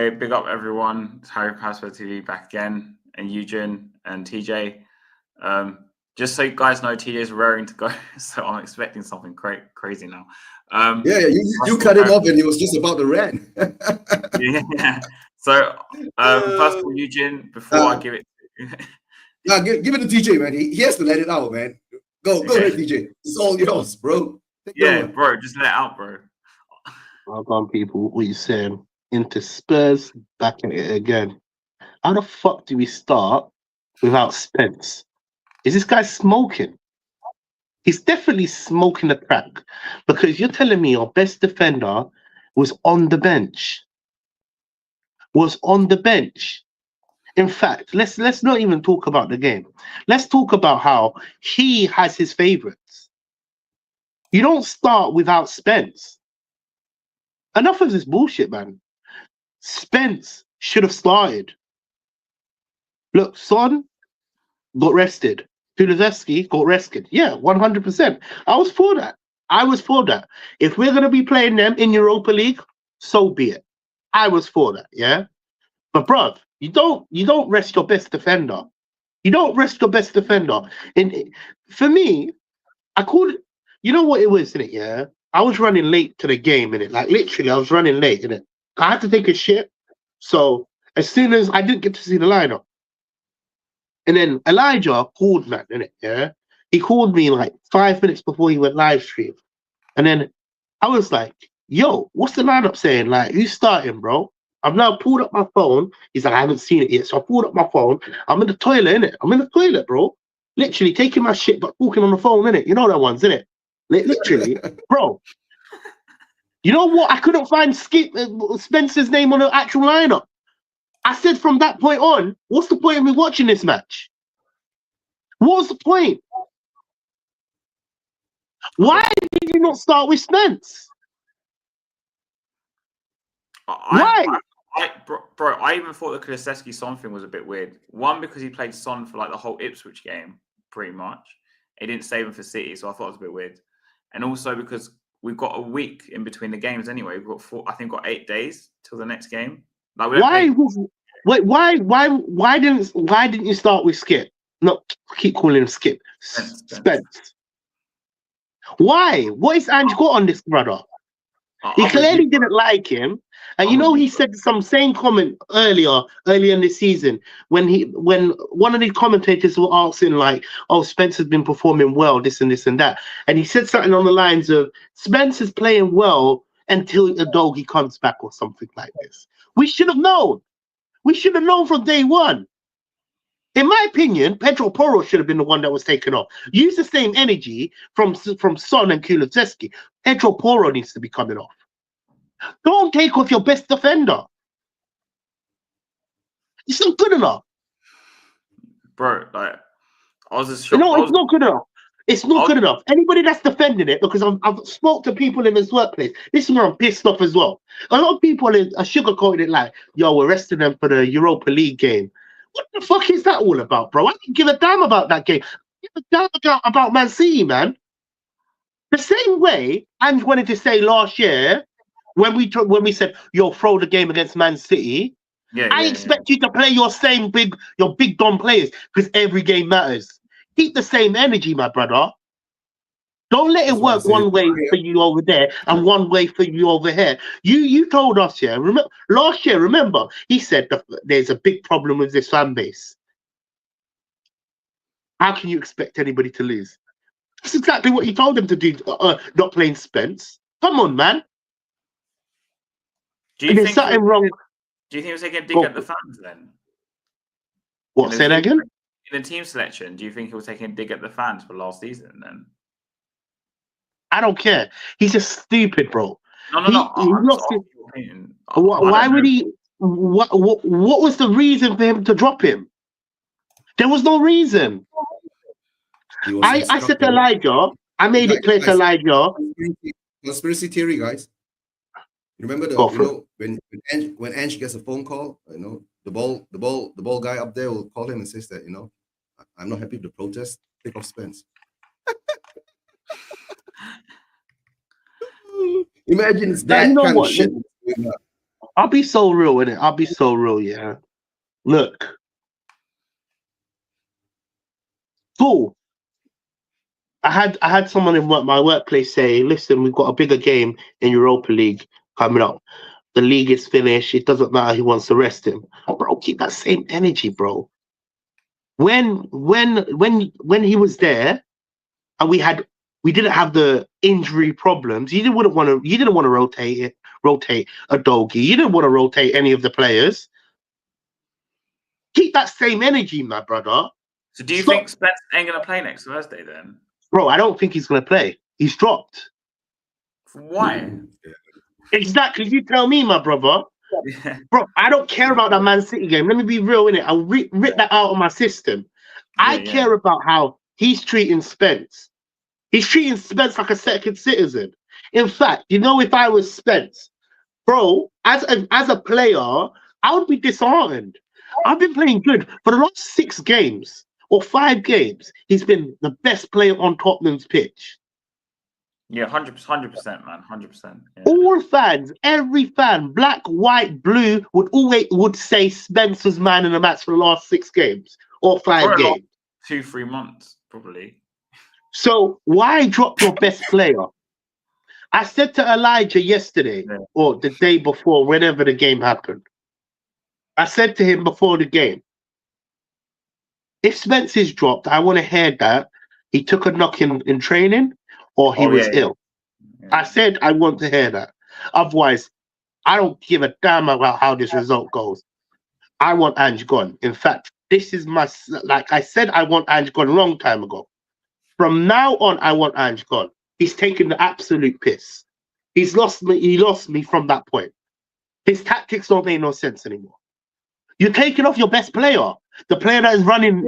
Anyway, big up everyone. It's Harry Passport TV back again, and Eugene and TJ. Just so you guys know, TJ's raring to go, so I'm expecting something crazy now. You cut him off and he was just about to rant. Yeah. So, first of all, Eugene, before I give it... give it to TJ, man. He has to let it out, man. Go ahead, TJ. It's all yours, bro. Bro, just let it out, bro. Welcome, people. What you saying? Into Spurs, back at it again. How the fuck do we start without Spence? Is this guy smoking? He's definitely smoking the crack, because you're telling me your best defender was on the bench. In fact, let's not even talk about the game. Let's talk about how he has his favorites. You don't start without Spence. Enough of this bullshit, man. Spence should have started. Look, Son got rested. Kulusevski got rested. Yeah, 100%. I was for that. If we're going to be playing them in Europa League, so be it. I was for that, yeah? But, bruv, you don't rest your best defender. And for me, I called it, you know what it was, innit, yeah? I was running late to the game, innit? Like, literally, I was running late, innit? I had to take a shit. So, as soon as I didn't get to see the lineup, and then Elijah called, man, innit? Yeah, he called me like 5 minutes before he went live stream, and then I was like, "Yo, what's the lineup saying? Like, who's starting, bro?" I've now pulled up my phone. He's like, "I haven't seen it yet," so I pulled up my phone. I'm in the toilet, innit? I'm in the toilet, bro. Literally taking my shit, but talking on the phone, innit? You know that ones, innit? Literally, bro. You know what? I couldn't find Spencer's name on the actual lineup. I said from that point on, what's the point of me watching this match? What was the point? Why did you not start with Spence? Why? Bro, I even thought the Kulusevski Son thing was a bit weird. One, because he played Son for like the whole Ipswich game, pretty much. He didn't save him for City, so I thought it was a bit weird. And also because we've got a week in between the games anyway. We've got 8 days till the next game. Like, why didn't you start with Skip? No, keep calling him Skip. Spence. Why? What is Ange got on this brother? He clearly didn't like him, and he said some same comment earlier in the season when one of the commentators were asking like, "Oh, Spence has been performing well, this and that," and he said something on the lines of, "Spence is playing well until Udogie comes back," or something like this. We should have known. We should have known from day one. In my opinion, Pedro Porro should have been the one that was taken off. Use the same energy from Son and Kulusevski. Pedro Porro needs to be coming off. Don't take off your best defender. It's not good enough. Bro, like, I was just shocked. No, it's not good enough. It's not good enough. Anybody that's defending it, because I've spoke to people in his workplace, this is where I'm pissed off as well. A lot of people are sugarcoating it like, "Yo, we're resting them for the Europa League game." What the fuck is that all about, bro? I don't give a damn about that game. I give a damn about Man City, man. The same way Ange wanted to say last year when we said, "Yo, throw the game against Man City." I expect you to play your big Don players, because every game matters. Keep the same energy, my brother. Don't let it work one way for you over there and one way for you over here. You told us, yeah, last year, remember, he said there's a big problem with this fan base. How can you expect anybody to lose? That's exactly what he told them to do, not playing Spence. Come on, man. There's something wrong. Do you think it was taking a dig at the fans then? What, say that again? In the team selection, do you think he was taking a dig at the fans for last season then? I don't care. He's just stupid, bro. No. Why would he? What was the reason for him to drop him? There was no reason. I said to Elijah, I made it clear to Elijah. Conspiracy theory, guys. Remember when Ange gets a phone call, the ball guy up there will call him and says that, "I'm not happy with the protest, take off Spence." Imagine it's that kind of shit. I'll be so real with it. I'll be so real, yeah. Look. Cool. I had someone in my workplace say, listen, we've got a bigger game in Europa League coming up. The league is finished. It doesn't matter who wants to rest him. Bro, keep that same energy, bro. When he was there and we didn't have the injury problems, you didn't want to rotate a Dogi. You didn't want to rotate any of the players. Keep that same energy, my brother. So do you think Spence ain't gonna play next Thursday then? Bro, I don't think he's gonna play. He's dropped. Why? Exactly. You tell me, my brother. Yeah. Bro, I don't care about that Man City game. Let me be real in it. I'll rip that out of my system. I care about how he's treating Spence. He's treating Spence like a second citizen. In fact, you know, if I was Spence, bro, as a player, I would be disheartened. I've been playing good for the last 6 games or 5 games. He's been the best player on Tottenham's pitch. Yeah, 100%, man, 100%. Yeah. All fans, every fan, black, white, blue, would say Spence was man in the match for the last 6 games or 5 games. 2-3 months, probably. So why drop your best player? I said to Elijah yesterday or the day before, whenever the game happened. I said to him before the game, if Spence is dropped, I want to hear that he took a knock in training or he was ill. Yeah. I said I want to hear that. Otherwise, I don't give a damn about how this result goes. I want Ange gone. In fact, this is like I said, I want Ange gone a long time ago. From now on, I want Ange gone. He's taken the absolute piss. He lost me from that point. His tactics don't make no sense anymore. You're taking off your best player, the player that is running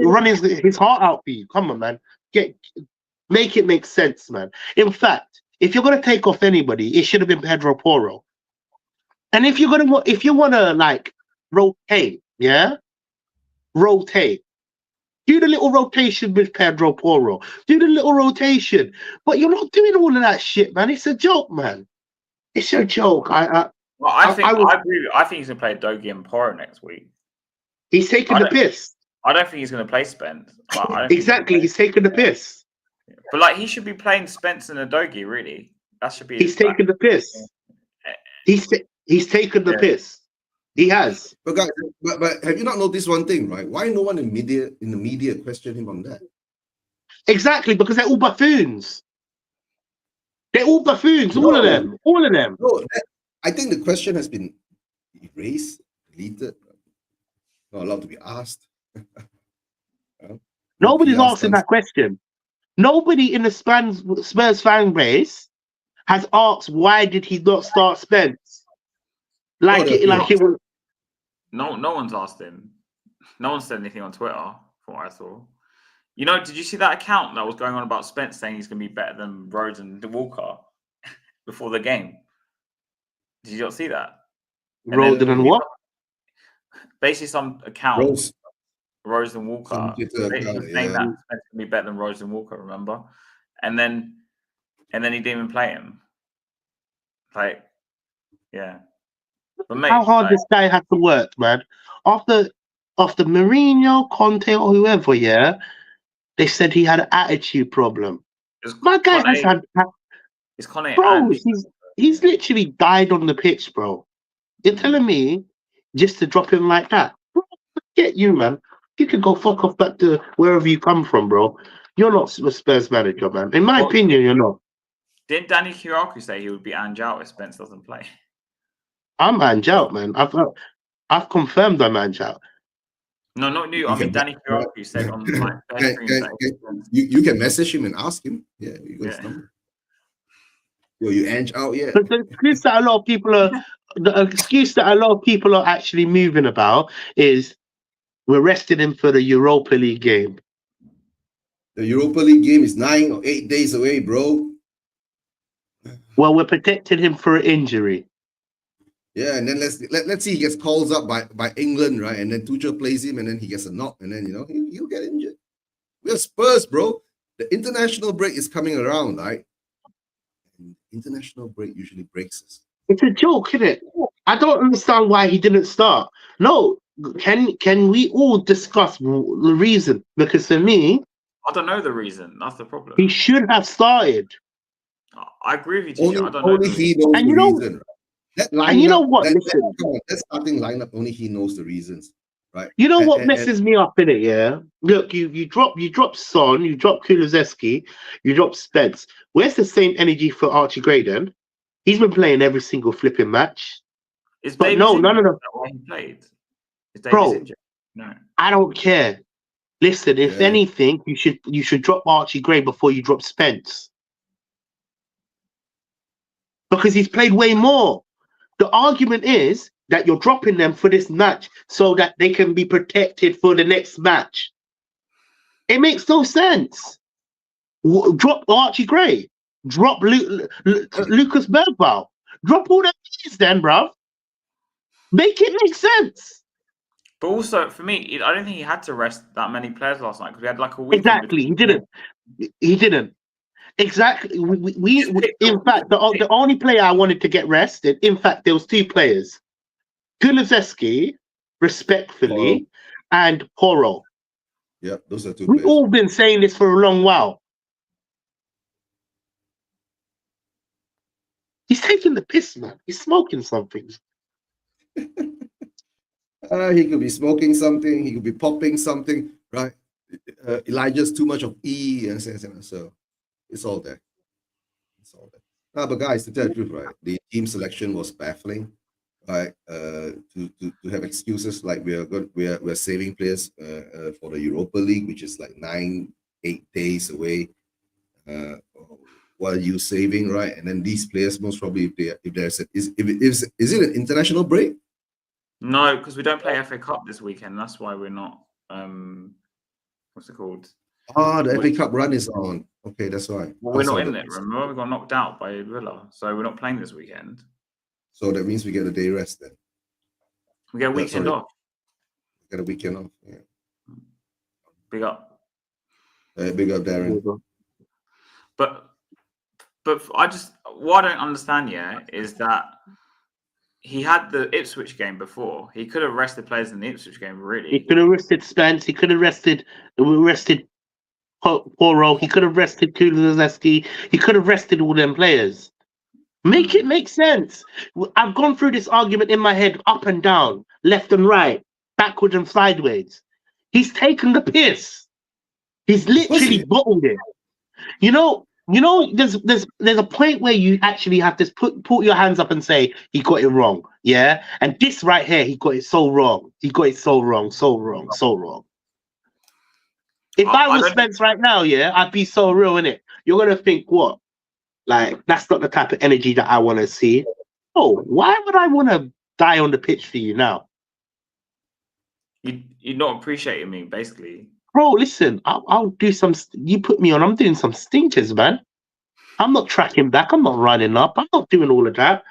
his heart out for you. Come on, man. Make it make sense, man. In fact, if you're gonna take off anybody, it should have been Pedro Porro. And if you wanna like rotate, rotate. Do the little rotation with Pedro Porro. Do the little rotation, but you're not doing all of that shit, man. It's a joke, man. It's a joke. I think he's gonna play Dogi and Porro next week. He's taking the piss. I don't think he's gonna play Spence. Exactly, he's taking the piss. But like, he should be playing Spence and Dogi. Really, that should be. He's taking the piss. He's taken the piss. He has. But guys, but have you not noticed one thing, right? Why no one in the media question him on that? Exactly, because they're all buffoons. They're all buffoons, all of them. No, I think the question has been erased, deleted, not allowed to be asked. Nobody's asking that question. Nobody in the Spurs fan base has asked why did he not start Spence? No one's asked him. No one said anything on Twitter, from what I saw. You know, did you see that account that was going on about Spence saying he's going to be better than Rhodes and Walker before the game? Did you not see that? Rhodes and what? Basically, some account, Rhodes and Walker, saying that Spence can be better than Rhodes and Walker. Remember? And then he didn't even play him. Like, yeah. But mate, how hard this guy had to work, man. After Mourinho, Conte, or whoever, they said he had an attitude problem. My guy just had. It's Conte. Bro, he's literally died on the pitch, bro. You're telling me just to drop him like that? Bro, forget you, man. You can go fuck off back to wherever you come from, bro. You're not a Spurs manager, man. In my opinion, you're not. Didn't Danny Kiraku say he would be Ange out if Spence doesn't play? I'm Ange out, man. I've confirmed I'm Ange out. No, not you. I mean, Danny Kiraku said on you can message him and ask him. Yeah, you got his number. Well, you Ange out yet? But the excuse that a lot of people are actually moving about is we're resting him for the Europa League game. The Europa League game is 9 or 8 days away, bro. Well, we're protecting him for an injury. Yeah, and then let's see he gets calls up by England, right? And then Tuchel plays him, and then he gets a knock, and then he'll get injured. We're Spurs, bro. The international break is coming around, right? And international break usually breaks us. It's a joke, isn't it? I don't understand why he didn't start. No, can we all discuss the reason? Because for me, I don't know the reason. That's the problem. he should have started. I agree with you, TJ. I don't know. Only he knows the reason. That lineup, and you know what? That starting lineup, only he knows the reasons, right? You know what messes me up in it, yeah? Look, you drop Son, you drop Kulusevski, you drop Spence. Where's the same energy for Archie Gray then? He's been playing every single flipping match. But no. Why he played? Is Davies injured? No. I don't care. Listen, if anything, you should drop Archie Gray before you drop Spence. Because he's played way more. The argument is that you're dropping them for this match so that they can be protected for the next match. It makes no sense. Drop Archie Gray. Drop Lucas Bergvall. Drop all the players then, bruv. Make it make sense. But also, for me, I don't think he had to rest that many players last night because we had like a week. Exactly, he didn't. He didn't. Exactly. We in fact, the only player I wanted to get rested, in fact, there was two players. Kulusevski, respectfully, and Porro. Yeah, those are two We've players. all been saying this for a long while. He's taking the piss, man. He's smoking something. He could be smoking something. He could be popping something, right? Elijah's too much of E, and so it's all there. It's all there. No, but guys, to tell the truth, right? The team selection was baffling, right? To have excuses like we're saving players for the Europa League, which is like 8 days away. What are you saving, right? And then these players, most probably, is it an international break? No, because we don't play FA Cup this weekend. That's why we're not. What's it called? The FA Cup run is on. Okay, that's why. Well, we're not in it. Remember, we got knocked out by Villa, so we're not playing this weekend. So that means we get a day rest then. We get a weekend off. Get a weekend off. Yeah. Big up. Big up, Darren. But what I don't understand, is that he had the Ipswich game before. He could have rested players in the Ipswich game, really. He could have rested Spence. He could have rested Porro. He could have rested Kulusevski. He could have rested all them players. Make it make sense. I've gone through this argument in my head, up and down, left and right, backwards and sideways. He's taken the piss. He's literally bottled it. You know, there's a point where you actually have to put your hands up and say he got it wrong, yeah. And this right here, he got it so wrong. He got it so wrong, so wrong, so wrong. If I was Spence right now, I'd be so real in it. You're gonna think what? Like that's not the type of energy that I want to see. Oh, why would I want to die on the pitch for you now? You're not appreciating me, basically. Bro, listen, I'll do some. You put me on. I'm doing some stinkers, man. I'm not tracking back. I'm not running up. I'm not doing all of that.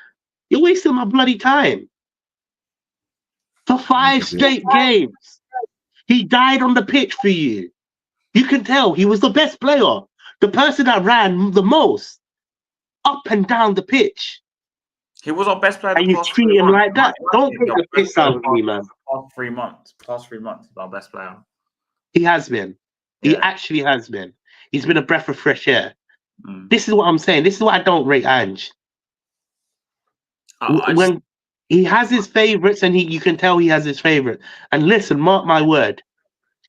You're wasting my bloody time. For 5 straight games, he died on the pitch for you. You can tell he was the best player, the person that ran the most up and down the pitch. He was our best player. And you treat him like that. Don't take the piss out of me, man. Past 3 months, he's our best player. He has been. He actually has been. He's been a breath of fresh air. This is what I'm saying. This is why I don't rate Ange. When he has his favorites, and you can tell he has his favorite. And listen, mark my word,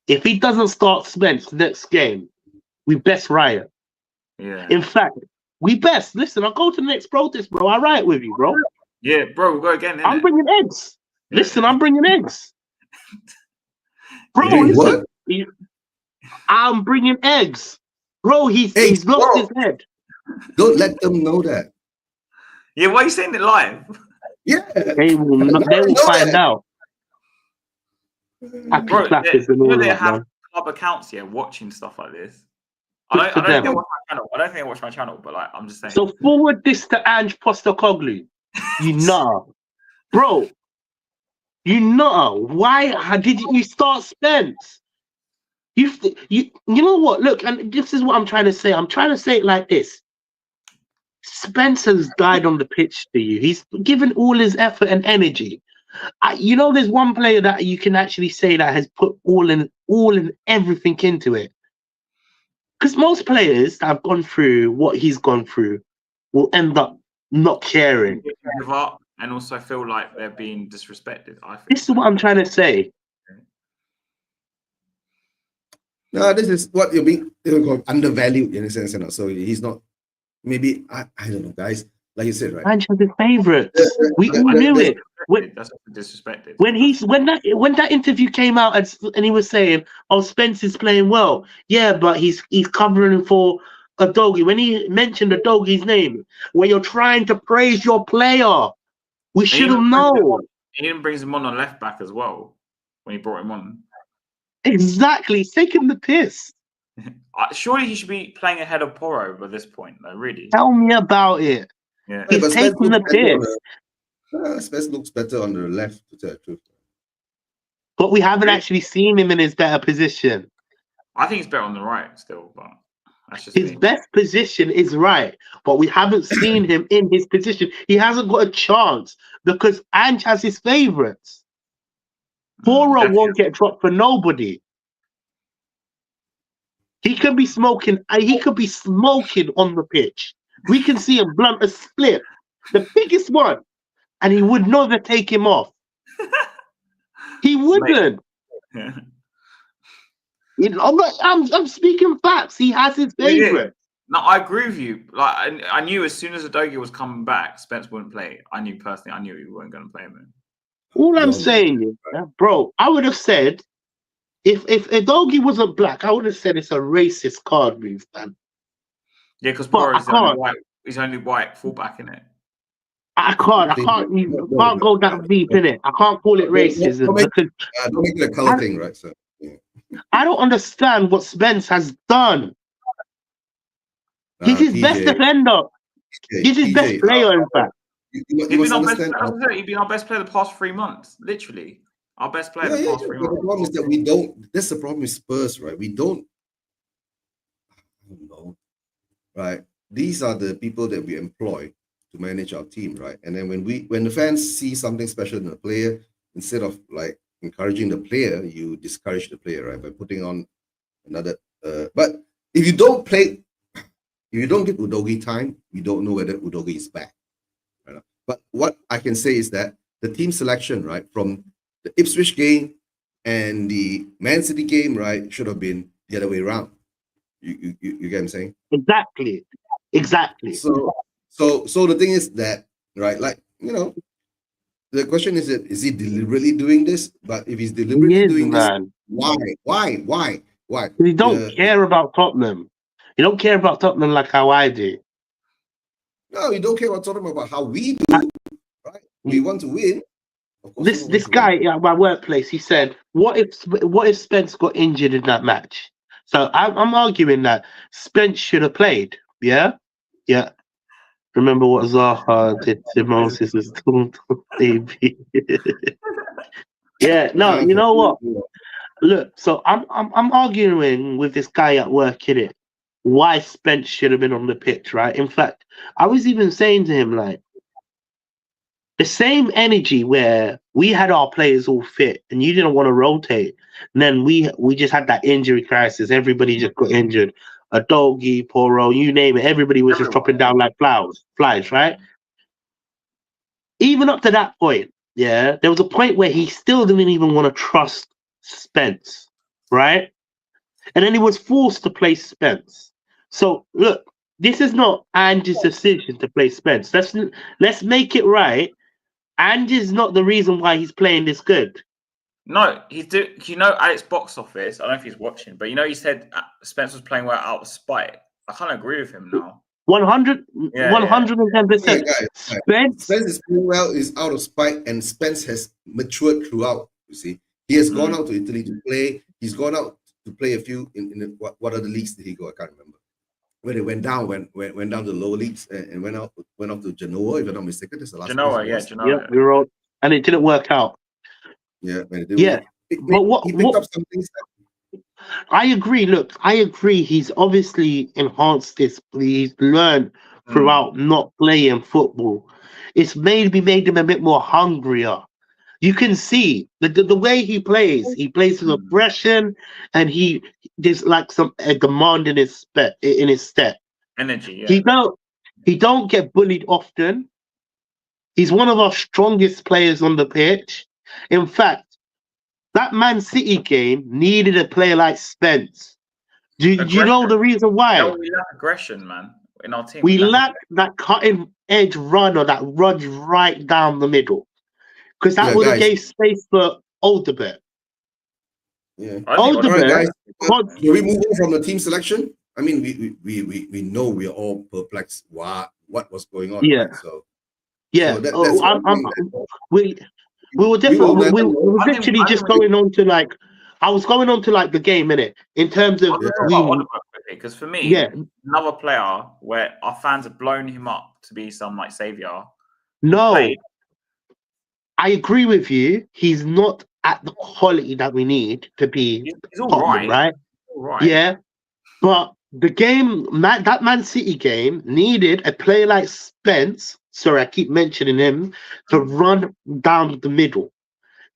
if he doesn't start Spence next game, we best riot. Yeah. In fact, we best. Listen, I'll go to the next protest, bro. I riot with you, bro. Yeah, bro, we'll go again. I'm bringing eggs. Listen, I'm bringing eggs. Bro, listen. I'm bringing eggs. Bro, he's lost his head. Don't let them know that. Yeah, why are you saying it live? Yeah. They will find out. Bro, they have club accounts watching stuff like this. I don't think they watch my channel, but like I'm just saying. So forward this to Ange Postecoglou. You know. Bro. You know. Why didn't you start Spence? You know what? Look, and this is what I'm trying to say. I'm trying to say it like this. Spencer's died on the pitch to you. He's given all his effort and energy. You know, there's one player that you can actually say that has put all in everything into it. Because most players that have gone through what he's gone through will end up not caring. Give up and also feel like they're being disrespected. I think this is what I'm trying to say. No, this is what you're being undervalued in a sense. So he's not. Maybe I don't know, guys. Like you said, right? Manchester's favourites. We all knew it. That's disrespected. When that interview came out and he was saying, "Oh, Spencer's playing well." Yeah, but he's covering for Udogie. When he mentioned Udogie's name, when you're trying to praise your player, we should have known. He even brings him on left back as well when he brought him on. Exactly, he's taking the piss. Surely he should be playing ahead of Porro by this point, though. Really, tell me about it. Yeah, he's taking the piss. Spence looks better on the left, to tell the truth. But we haven't actually seen him in his better position. I think he's better on the right still, but that's just his best position is right, but we haven't seen him in his position. He hasn't got a chance because Ange has his favourites. Porro won't get dropped for nobody. He could be smoking. He could be smoking on the pitch. We can see him blunt a split, the biggest one, and he would never take him off. He wouldn't. Yeah. You know, I'm speaking facts. He has his favourite. No, I agree with you. Like I knew as soon as Udogie was coming back, Spence wouldn't play. I knew he weren't going to play him. All I'm saying is, bro, I would have said, if Udogie wasn't black, I would have said it's a racist card move, man. Yeah, because he's only white fullback, in it. I can't go that deep in it. I can't call it racism. Don't make it a color thing, right? So yeah. I don't understand what Spence has done. He's his best defender. He's his best player, in fact. He's been our best player the past 3 months, literally. Our best player the past 3 months. The problem is that we don't. That's the problem with Spurs, right? We don't. I don't know, right? These are the people that we employ to manage our team, right? And then when the fans see something special in a player, instead of like encouraging the player, you discourage the player, right? By putting on another. But if you don't give Udogie time, you don't know whether Udogie is back. Right? But what I can say is that the team selection, right, from the Ipswich game and the Man City game, right, should have been the other way around. You get what I'm saying? Exactly. So the thing is that, right, like, you know, the question is he deliberately doing this? But if he's deliberately doing this, why? He don't care about Tottenham. You don't care about Tottenham like how I do. No, you don't care about Tottenham about how we do, right? We want to win. This guy at my workplace, he said, "What if Spence got injured in that match?" So I'm arguing that Spence should have played. Yeah. Remember what Zaha did to Moses' baby? Yeah. No, you know what? Look, so I'm arguing with this guy at work, innit? Why Spence should have been on the pitch, right? In fact, I was even saying to him, like, the same energy where we had our players all fit and you didn't want to rotate, and then we just had that injury crisis. Everybody just got injured. Udogie, Porro, you name it. Everybody was just dropping down like flies, right? Even up to that point, yeah, there was a point where he still didn't even want to trust Spence, right? And then he was forced to play Spence. So look, this is not Ange's decision to play Spence. Let's make it right. Ange is not the reason why he's playing this good. No, you know, Alex box office. I don't know if he's watching, but you know, he said Spence was playing well out of spite. I can't agree with him now. 110%. Spence is playing well is out of spite, and Spence has matured throughout. You see, he has gone out to Italy to play. He's gone out to play a few in what other leagues did he go? I can't remember. Where they went down to the lower leagues and went off to Genoa, if I'm not mistaken. That's the last Genoa. Yeah, you're right. And it didn't work out. Yeah, but he picked up some things. I agree. Look, I agree. He's obviously enhanced this. He's learned throughout not playing football. It's made him a bit more hungrier. You can see the way he plays with aggression, and there's like some demand in his step. Energy, yeah. He don't get bullied often. He's one of our strongest players on the pitch. In fact, that Man City game needed a player like Spence. Do you know the reason why? No, we lack aggression, man, in our team. We lack that cutting edge runner that runs right down the middle. Because that would have gave space for Alderbert. Yeah. Alderbert. Guys, can we move on from the team selection? I mean, we know we're all perplexed. What was going on? Yeah. Right? So yeah. So we were definitely we were literally just going on to like. I was going on to like the game, innit? In terms of because for me, another player where our fans have blown him up to be some like savior. No. I agree with you. He's not at the quality that we need to be. He's all right. Yeah, but the game, that Man City game, needed a player like Spence. Sorry, I keep mentioning him, to run down the middle,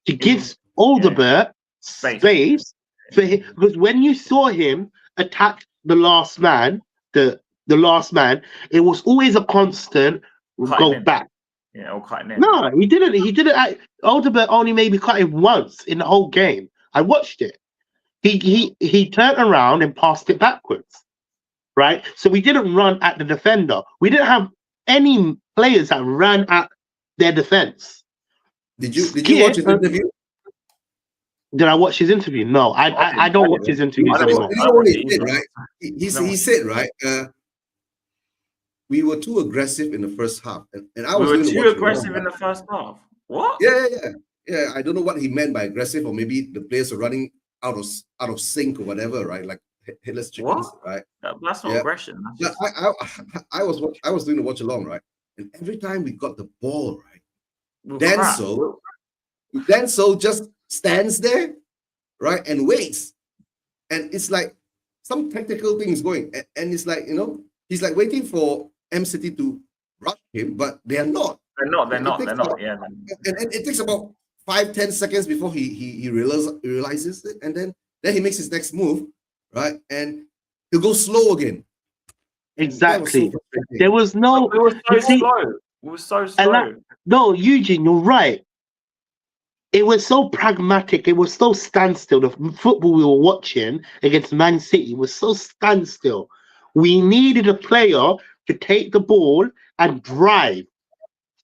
to give Alderbert space for him. Because when you saw him attack the last man, the last man, it was always a constant go back. Yeah, or cutting in. No, he didn't. Alderbert only maybe cut him once in the whole game. I watched it. He turned around and passed it backwards, right? So we didn't run at the defender. We didn't have any players that ran at their defense. Did you watch his interview? Did I watch his interview? No, I don't watch his interviews anymore. He said, right? We were too aggressive in the first half, and I was too aggressive in the first half. What? Yeah. I don't know what he meant by aggressive, or maybe the players are running out of sync or whatever, right? Like headless chickens, right? That's not aggression. That's I was doing the watch along, right? And every time we got the ball, right, Denso just stands there, right, and waits, and it's like some tactical thing is going, and it's like he's like waiting for M City to rush him, but they are not. They're not. Yeah. And it takes about 5-10 seconds before he realizes it, and then he makes his next move, right? And he'll go slow again. Exactly. There was no. It was so slow. It was so slow. No, Eugene, you're right. It was so pragmatic. It was so standstill. The football we were watching against Man City was so standstill. We needed a player to take the ball and drive.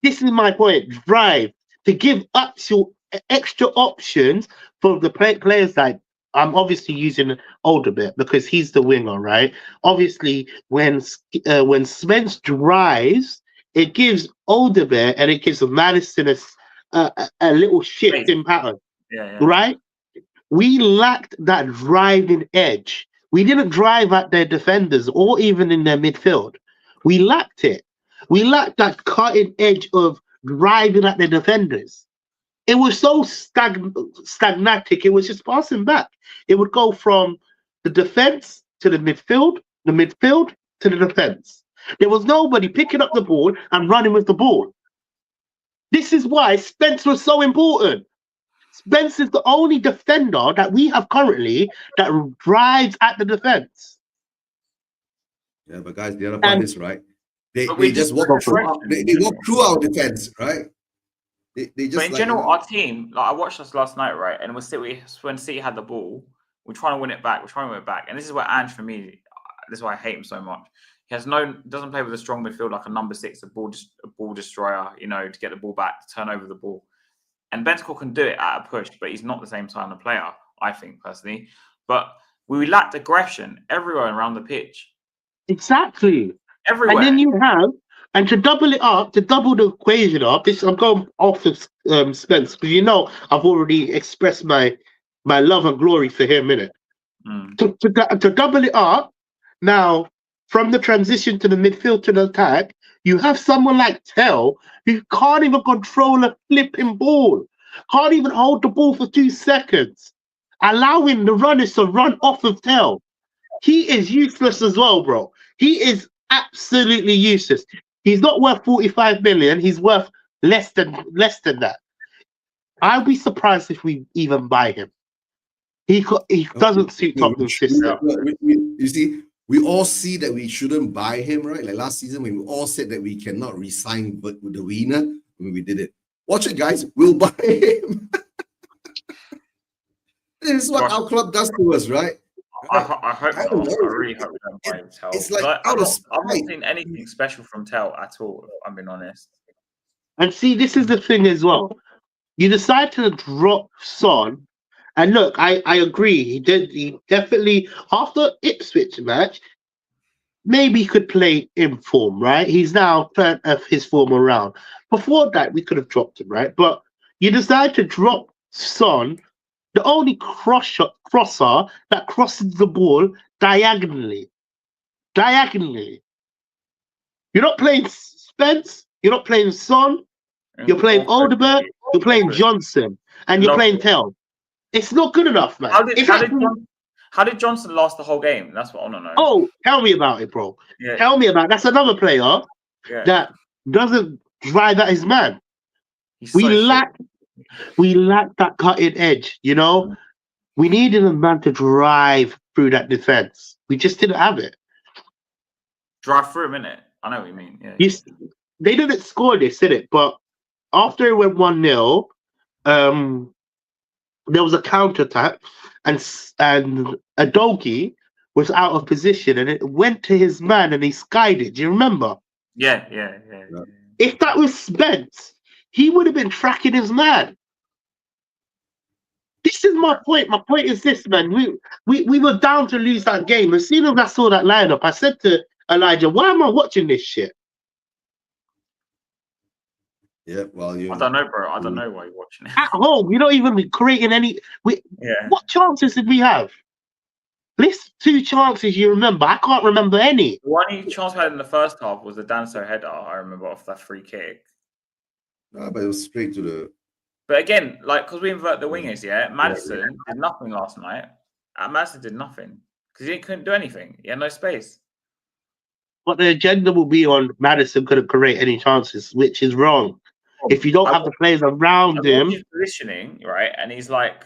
This is my point. Drive. To give extra options for the players that I'm obviously using Alderbert because he's the winger, right? Obviously, when Spence drives, it gives Alderbert and it gives Madison a little shift in pattern, right? We lacked that driving edge. We didn't drive at their defenders or even in their midfield. We lacked it. We lacked that cutting edge of driving at the defenders. It was so stagnatic. It was just passing back. It would go from the defense to the midfield to the defense. There was nobody picking up the ball and running with the ball. This is why Spence was so important. Spence is the only defender that we have currently that drives at the defense. Yeah, but guys, the other part is right. They just walk through our defense, right? They just. But in general, our team, like I watched us last night, right, and when City had the ball, we're trying to win it back. And this is where Ange, for me, this is why I hate him so much. He doesn't play with a strong midfield like a number 6, a ball destroyer, to get the ball back, to turn over the ball. And Bentancur can do it at a push, but he's not the same kind of player, I think, personally. But we lacked aggression everywhere around the pitch. Exactly. Everywhere. And then you have, and to double it up, to double the equation up, I'm going off of Spence, because I've already expressed my love and glory for him, innit? To double it up, now, from the transition to the midfield to the attack, you have someone like Tell who can't even control a flipping ball, can't even hold the ball for 2 seconds, allowing the runners to run off of Tell. He is useless as well, bro. He is absolutely useless. He's not worth 45 million. He's worth less than that. I'll be surprised if we even buy him. He doesn't suit Tottenham's system. You see, we all see that we shouldn't buy him, right? Like last season, when we all said that we cannot resign with the winner, when we did it. Watch it, guys. We'll buy him. This is what our club does to us, right? I hope not. I really hope we don't buy Tell. It's like I've not seen anything special from Tell at all, if I'm being honest. And see, this is the thing as well. You decide to drop Son, and look, I agree. He definitely, after Ipswich match, maybe he could play in form, right? He's now turned his form around. Before that, we could have dropped him, right? But you decide to drop Son, the only crosser that crosses the ball diagonally. Diagonally. You're not playing Spence, you're not playing Son, you're playing Odeberg, you're playing Johnson, and you're playing Tell. It's not good enough, man. How did Johnson last the whole game? That's what I want to know. Oh, tell me about it, bro. Yeah. Tell me about it. That's another player that doesn't drive at his man. We lack that cutting edge, you know? We needed a man to drive through that defense. We just didn't have it. Drive through a minute. I know what you mean. Yeah. They didn't score this, did it? But after it went 1-0, there was a counter-attack, and Adogi was out of position, and it went to his man, and he skied it. Do you remember? Yeah. If that was Spence, he would have been tracking his man. This is my point. My point is this, man. We were down to lose that game. As soon as I saw that lineup, I said to Elijah, why am I watching this shit? Yeah, well, I don't know, bro. I don't know why you're watching it. At home, we're not even creating any. What chances did we have? List 2 chances you remember. I can't remember any. The only chance we had in the first half was the Danso header, I remember, off that free kick. No, but it was straight to the... But again, like, because we invert the wingers, Maddison did nothing last night. Maddison did nothing because he couldn't do anything. He had no space. But the agenda will be on Maddison couldn't create any chances, which is wrong. If you don't have the players around him... He's positioning, right? And he's like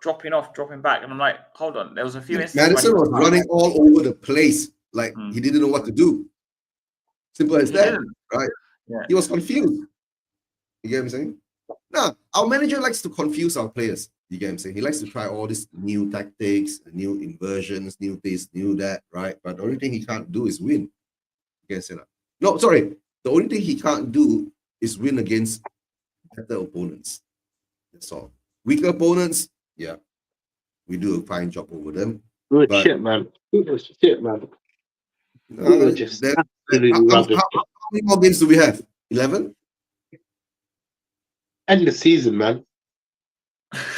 dropping off, dropping back. And I'm like, hold on. There was a few instances... Maddison was running all over the place. Like, he didn't know what to do. Simple as that, right? Yeah. He was confused. You get what I'm saying? Now, our manager likes to confuse our players. You get what I'm saying? He likes to try all these new tactics, new inversions, new this, new that, right? But the only thing he can't do is win. You can say that. No, sorry. The only thing he can't do is win against better opponents. That's all. Weaker opponents, we do a fine job over them. Good shit, man. Good shit, man. How many more games do we have? 11? End the season, man.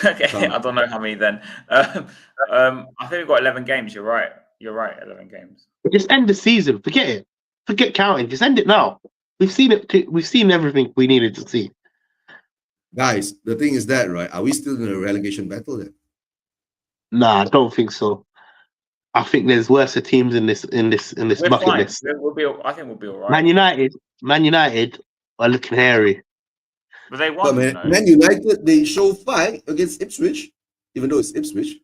Okay, I don't know how many then. I think we've got 11 games. You're right. 11 games. Just end the season. Forget it. Forget counting. Just end it now. We've seen it. We've seen everything we needed to see. Guys, the thing is that, right? Are we still in a relegation battle then? Nah, I don't think so. I think there's worse teams in this bucket list. I think we'll be all right. Man United are looking hairy. But they won. Man United, they show fight against Ipswich, even though it's Ipswich,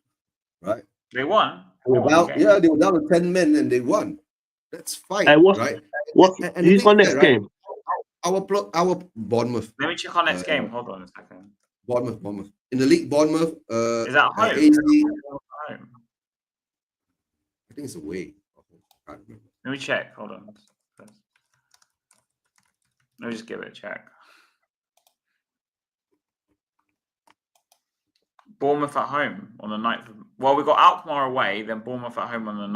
right? They won. They were down to 10 men and they won. That's fine, right? Who's on next game? Our Bournemouth. Let me check on next game. Hold on a second. Bournemouth. In the league, Bournemouth. Is that home? I think it's away. I can't remember. Let me check. Hold on. Let me just give it a check. Bournemouth at home on the 9th. Well, we got Alkmaar away, then Bournemouth at home on the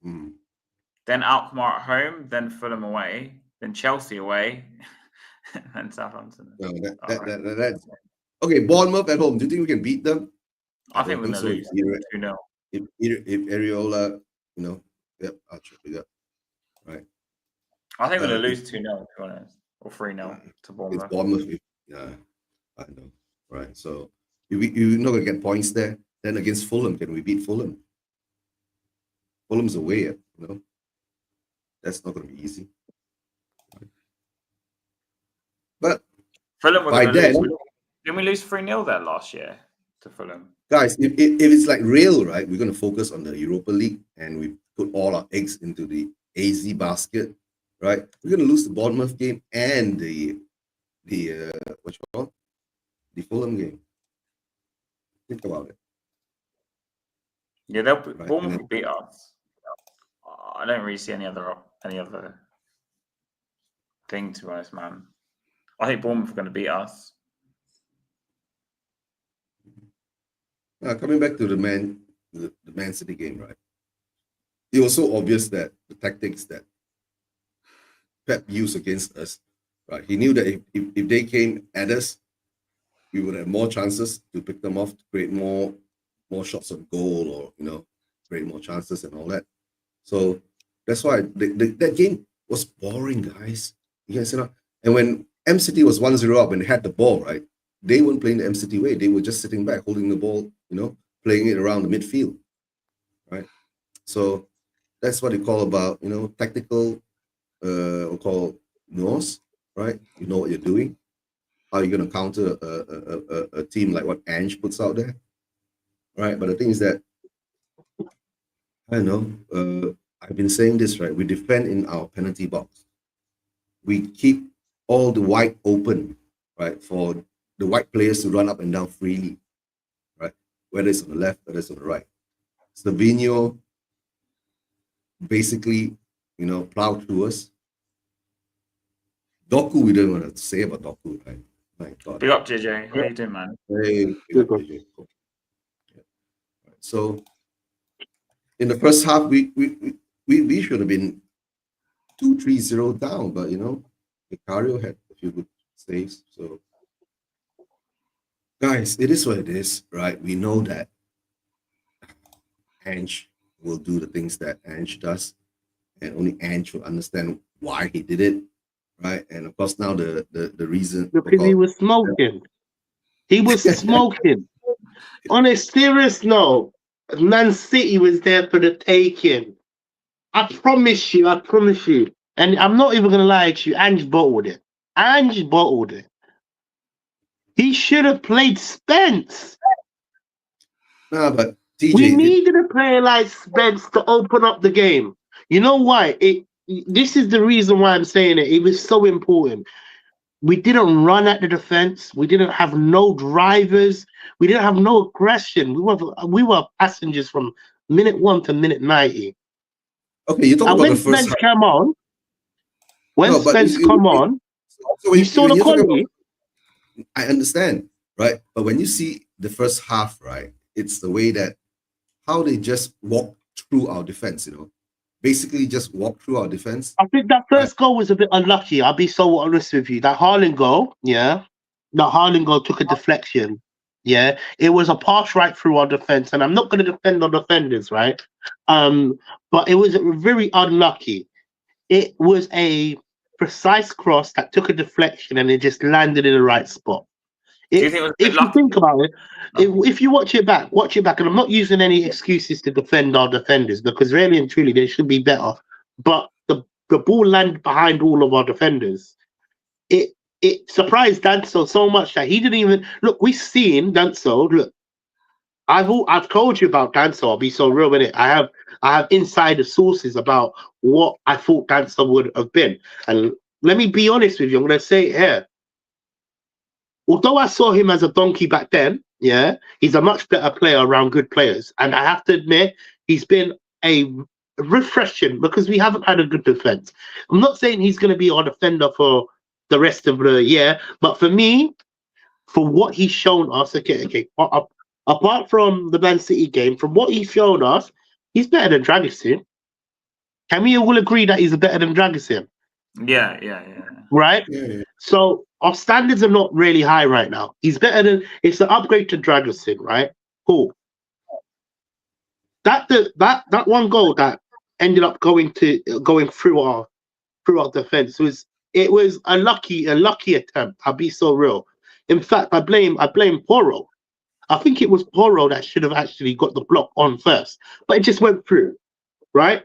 9th. Then Alkmaar at home, then Fulham away, then Chelsea away, and Southampton. No, that's okay. Bournemouth at home. Do you think we can beat them? I think we're going to lose 2-0. If Areola, I'll check it up. Right. I think we're going to lose 2-0, to be honest, or 3-0 to Bournemouth. It's Bournemouth. Yeah, I know. Right. So you're not going to get points there. Then against Fulham, can we beat Fulham? Fulham's away, That's not going to be easy. But Fulham were by going to then, lose. Didn't we lose 3-0 there last year to Fulham? Guys, if it's like real, right, we're going to focus on the Europa League and we put all our eggs into the AZ basket, right? We're going to lose the Bournemouth game and the Fulham game. Think about it. Yeah, Bournemouth will beat us. I don't really see any other thing, to be honest, man. I think Bournemouth are going to beat us. Coming back to the Man City game, right? It was so obvious that the tactics that Pep used against us, right? He knew that if they came at us, we would have more chances to pick them off, to create more shots on goal, or create more chances and all that. So that's why that game was boring, guys. You guys know. And when MCT was 1-0 up and they had the ball, right? They weren't playing the MCT way. They were just sitting back, holding the ball, playing it around the midfield, right? So that's what they call about, tactical, we'll call nuance, right? You know what you're doing. How are you going to counter a team like what Ange puts out there, right? But the thing is that, I don't know, I've been saying this, right? We defend in our penalty box. We keep all the wide open, right, for the white players to run up and down freely, right? Whether it's on the left, whether it's on the right. Savinho basically, plowed through us. Doku, we don't want to say about Doku, right? My God. Big up, JJ. How you doing, man? Hey, big up, JJ. Cool. Yeah. Right. So, in the first half, we should have been 2-3-0 down, but Vicario had a few good saves. So, guys, it is what it is, right? We know that Ange will do the things that Ange does, and only Ange will understand why he did it, right? And of course, now the reason, because he was smoking. He was smoking. On a serious note, Man City was there for the taking. I promise you. And I'm not even going to lie to you, Ange bottled it. He should have played Spence. No, but TJ, we needed a player like Spence to open up the game. You know why? This is the reason why I'm saying it. It was so important. We didn't run at the defense. We didn't have no drivers. We didn't have no aggression. We were passengers from minute 1 to minute 90. Okay, you talk about the first half. Come on. When Spence come on, so you saw the quality. I understand, right? But when you see the first half, right, it's the way that how they just walk through our defense, basically just walk through our defense. I think that first goal was a bit unlucky. I'll be so honest with you. That Haaland goal, took a deflection. Yeah, it was a pass right through our defense, and I'm not going to defend our defenders, right? But it was very unlucky. It was a precise cross that took a deflection, and it just landed in the right spot. If you think about it, if you watch it back, and I'm not using any excuses to defend our defenders, because really and truly they should be better. But the ball landed behind all of our defenders. It surprised Danso so much that he didn't even look. We've seen Danso. Look, I've told you about Danso. I'll be so real with it. I have insider sources about what I thought Danso would have been. And let me be honest with you. I'm going to say it here. Although I saw him as a donkey back then, he's a much better player around good players. And I have to admit, he's been a refreshing because we haven't had a good defense. I'm not saying he's going to be our defender for the rest of the year, but for me, for what he's shown us, apart from the Man City game, from what he's shown us, he's better than Dragisin. Can we all agree that he's better than Dragisin? Yeah. Right? Yeah. So our standards are not really high right now. He's better than, it's an upgrade to Dragisin, right? Cool. That one goal that ended up going through our defense was a lucky attempt. I'll be so real. In fact, I blame Porro. I think it was Porro that should have actually got the block on first, but it just went through, right?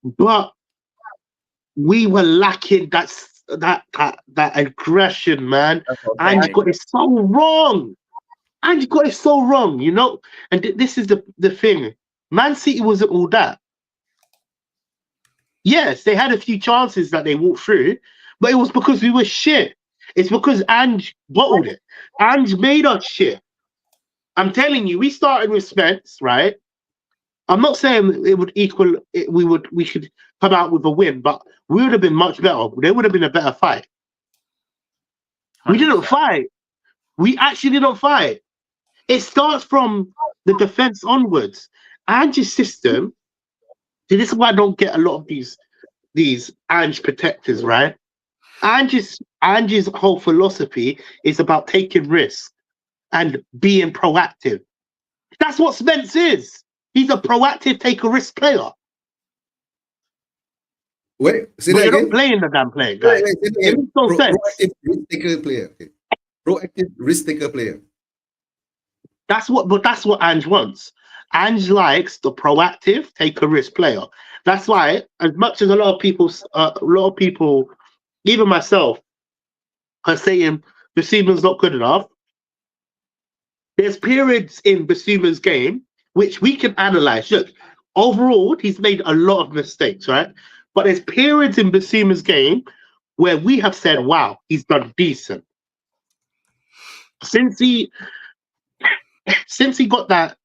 but we were lacking that aggression, man. And you got it so wrong. And you got it so wrong, you know. And this is the thing. Man City wasn't all that. Yes, they had a few chances that they walked through, but it was because we were shit. It's because Ange bottled it. Ange made us shit. I'm telling you, we started with Spence, right? I'm not saying it would equal it, we should come out with a win, but we would have been much better. There would have been a better fight. 100%. We didn't fight. We actually didn't fight. It starts from the defense onwards. Ange's system. See, this is why I don't get a lot of these Ange protectors, right? Ange's whole philosophy is about taking risks and being proactive. That's what Spence is. He's a proactive, take a risk player. Wait, say but that you're again? Not playing the damn player, guys. It makes no sense. Proactive risk taker player. Okay. Proactive risk taker player. That's what Ange wants. Ange likes the proactive, take a risk player. That's why, as much as a lot of people, even myself, are saying Bissouma's not good enough. There's periods in Bissouma's game which we can analyze. Look, overall, he's made a lot of mistakes, right? But there's periods in Bissouma's game where we have said, wow, he's done decent. Since he got that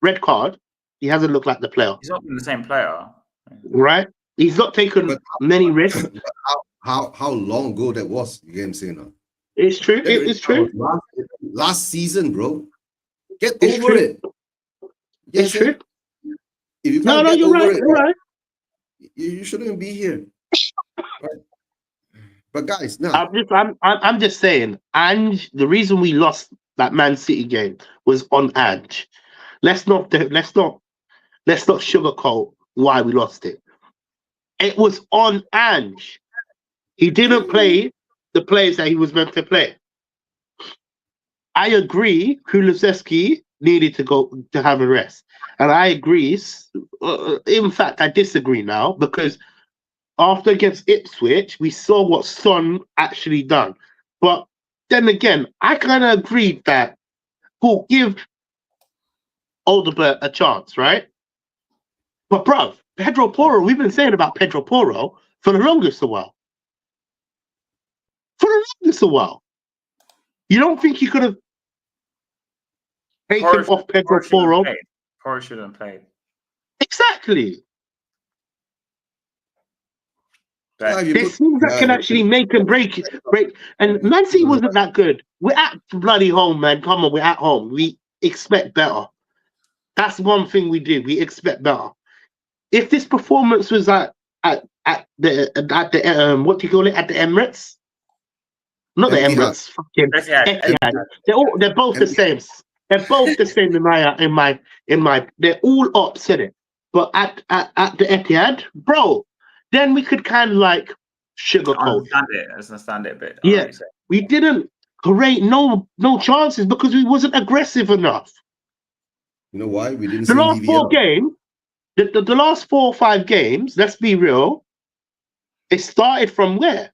red card, he hasn't looked like the player. He's not been the same player. Right? He's not taken many risks. How long ago that was? You get what I'm saying now? It's true. It's true. Last season, bro. Get over it. It's true. If you can't get you're over right. it, You're right. You shouldn't be here. Right? But guys, now I'm just saying, Ange. The reason we lost that Man City game was on Ange. Let's not sugarcoat why we lost it. It was on Ange. He didn't play the players that he was meant to play. I agree. Kulusevski needed to have a rest, and I agree. In fact, I disagree now because after against Ipswich, we saw what Son actually done. But then again, I kind of agreed that we'll give Odegaard a chance, right? But bruv, Pedro Porro, we've been saying about Pedro Porro for the longest while. You don't think you could have taken off Pedro Porro? Porro shouldn't have played. Exactly. There's things that can actually make and break. And Man City wasn't that good. We're at bloody home, man. Come on, we're at home. We expect better. That's one thing we did. We expect better. If this performance was at the what do you call it, at the Emirates? Not the Emirates. Fucking Etihad. They're both the same. They're both the same in my. They're all opposite it. But at the Etihad, bro, then we could kind of like sugarcoat. Understand it a bit. Yeah, we didn't create no chances because we wasn't aggressive enough. You know why? We didn't. The last four games, the last 4 or 5 games. Let's be real. It started from where?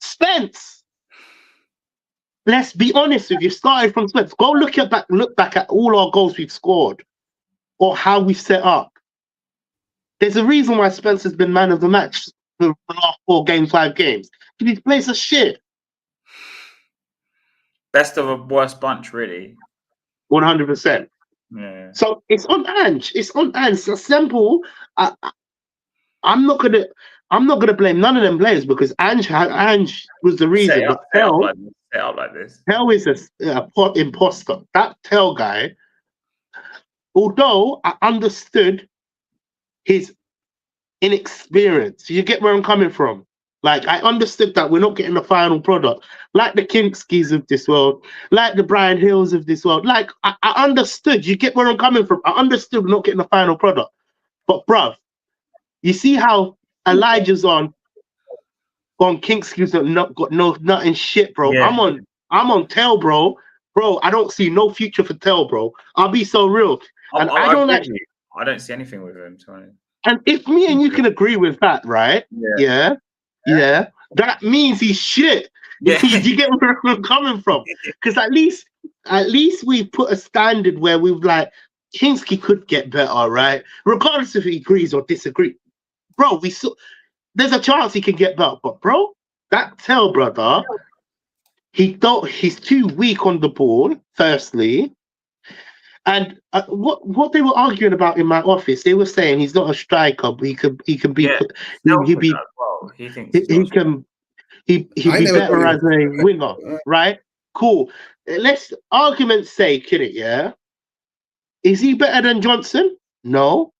Spence. Let's be honest with you. Started from Spence. Go look back at all our goals we've scored, or how we set up. There's a reason why Spence has been man of the match for the last 4 games, 5 games. He plays a shit. Best of a worst bunch, really. 100%. Yeah. So it's on Ange. It's on Ange. It's simple. I'm not gonna blame none of them players because Ange was the reason. But set up like this. Tell is a imposter. That Tell guy. Although I understood his inexperience, you get where I'm coming from. Like, I understood that we're not getting the final product, like the Kinkskis of this world, like the Brian Hills of this world. Like, I understood. You get where I'm coming from. I understood we're not getting the final product. But bruv, you see how Elijah's on Kinkskis that not got nothing shit, bro. Yeah. I'm on Tell, bro. Bro, I don't see no future for Tell, bro. I'll be so real. And I don't don't see anything with him, Tony. And if me and you can agree with that, right? Yeah. That means he's shit. Yeah. You get where I'm coming from? Because at least we put a standard where we've like Kingsky could get better, right? Regardless if he agrees or disagrees. Bro, there's a chance he can get better, but bro, that Tell brother, he's too weak on the ball, firstly. And what they were arguing about in my office, they were saying he's not a striker, but he can be He'd be better as a winger, right? Cool. Let's argument's sake, innit? Yeah. Is he better than Johnson? No.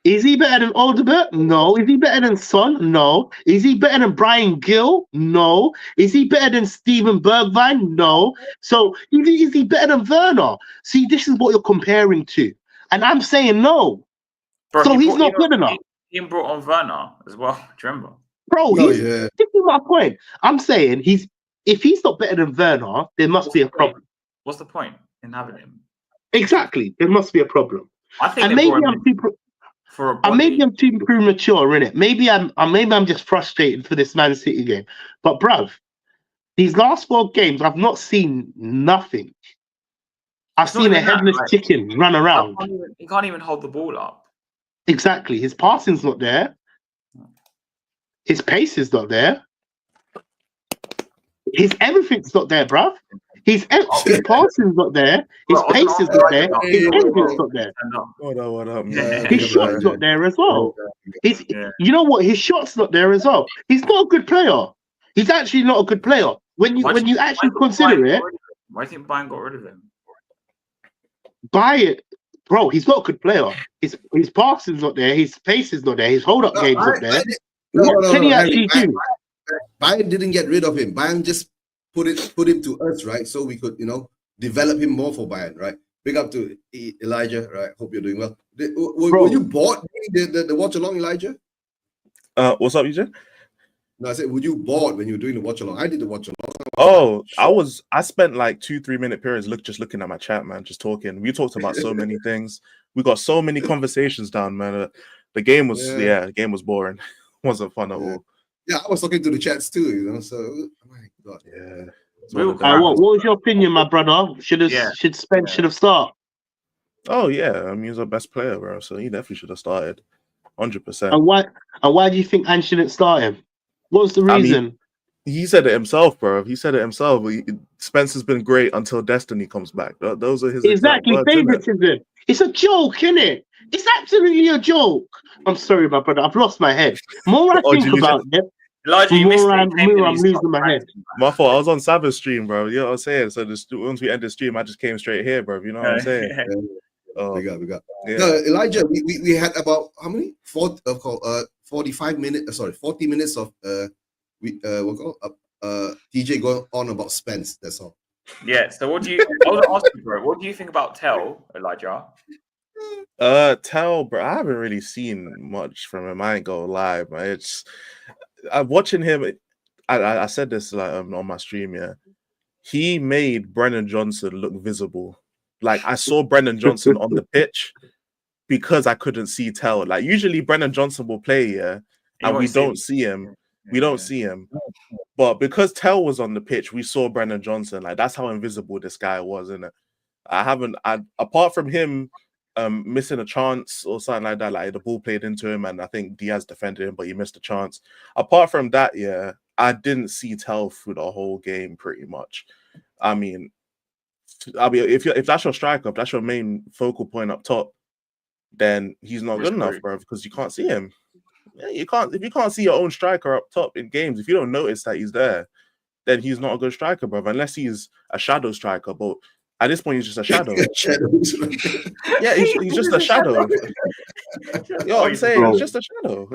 Is he better than Alderbert? No. Is he better than Son? No. Is he better than Brian Gill? No. Is he better than Steven Bergwijn? No. So is he better than Werner? See, this is what you're comparing to. And I'm saying no. Bro, so he's not good enough. He brought on Werner as well. Do you remember? Bro, this is my point. I'm saying if he's not better than Werner, there must be a problem. What's the point in having him? Exactly. There must be a problem. I think maybe I'm too premature in it. Maybe I'm just frustrated for this Man City game. But bruv, these last 4 games, I've not seen nothing. I've seen a headless chicken run around. He can't even hold the ball up. Exactly. His passing's not there. His pace is not there. His everything's not there, bruv. His passing's not there. His pace is not there. His everything's not there. What up? His shot's not there as well. You know what? His shot's not there as well. He's not a good player. He's actually not a good player. When you actually consider it. Why do you think Bayern got rid of him? Buy it. Bro, he's not a good player. His passing's not there. His pace is not there. His hold-up game's not there. What can he actually do? Bayern didn't get rid of him. Bayern just put him to us, right? So we could, develop him more for Bayern, right? Big up to Elijah, right? Hope you're doing well. Were you bored the watch along, Elijah? What's up, EJ? No, I said, were you bored when you were doing the watch along? I did the watch along. Oh, I spent like 2-3 minute periods just looking at my chat, man, just talking. We talked about so many things. We got so many conversations down, man. The game was the game was boring. It wasn't fun at all. Yeah, I was talking to the chats too, so my God. Yeah. What was your opinion, my brother? Should Spence have started? Oh yeah, I mean he's our best player, bro. So he definitely should have started, 100%. And why do you think Ange shouldn't start him? What's the reason? I mean, he said it himself, bro. He said it himself. Spence has been great until Destiny comes back. Those are his exactly favoritism. It's a joke, isn't it? It's absolutely a joke. I'm sorry, my brother. I've lost my head. More I think about it, Elijah, you missed I'm losing my head. My fault. I was on Sabbath stream, bro. You know what I'm saying? So once we end the stream, I just came straight here, bro. You know what I'm saying? We got. Yeah. No, Elijah, we had about how many? 45 minutes. 40 minutes of TJ going on about Spence. That's all. Yeah. So what do you? I was asking, bro. What do you think about Tell, Elijah? Tell, bro. I haven't really seen much from him. I ain't gonna lie, man. I'm watching him. I said this on my stream. Yeah, he made Brennan Johnson look visible. Like I saw Brennan Johnson on the pitch because I couldn't see Tell. Like usually Brennan Johnson will play, and we don't see him. We don't see him. But because Tell was on the pitch, we saw Brennan Johnson. Like that's how invisible this guy was, isn't it? Apart from him missing a chance or something like that, like the ball played into him and I think Diaz defended him, but he missed a chance. Apart from that, I didn't see Tell through the whole game pretty much. I mean, if that's your striker, if that's your main focal point up top, then he's not good enough, bro, because you can't see him. Yeah, if you can't see your own striker up top in games, if you don't notice that he's there, then he's not a good striker, bro, unless he's a shadow striker. But at this point, he's just a shadow. Yeah, he's just a shadow. You know what I'm saying? He's just a shadow.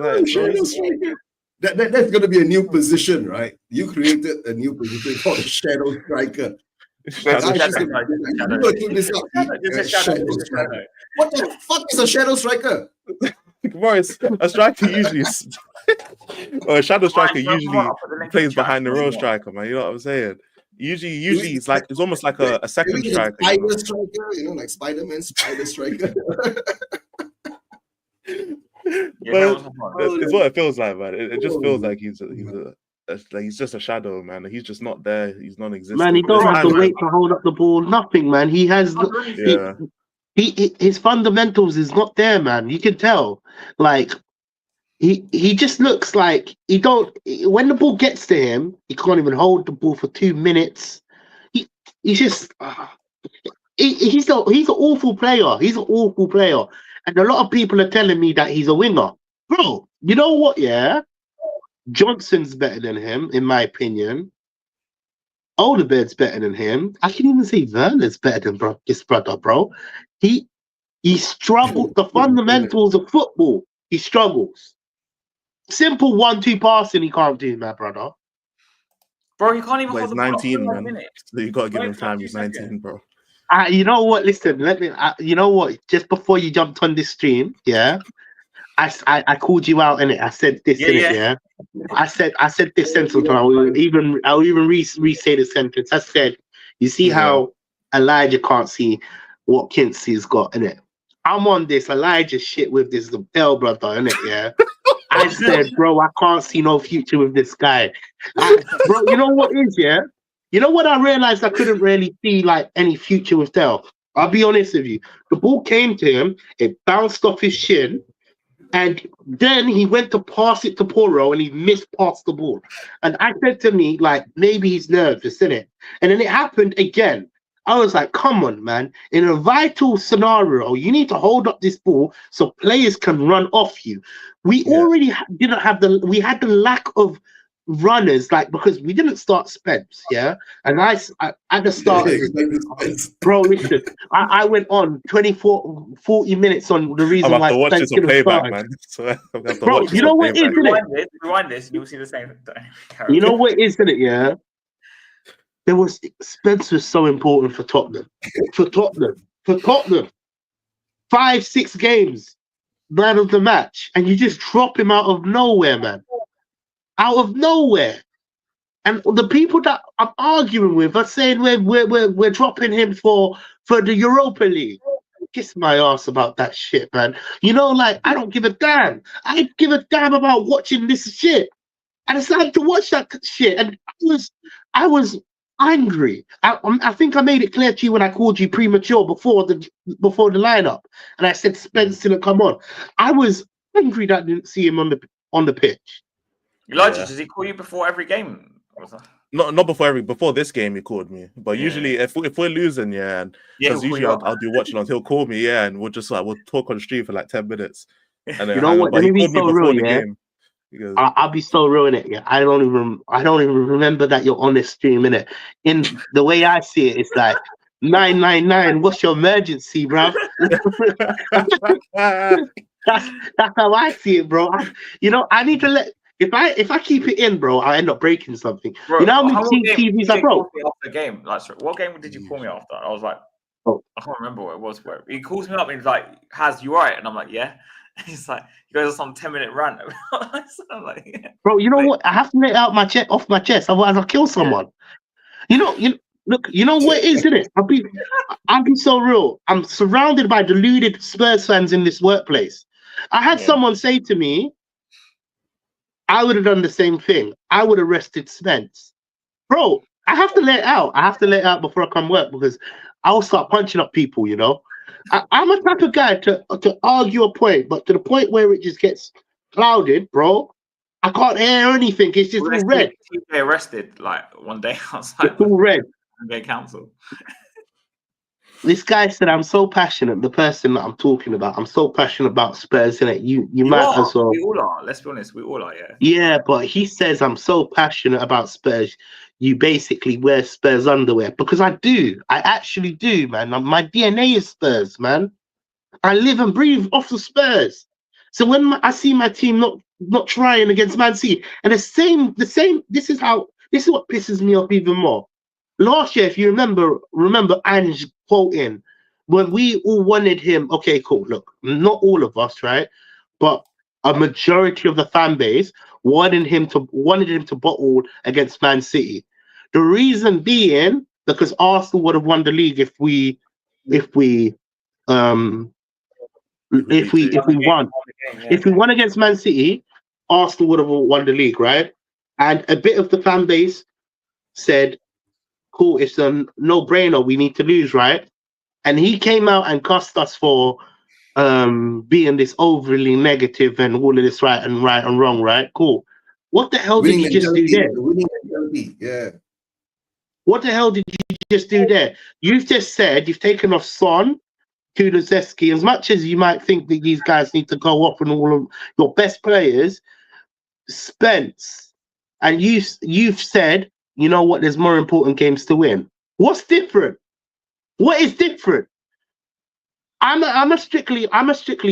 That's going to be a new position, right? You created a new position called a shadow striker. What the fuck is a shadow striker? Boris, a striker usually or a shadow striker usually plays behind the row striker, man. You know what I'm saying? Usually it's almost like a second striker. Spider striker, like Spider-Man, spider striker. It's what it feels like, man. It just feels like he's just a shadow, man. He's just not there. He's non-existent. Man, he don't have the weight to hold up the ball. Nothing, man. He has his fundamentals is not there, man. You can tell. Like he just looks like he don't. When the ball gets to him, he can't even hold the ball for 2 minutes. He's just. He's an awful player. He's an awful player. And a lot of people are telling me that he's a winger. Bro, you know what, yeah? Johnson's better than him, in my opinion. Odegaard's better than him. I can even say Werner's better than his brother, bro. He struggled. The fundamentals of football, he struggles. Simple 1-2 passing, he can't do, my brother. Bro, he can't even hold the 19, man. So you got to give him time. He's 19, bro. You know what? Listen, let me. You know what? Just before you jumped on this stream, yeah, I called you out in it. I said this in it, yeah. I said this sentence. I'll even re-say the sentence. I said, you see how Elijah can't see what Kinsey's got in it. I'm on this Elijah shit with this Bell brother in it, yeah. I said, bro, I can't see no future with this guy. Bro, you know what is, yeah? You know what I realized? I couldn't really see like any future with Dell. I'll be honest with you. The ball came to him, it bounced off his shin, and then he went to pass it to Poro and he mispassed the ball. And I said to me, like, maybe he's nervous, innit? And then it happened again. I was like, come on, man. In a vital scenario, you need to hold up this ball so players can run off you. We already didn't have we had the lack of runners, like, because we didn't start Spence, yeah, and I at the start, bro, listen, I went on 40 minutes on the reason why watch this on playback, man. So bro, you know what is, isn't it? Rewind this, and you'll see the same. You know what is, isn't it? Yeah, Spence was so important for Tottenham, for Tottenham. 5-6 games, man of the match, and you just drop him out of nowhere, man. Out of nowhere, and the people that I'm arguing with are saying we're dropping him for the Europa League. Kiss my ass about that shit, man. You know, like, I don't give a damn. I give a damn about watching this shit. I decided to watch that shit, and I was angry. I think I made it clear to you when I called you premature before the lineup, and I said Spence didn't come on. I was angry that I didn't see him on the pitch. Elijah, does he call you before every game? Not before this game he called me. But usually if we're losing, because usually I'll do watch alongs, he'll call me, and we'll talk on stream for like 10 minutes. And then, you know what? Let me be so real, yeah. Because, I'll be so real in it, yeah. I don't even remember that you're on this stream, in it. In the way I see it, it's like 999. What's your emergency, bro? That's how I see it, bro. I need to let. If I keep it in, bro, I end up breaking something. Bro, you know how many TVs I broke? After the game, like, what game did you call me after? I was like, I can't remember what it was. Where he calls me up and he's like, "Has you right?" And I'm like, "Yeah." And he's like, "You guys are some 10-minute rant." So I'm like, yeah. Bro, you know what? I have to let it out off my chest, otherwise I'll kill someone. Yeah. Look, you know what it is, isn't it? I'll be so real. I'm surrounded by deluded Spurs fans in this workplace. I had someone say to me, I would have done the same thing. I would have arrested Spence. Bro, I have to let it out. I have to let it out before I come work, because I'll start punching up people, you know? I'm a type of guy to argue a point, but to the point where it just gets clouded, bro, I can't hear anything. It's just all red. You get arrested like one day outside. It's all red. Get council. This guy said, I'm so passionate, the person that I'm talking about, I'm so passionate about Spurs, innit? You might as well. We all are. Let's be honest, we all are, yeah. Yeah, but he says, I'm so passionate about Spurs, you basically wear Spurs underwear. Because I do. I actually do, man. My DNA is Spurs, man. I live and breathe off the Spurs. So when I see my team not trying against Man City, and the same, this is what pisses me off even more. Last year, if you remember Ange quoting, when we all wanted him, okay, cool, look, not all of us, right? But a majority of the fan base wanted him to bottle against Man City. The reason being, because Arsenal would have won the league if we If we won, if we won against Man City, Arsenal would have won the league, right? And a bit of the fan base said, "Cool, it's a no-brainer. We need to lose, right?" And he came out and cussed us for being this overly negative and all of this right and wrong, right? Cool. What the hell did you just do there? Winning mentality, yeah. What the hell did you just do there? You've just said you've taken off Son, Kulusevski. As much as you might think that these guys need to go off and all of your best players, Spence, and you've said, you know what? There's more important games to win. What's different? What is different? I'm a strictly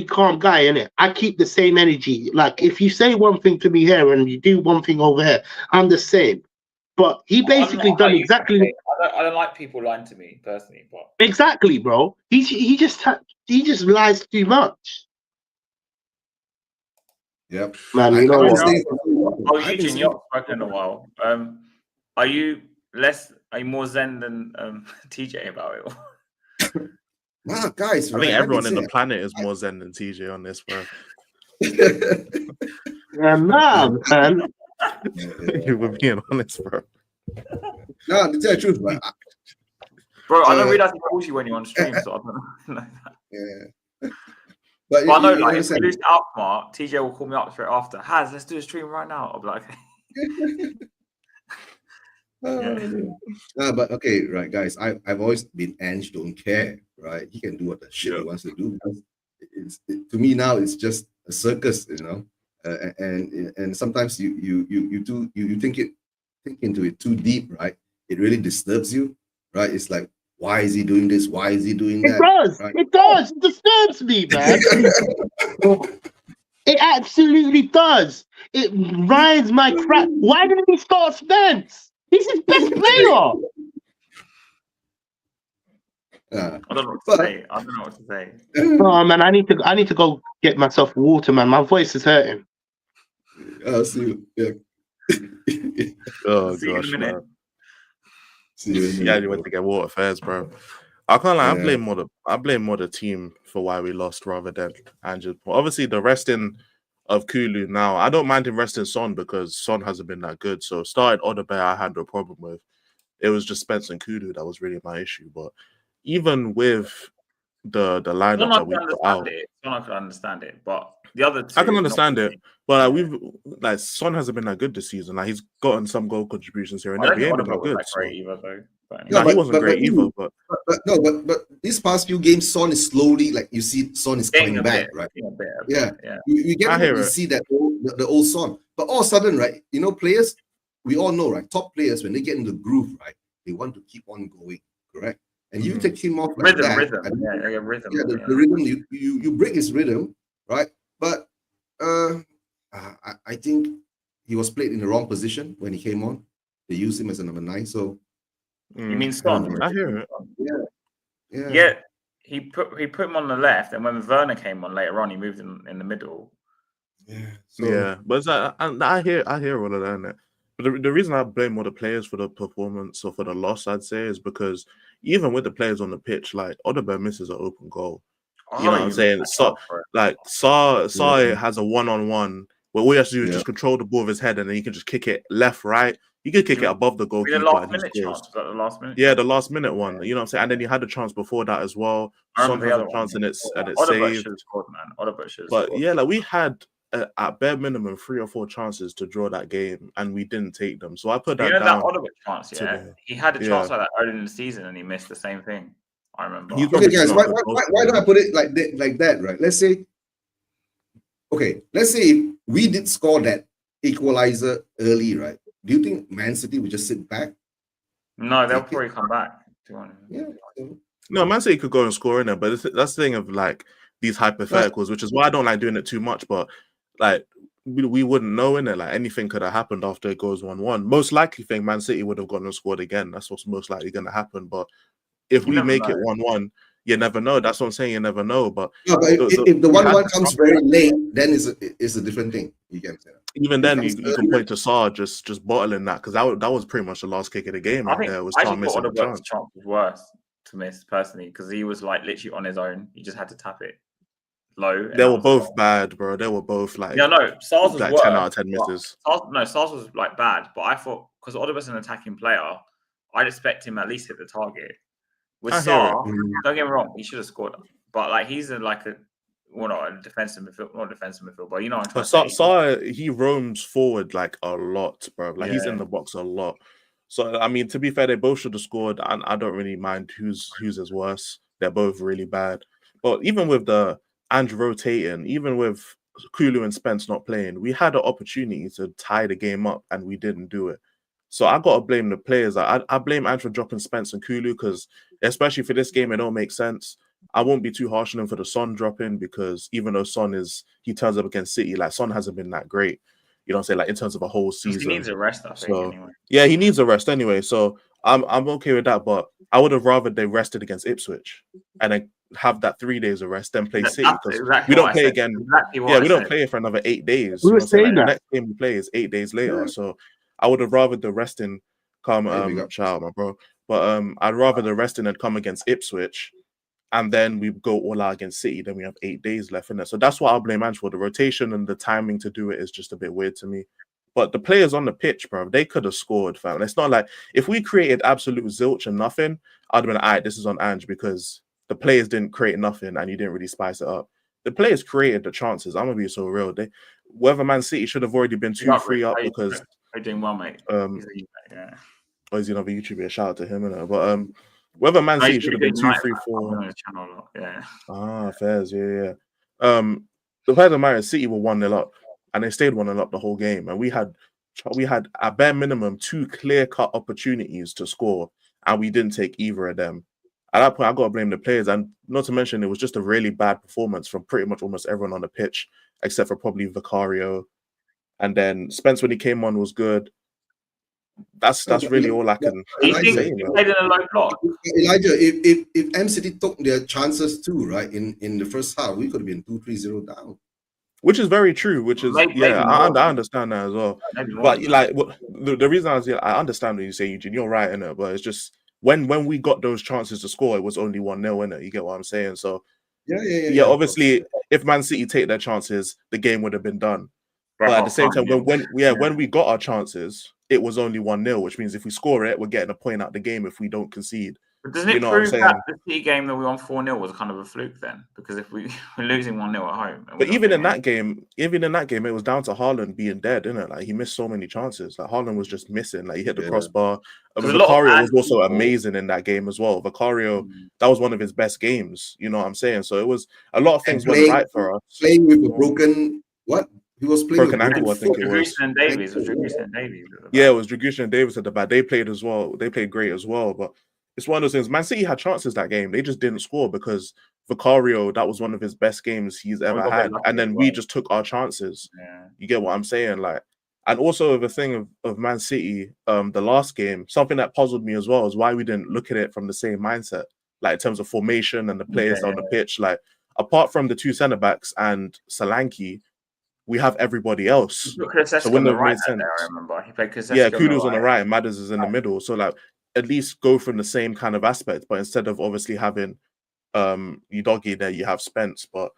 calm guy, innit? I keep the same energy. Like if you say one thing to me here and you do one thing over here, I'm the same. But he basically done exactly. I don't like people lying to me personally, but exactly, bro. He just lies too much. Yep, man. You know what? Eugene, you haven't spoken in a while. Are you more zen than TJ about it? Nah, guys. I think everyone in the planet is more zen than TJ on this, bro. Nah, man. You were being honest, bro. No, to tell the truth, man. Bro, I don't realize he calls you when you're on stream, so I don't know that. Yeah. But I know, like, if we lose to Alkmaar, TJ will call me up straight after. Haz, let's do a stream right now. I'll be like, okay. But okay, right, guys. I've always been Ange don't care, right? He can do what the shit he wants to do. To me now, it's just a circus, you know. And sometimes you think into it too deep, right? It really disturbs you, right? It's like, why is he doing this? Why is he doing that? It does. Right? It does. It disturbs me, man. It absolutely does. It rides my crap. Why didn't he start Spence? He's his best player. I don't know what to say. I don't know what to say. Oh man, I need to go get myself water, man. My voice is hurting. I'll see you. Yeah. Oh see gosh, man. Yeah, you went to get water first, bro. I can't lie. I blame more the team for why we lost rather than Andrew. Obviously, the resting of Kulu now. I don't mind him resting Son because Son hasn't been that good. So starting Odebear, I had no problem with. It was just Spence and Kulu that was really my issue. But even with the lineup that we put out, I can understand it, but the other two, I can understand it. But like Son hasn't been that good this season. Like he's gotten some goal contributions here and there. He ain't been that good. Great either, though. He wasn't great either. But these past few games, Son is slowly, like you see, Son is coming back, right? Yeah. You get to see that the old Son, but all of a sudden, right? You know, players, we all know, right? Top players, when they get in the groove, right, they want to keep on going, correct? And you take him off like rhythm. The rhythm. You break his rhythm, right? But I think he was played in the wrong position when he came on. They used him as a number 9, so. You mean Son? I hear it. Yeah. He put him on the left, and when Werner came on later on, he moved in the middle. Yeah. But it's like, I hear all of that. But the reason I blame all the players for the performance or for the loss, I'd say, is because even with the players on the pitch, like Odebear misses an open goal. You know what I'm saying? So, like Saar has a 1-on-1 where all he has to do is just control the ball with his head, and then he can just kick it left, right. You could kick it above the goalkeeper. The last minute. Yeah, the last minute one. You know what I'm saying? And then you had the chance before that as well. Son had a chance and it's saved. But yeah, like we had at bare minimum 3 or 4 chances to draw that game, and we didn't take them. So I put that down. That Odebear chance, he had a chance like that early in the season, and he missed the same thing. I remember. Okay, guys, why don't I put it like that, right? Let's say if we did score that equalizer early, right? Do you think Man City would just sit back? No, they'll probably come back. Yeah. No, Man City could go and score in there, but that's the thing of like these hypotheticals, which is why I don't like doing it too much. But like we wouldn't know in it. Like anything could have happened after it goes 1-1. Most likely thing, Man City would have gone and scored again. That's what's most likely going to happen. But if we make it 1-1, you never know. That's what I'm saying. You never know. But if the 1-1 comes very late, then it's a different thing. You get it. Even then, you can point to Saar just bottling that, because that was pretty much the last kick of the game. I think there was Saar missing the chance. Was worse to miss personally, because he was like literally on his own. He just had to tap it. low. They were both bad, bro. They were both like Sars was like worse, 10 out of 10 misses. Sars was like bad, but I thought because Oliver's an attacking player, I'd expect him at least hit the target. With Sar, don't get me wrong, he should have scored, but like he's not a defensive midfield, not defensive midfield, but you know what I'm trying to say. Sar, he roams forward like a lot, bro. Like he's in the box a lot. So I mean, to be fair, they both should have scored, and I don't really mind who's is worse. They're both really bad. But even with the Ange rotating, even with Kulu and Spence not playing, we had an opportunity to tie the game up, and we didn't do it. So I gotta blame the players. I blame Ange for dropping Spence and Kulu because, especially for this game, it don't make sense. I won't be too harsh on him for the Son dropping because even though he turns up against City, like Son hasn't been that great. You know what I'm saying? Like in terms of a whole season. He needs a rest, I think, anyway. Yeah, he needs a rest anyway. So I'm okay with that, but I would have rather they rested against Ipswich and then have that 3 days of rest, then play City because we don't play again. We don't play it for another 8 days. We were saying that. The next game we play is 8 days later. So I would have rather the resting come shout out, my bro. But I'd rather the resting and come against Ipswich. And then we go all out against City. Then we have 8 days left in there. So that's what I'll blame Ange for. The rotation and the timing to do it is just a bit weird to me. But the players on the pitch, bro, they could have scored, fam. It's not like if we created absolute zilch and nothing, I'd have been like, all right, this is on Ange because the players didn't create nothing and you didn't really spice it up. The players created the chances. I'm gonna be so real. Whether Man City should have already been 2-3 up because they're doing well, mate. He's another YouTuber. Shout out to him, but whether Man City should have been 2-3-4. Fairs, yeah. The players of Man City were 1-0 up, and they stayed 1-0 up the whole game. And we had at bare minimum 2 clear-cut opportunities to score, and we didn't take either of them. At that point, I gotta blame the players, and not to mention it was just a really bad performance from pretty much almost everyone on the pitch, except for probably Vicario. And then Spence, when he came on, was good. That's really all I can say. Elijah, if M City took their chances too, right, in the first half, we could have been 2-3-0 down. Which is very true. Which is I understand that as well. But like the reason I understand what you say, Eugene. You're right in it, but it's just when we got those chances to score, it was only 1-0 in it. You get what I'm saying? So yeah. Obviously, if Man City take their chances, the game would have been done. But at the same time, when we got our chances, it was only 1-0, which means if we score it, we're getting a point out the game if we don't concede. But doesn't it prove that the City game that we won 4-0 was kind of a fluke then? Because if we're losing 1-0 at home, but even in that game, it was down to Haaland being dead, isn't it? Like he missed so many chances. Like Haaland was just missing. Like he hit the crossbar. Vicario was also amazing in that game as well. Vicario, that was one of his best games. You know what I'm saying? So it was a lot of things went right for us. Playing with a broken what? He was playing broken ankle, I think it was. Dragusin and Davies. Yeah, it was Dragusin and Davies at the back. They played as well. They played great as well. But it's one of those things. Man City had chances that game. They just didn't score because Vicario, that was one of his best games he's ever had. And then we just took our chances. Yeah. You get what I'm saying? Like, and also the thing of Man City, the last game, something that puzzled me as well is why we didn't look at it from the same mindset. Like in terms of formation and the players on the pitch. Like, apart from the 2 centre-backs and Solanke, we have everybody else. So when the right there, I remember he played Kulusevski. Yeah, Kulu's on the right and Madders is in the middle. So like at least go from the same kind of aspect, but instead of obviously having Udogie there, you have Spence. But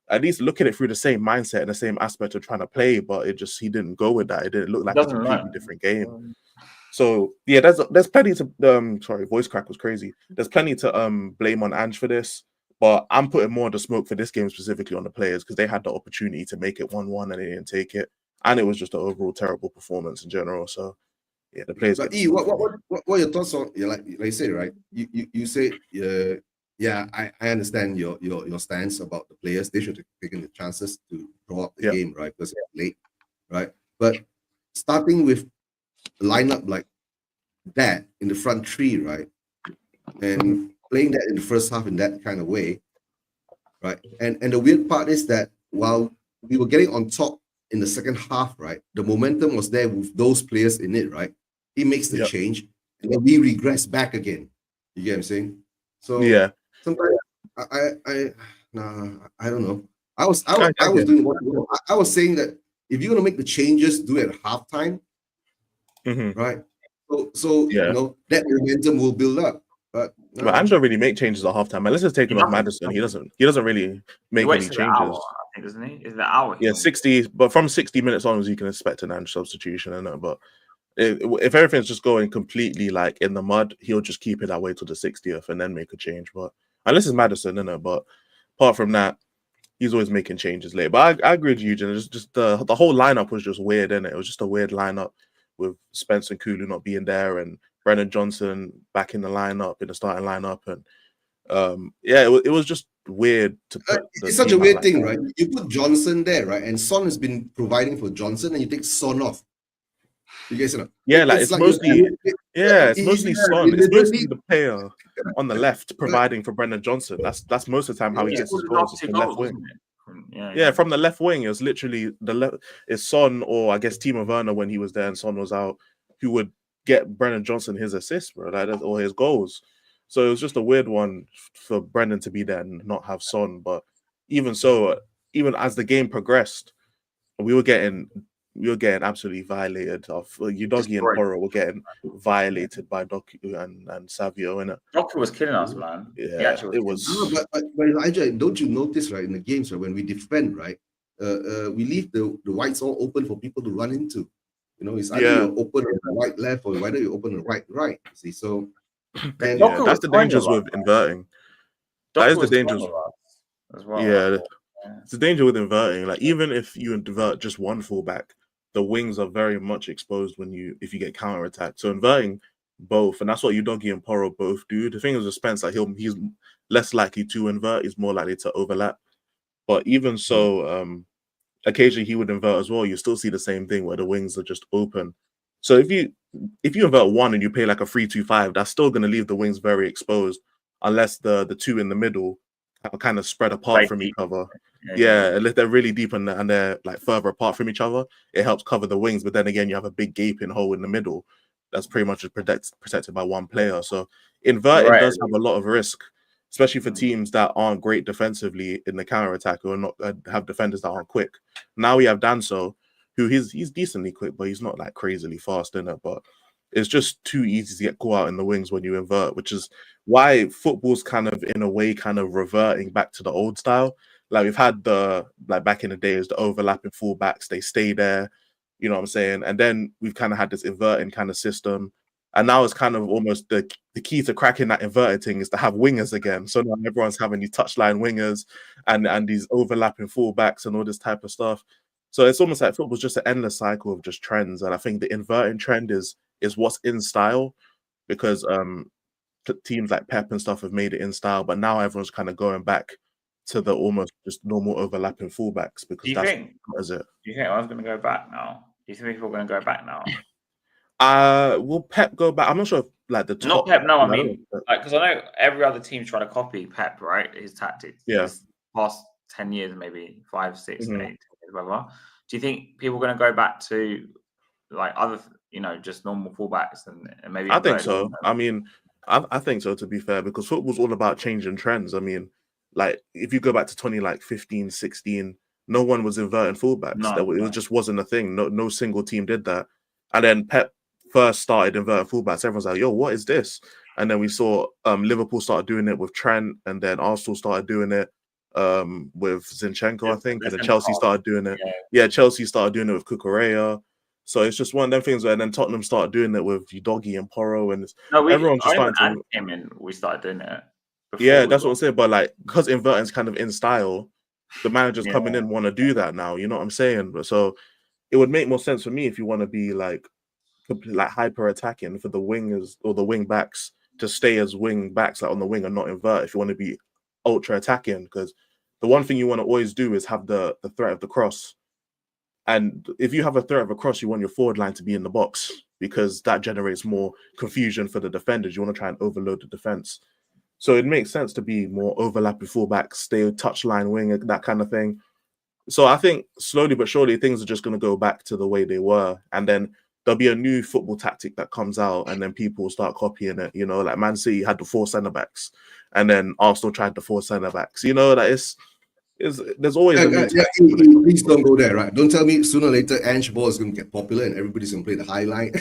at least look at it through the same mindset and the same aspect of trying to play. But he didn't go with that. It didn't look like a completely different game. So yeah, there's plenty to sorry, voice crack was crazy. There's plenty to blame on Ange for this. But I'm putting more of the smoke for this game specifically on the players because they had the opportunity to make it 1-1 and they didn't take it. And it was just an overall terrible performance in general. So, yeah, the players. But what are your thoughts on, like you say, right? You say, I understand your stance about the players. They should have taken the chances to draw up the game, right? Because it's late, right? But starting with a lineup like that in the front three, right? And playing that in the first half in that kind of way, right? And the weird part is that while we were getting on top in the second half, right, the momentum was there with those players in it, right? He makes the change, and then we regress back again. You get what I'm saying? So yeah, sometimes I don't know. I was saying that if you're gonna make the changes, do it at halftime, right? So you know that momentum will build up. But Ange don't really make changes at halftime. Unless it's taken off Maddison, he doesn't really make any changes. Hour, I think, doesn't he? Is the hour? Yeah, 60. But from 60 minutes onwards, you can expect an Ange substitution, I know. But if everything's just going completely like in the mud, he'll just keep it that way to the 60th and then make a change. But unless it's Maddison, I know. But apart from that, he's always making changes late. But I agree with you, Eugene. Just the whole lineup was just weird, innit? It was just a weird lineup with Spence and Kulu not being there and Brennan Johnson back in the lineup, in the starting lineup. And it was just weird to put it's such a weird thing, right? You put Johnson there, right? And Son has been providing for Johnson, and you take Son off. You guys know? Yeah, it's mostly Son. It's mostly the player on the left providing for Brennan Johnson. That's most of the time how he gets his goals. It's the left wing. From the left wing, it was literally it's Son, or I guess Timo Werner when he was there and Son was out, who would get Brennan Johnson his assists, bro, or his goals. So it was just a weird one for Brendan to be there and not have Son. But even so, even as the game progressed, we were getting absolutely violated. Udogie and Porro were getting violated by Doku and Savio. And Doku was killing us, man. Yeah, it was. But Elijah, don't you notice, right, in the games, right, when we defend, right, we leave the whites all open for people to run into. You know, it's either you're open on the right left or whether you open the right. See, so that's the dangers with inverting. That is the danger as well. Yeah, it's the danger with inverting. Like even if you invert just one fullback, the wings are very much exposed if you get counter attacked. So inverting both, and that's what Udogie and Porro both do. The thing is with Spence, like he's less likely to invert. He's more likely to overlap. But even so, occasionally he would invert as well. You still see the same thing where the wings are just open. So if you invert one and you play like a 3-2-5, that's still going to leave the wings very exposed, unless the two in the middle are kind of spread apart from each other. Yeah, unless they're really deep and they're like further apart from each other, it helps cover the wings. But then again, you have a big gaping hole in the middle that's pretty much protected by one player. So inverting does have a lot of risk, especially for teams that aren't great defensively in the counter attack or not have defenders that aren't quick. Now we have Danso, who he's decently quick, but he's not like crazily fast in it. But it's just too easy to get caught out in the wings when you invert, which is why football's kind of in a way kind of reverting back to the old style. Like we've had back in the days, the overlapping fullbacks, they stay there, you know what I'm saying? And then we've kind of had this inverting kind of system. And now it's kind of almost the key to cracking that inverted thing is to have wingers again. So now everyone's having these touchline wingers and these overlapping fullbacks and all this type of stuff. So it's almost like football's just an endless cycle of just trends. And I think the inverting trend is what's in style, because teams like Pep and stuff have made it in style, but now everyone's kind of going back to the almost just normal overlapping fullbacks, because Do you think everyone's going to go back now? Do you think people are going to go back now? Will Pep go back? I'm not sure if like the top. Not Pep, no. I mean, because I know every other team trying to copy Pep, right? His tactics. Yeah. Past 10 years, maybe 5, 6, 8, whatever. Do you think people are going to go back to like other, just normal fullbacks and maybe? I think so. I mean, I think so, to be fair, because football's all about changing trends. I mean, like if you go back to 2015, 16, no one was inverting fullbacks. It just wasn't a thing. No single team did that. And then Pep first started inverting fullbacks. Everyone's like, "Yo, what is this?" And then we saw Liverpool started doing it with Trent, and then Arsenal started doing it with Zinchenko, I think, and then Chelsea started doing it. Yeah, Chelsea started doing it with Cucurella. So it's just one of them things where then Tottenham started doing it with Udogie and Porro, and everyone's just starting to. We started doing it. Yeah, that's what I'm saying. But like, because inverting's kind of in style, the managers coming in want to do that now. You know what I'm saying? So it would make more sense for me if you want to be like hyper attacking for the wingers or the wing backs to stay as wing backs like on the wing and not invert. If you want to be ultra attacking, because the one thing you want to always do is have the threat of the cross. And if you have a threat of a cross, you want your forward line to be in the box, because that generates more confusion for the defenders. You want to try and overload the defense. So it makes sense to be more overlapping fullbacks, stay touchline wing, that kind of thing. So I think slowly but surely things are just going to go back to the way they were. And then there'll be a new football tactic that comes out, and then people will start copying it. Like Man City had the 4 centre-backs, and then Arsenal tried the 4 centre-backs. That there's always please don't go there, right? Don't tell me sooner or later Ange ball is going to get popular and everybody's going to play the high line.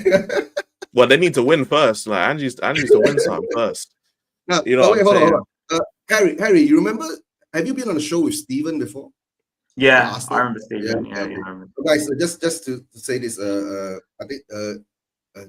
Well, they need to win first. Like Ange's to win something first. You know what I'm saying? Hold on. Harry, you remember? Have you been on a show with Steven before? Yeah, I remember Steven. Yeah, okay. I remember. Guys, just to say this, I think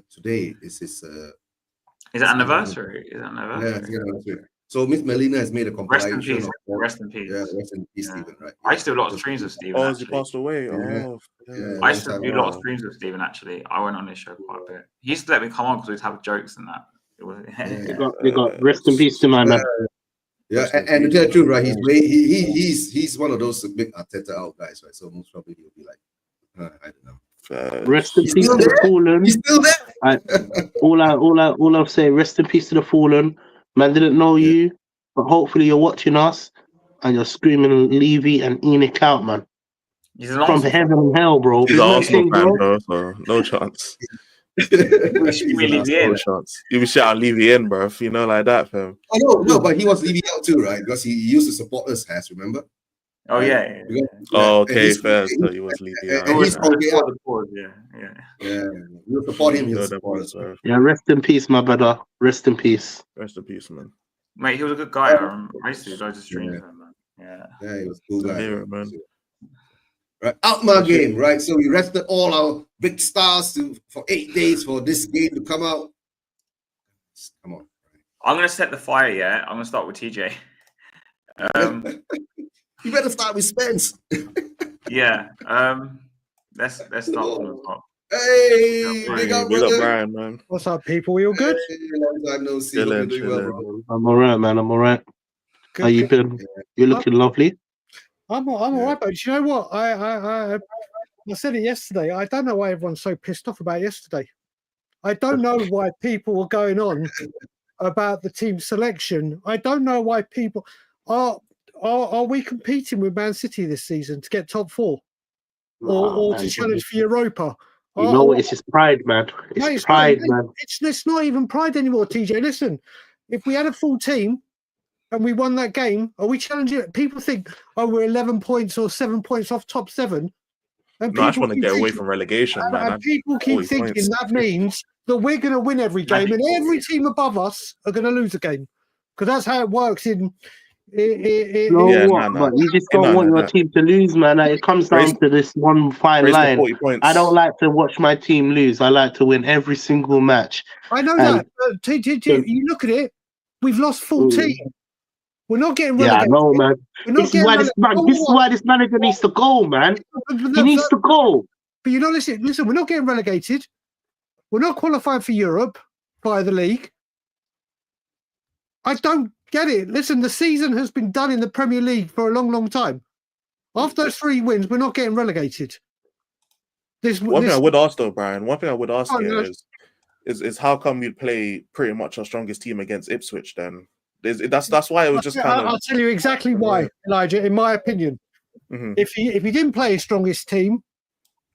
today is his. Is it anniversary? Is it anniversary? Yeah, it's anniversary. So Miss Melina has made a compilation. Rest in peace. Yeah, rest in peace, Steven. Right. I used to do a lot of streams with Steven. Oh, has he passed away? Yeah. Oh, Yeah, I used to do a lot of streams with Steven. Actually, I went on his show quite a bit. He used to let me come on because we'd have jokes and that. It was. They got rest in peace to my man. Yeah, and to tell the truth, right? He's one of those big Arteta out guys, right? So most probably he'll be like, I don't know. Rest in peace to the fallen. He's still there. All I'll say, rest in peace to the fallen. Man didn't know you, but hopefully you're watching us and you're screaming Levy and Enoch out, man. He's an From heaven and hell, bro. He's an Arsenal fan, bro, so no chance. No chance. You be shouting Levy in, bro. You know, like that, fam. I know, no, but he was Levy out too, right? Because he used to support us, remember? Oh yeah. Oh, okay, fair. So he was Levy out. And he's Yeah. We'll support him. He'll support us. Yeah, rest in peace, my brother. Rest in peace. Rest in peace, man. Mate, he was a good guy. I used to go to streams with him, man. Yeah, he was a cool guy. Man. Right, out my game, right? So we rested all our big stars for 8 days for this game to come out. Come on. I'm gonna set the fire. Yeah, I'm gonna start with TJ. You better start with Spence. Yeah. Let's start from the top. Hey, big up, Brian, man. What's up, people? We all good? Hey, long time no see. Hope you're doing well, bro. I'm all right, man. I'm all right. Good, How you been? You're looking lovely. I'm all right, but do you know what? I said it yesterday. I don't know why everyone's so pissed off about yesterday. I don't know why people were going on about the team selection. I don't know why people are we competing with Man City this season to get top 4 or to challenge for Europa? You know what? It's just pride, man. It's pride, man. It's not even pride anymore, TJ. Listen, if we had a full team and we won that game, are we challenging? People think, oh, we're 11 points or 7 points off top 7. And I just want to get away from relegation, man. And people keep thinking that means that we're going to win every game and every team above us are going to lose a game. Because that's how it works in... But you just don't want your team to lose, man. It comes down to this one fine line. I don't like to watch my team lose. I like to win every single match. I know that. You look at it, we've lost 14. We're not getting relegated. Yeah, I know, man. This is why this manager needs to go, man. He needs to go. But you know, listen, we're not getting relegated. We're not qualifying for Europe via the league. I don't get it. Listen, the season has been done in the Premier League for a long, long time. After those 3 wins, we're not getting relegated. One thing I would ask, though, Brian, is how come you'd play pretty much our strongest team against Ipswich then? That's why it was just kind of... I'll tell you exactly why, Elijah, in my opinion. Mm-hmm. If he didn't play his strongest team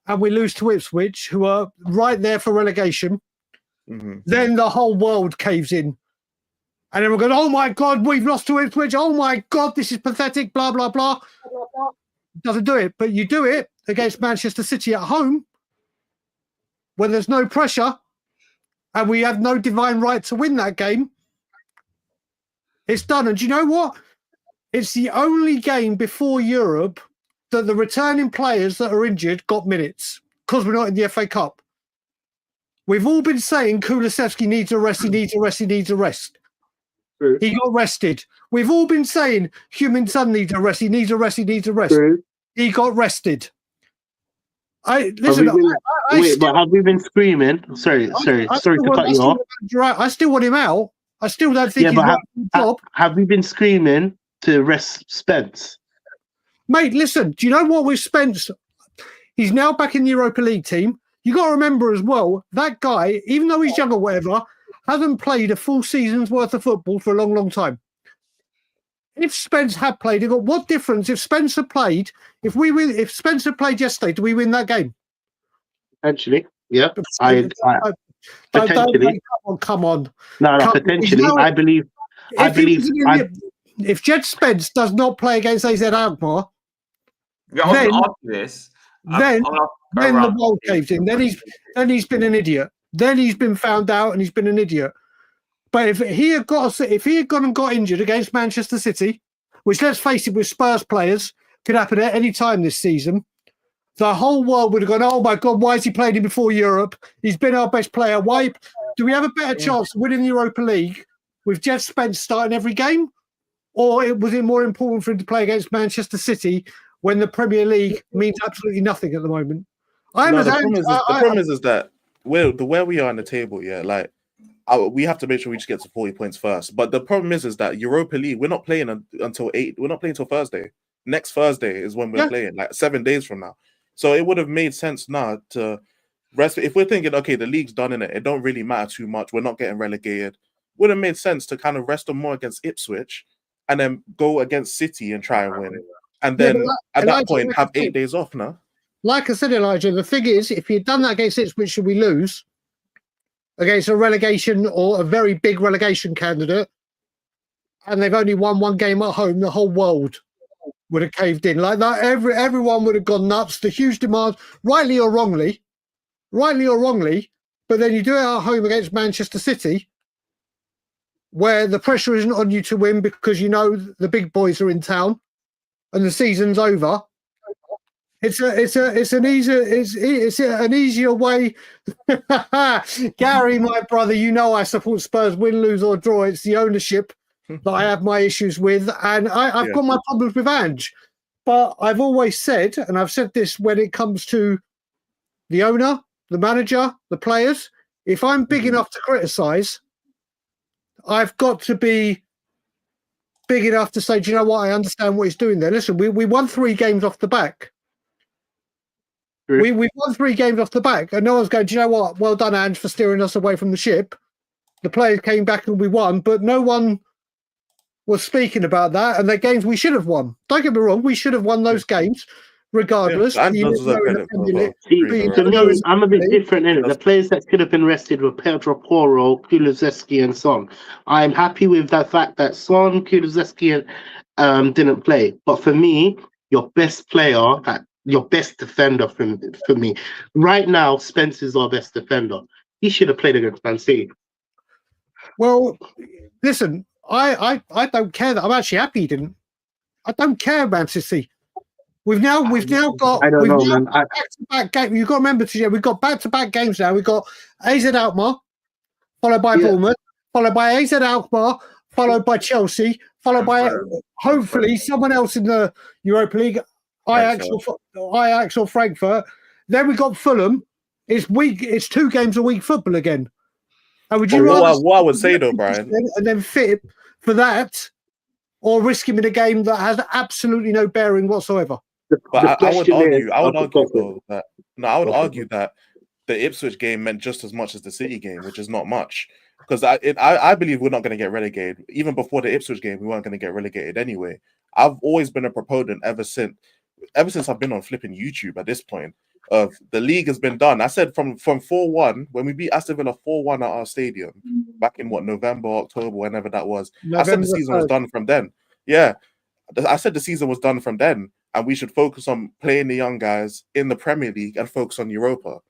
and we lose to Ipswich, who are right there for relegation, then the whole world caves in. And then we're going, oh my God, we've lost to Ipswich. Oh my God, this is pathetic, blah, blah, blah. Doesn't do it. But you do it against Manchester City at home when there's no pressure and we have no divine right to win that game. It's done. And do you know what? It's the only game before Europe that the returning players that are injured got minutes because we're not in the FA Cup. We've all been saying Kulusevski needs a rest, he needs a rest, he needs a rest. True. He got rested. We've all been saying Heung-min Son needs a rest, he needs a rest, he needs a rest. True. He got rested. But have we been screaming? Sorry to cut you off. I still want him out. I still don't think he's right for the job. Have we been screaming to rest Spence? Mate, listen, do you know what with Spence? He's now back in the Europa League team. You got to remember as well, that guy, even though he's young or whatever, hasn't played a full season's worth of football for a long, long time. If Spence had played, what difference if Spence had played? If Spence had played yesterday, do we win that game? Potentially, yeah. Potentially. Come on. No, potentially. I believe. If Jed Spence does not play against AZ Alkmaar, then the world caves in. Then he's been an idiot. Then he's been found out and he's been an idiot. But if he had gone and got injured against Manchester City, which let's face it, with Spurs players, could happen at any time this season, the whole world would have gone, "Oh my God, why is he playing him before Europe? He's been our best player. Why do we have a better chance of winning the Europa League with Jed Spence starting every game? Or was it more important for him to play against Manchester City when the Premier League means absolutely nothing at the moment?" The problem is that where we are in the table, like we have to make sure we just get to 40 points first. But the problem is that Europa League, we're not playing until 8. We're not playing until Thursday. Next Thursday is when we're playing, like 7 days from now. So it would have made sense now to rest. If we're thinking, okay, the league's done in it don't really matter too much. We're not getting relegated. Would have made sense to kind of rest them more against Ipswich and then go against City and try and win. And then at that point, have 8 days off now. Like I said, Elijah, the thing is, if you'd done that against Ipswich, should we lose against a relegation or a very big relegation candidate, and they've only won one game at home, the whole world would have caved in. Like that, everyone would have gone nuts. The huge demand, rightly or wrongly, but then you do it at home against Manchester City, where the pressure isn't on you to win because you know the big boys are in town and the season's over. It's an easier way. Gary, my brother, you know I support Spurs, win, lose or draw. It's the ownership that I have my issues with, and I've got my problems with Ange. But I've always said, and I've said this when it comes to the owner, the manager, the players, if I'm big enough to criticise, I've got to be big enough to say, do you know what? I understand what he's doing there. Listen, we won 3 games off the back. We won 3 games off the back, and no one's going, do you know what? Well done, Ange, for steering us away from the ship. The players came back and we won, but no one was speaking about that, and they're games we should have won. Don't get me wrong, we should have won those games regardless. To me, I'm a bit different in it. The players that could have been rested were Pedro Porro, Kulusevski, and Son. I'm happy with the fact that Son, Kulusevski, didn't play. But for me, your best player, your best defender for me right now, Spence is our best defender. He should have played against Man City. Well, listen, I don't care that. I'm actually happy he didn't. I don't care, Man City. We've now got. I don't know, man. Back-to-back game. You've got to remember, TJ, we've got back-to-back games now. We've got AZ Alkmaar, followed by Bournemouth, followed by AZ Alkmaar, followed by Chelsea, followed by hopefully someone else in the Europa League, Ajax or Frankfurt. Then we got Fulham. It's 2 games a week football again. And would you rather what I would say though, Brian, and then fit for that, or risk him in a game that has absolutely no bearing whatsoever? But I would argue that the Ipswich game meant just as much as the City game, which is not much. Because I believe we're not going to get relegated. Even before the Ipswich game, we weren't going to get relegated anyway. I've always been a proponent ever since I've been on flipping YouTube at this point of the league has been done. I said from 4-1 when we beat Aston Villa 4-1 at our stadium back in November, October, whenever that was. I said the season was done from then. Yeah, I said the season was done from then, and we should focus on playing the young guys in the Premier League and focus on Europa.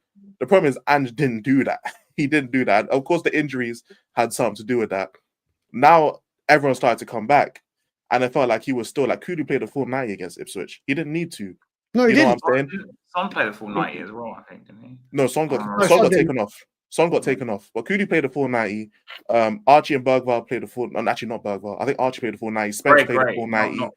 The problem is Ange didn't do that. He didn't do that. Of course, the injuries had something to do with that. Now everyone started to come back, and I felt like he was still like Kudu played a full 90 against Ipswich. He didn't need to. No, he didn't. Son played a full 90 as well, I think, didn't he? No, Son got taken off. Son got taken off. But Kudu played a full 90. Archie and Bergvall played a full. Actually, not Bergvall. I think Archie played a full 90. Spence played a full 90. Not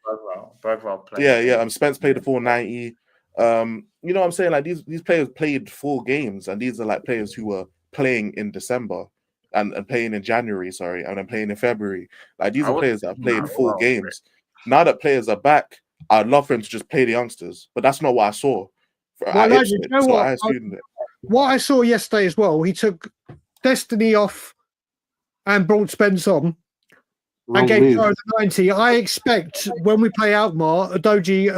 Bergvall played. Yeah. Spence played a full 90. You know what I'm saying? Like these players played full games, and these are like players who were playing in December and playing in January, and then playing in February. Like these are players that have played full games. Now that players are back, I'd love for him to just play the youngsters, but that's not what I saw. What I saw yesterday as well, he took Destiny off and brought Spence on and gave Joe the 90. I expect when we play Alkmaar, Udogie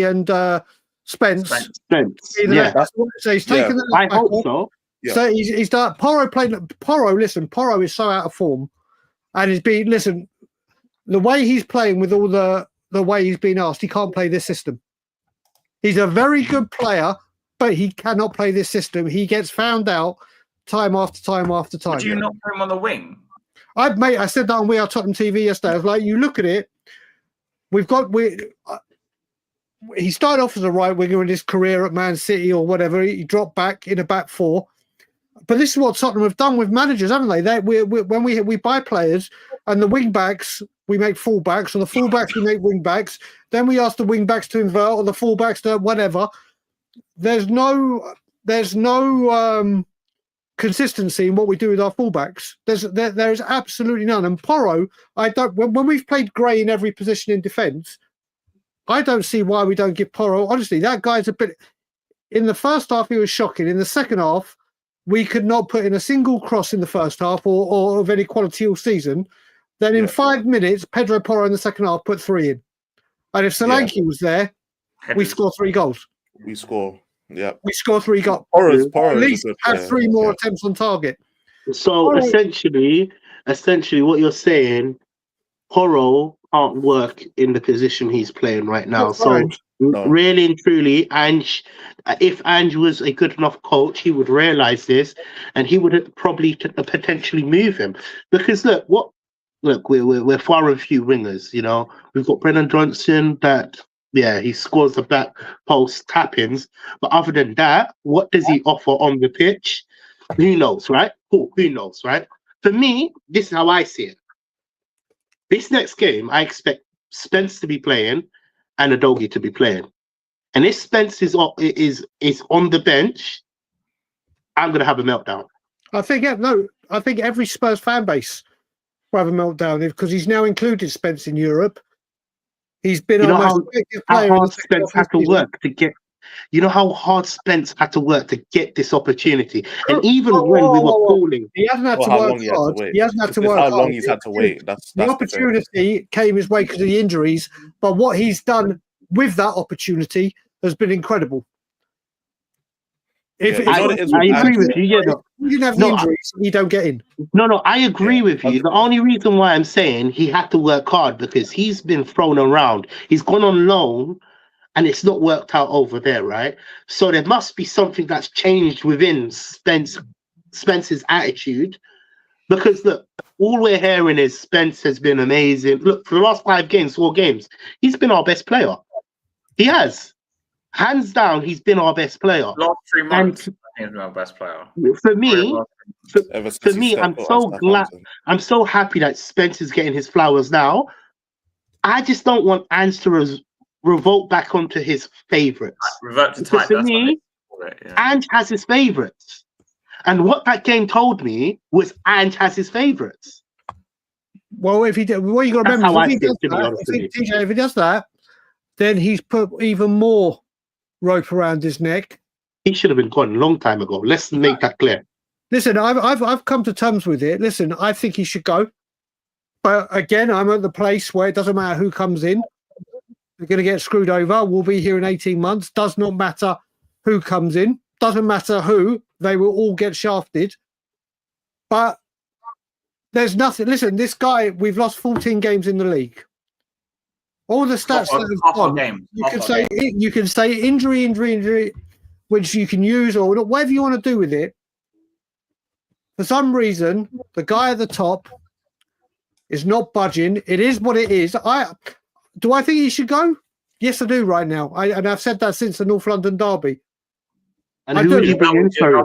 and Spence. Yeah, so he's taken that. I hope so. Yeah. So he's done. Porro. Listen, Porro is so out of form, and he's been. Listen, the way he's playing with all the way he's been asked, he can't play this system. He's a very good player, but he cannot play this system. He gets found out time after time after time. Would you not put him on the wing? I said that on We Are Tottenham TV yesterday. I was like, you look at it, he started off as a right winger in his career at Man City or whatever. He dropped back in a back four. But this is what Tottenham have done with managers, haven't they? When we buy players and the wing backs, we make full backs, or the full backs we make wing backs. Then we ask the wing backs to invert, or the full backs to whatever. There's no consistency in what we do with our fullbacks. There is absolutely none. And Porro, when we've played Gray in every position in defence, I don't see why we don't give Porro. Honestly, that guy's a bit. In the first half, he was shocking. In the second half, we could not put in a single cross in the first half or of any quality all season. Then in 5 minutes, Pedro Porro in the second half put 3 in. And if Solanke was there, we score 3 goals. We score. Yeah. We score 3 goals. Porro's at least have 3 more attempts on target. So essentially, what you're saying, Porro can't work in the position he's playing right now. Really and truly, if Ange was a good enough coach, he would realise this, and he would probably potentially move him. Because look, we're far and few wingers. You know, we've got Brennan Johnson that. Yeah, he scores the back post tap-ins. But other than that, what does he offer on the pitch? Who knows, right? Who knows, right? For me, this is how I see it. This next game, I expect Spence to be playing and Udogie to be playing. And if Spence is on the bench, I'm going to have a meltdown. I think every Spurs fan base will have a meltdown because he's now included Spence in Europe. He's been how hard Spence had to work to get. You know how hard Spence had to work to get this opportunity, and even when we were calling, he hasn't had to work hard. He hasn't had to work hard. How long he's had to wait? That's the opportunity came his way because of the injuries, but what he's done with that opportunity has been incredible. I agree with you. Yeah, if you didn't have the injuries, you don't get in. No, I agree with you. The only reason why I'm saying he had to work hard because he's been thrown around. He's gone on loan, and it's not worked out over there, right? So there must be something that's changed within Spence's attitude. Because look, all we're hearing is Spence has been amazing. Look, for the last 4 games, he's been our best player. He has. Hands down, he's been our best player. Last 3 months, he's been our best player. For me, I'm so glad. I'm so happy that Spence is getting his flowers now. I just don't want Ange to revolt back onto his favourites. Revert to type. For me, Ange has his favourites, and what that game told me was Ange has his favourites. Well, if he did, what you got to remember, if he does that, then he's put even more rope around his neck. He should have been gone a long time ago. Let's make that clear. Listen, I've come to terms with it. Listen, I think he should go. But again, I'm at the place where it doesn't matter who comes in. They're going to get screwed over. We'll be here in 18 months. Does not matter who comes in. Doesn't matter who. They will all get shafted. But there's nothing. Listen, this guy, we've lost 14 games in the league. All the stats that have gone, you can say injury, which you can use or whatever you want to do with it. For some reason, the guy at the top is not budging. It is what it is. Do I think he should go? Yes, I do right now. And I've said that since the North London derby. And who do you bring in? Sorry,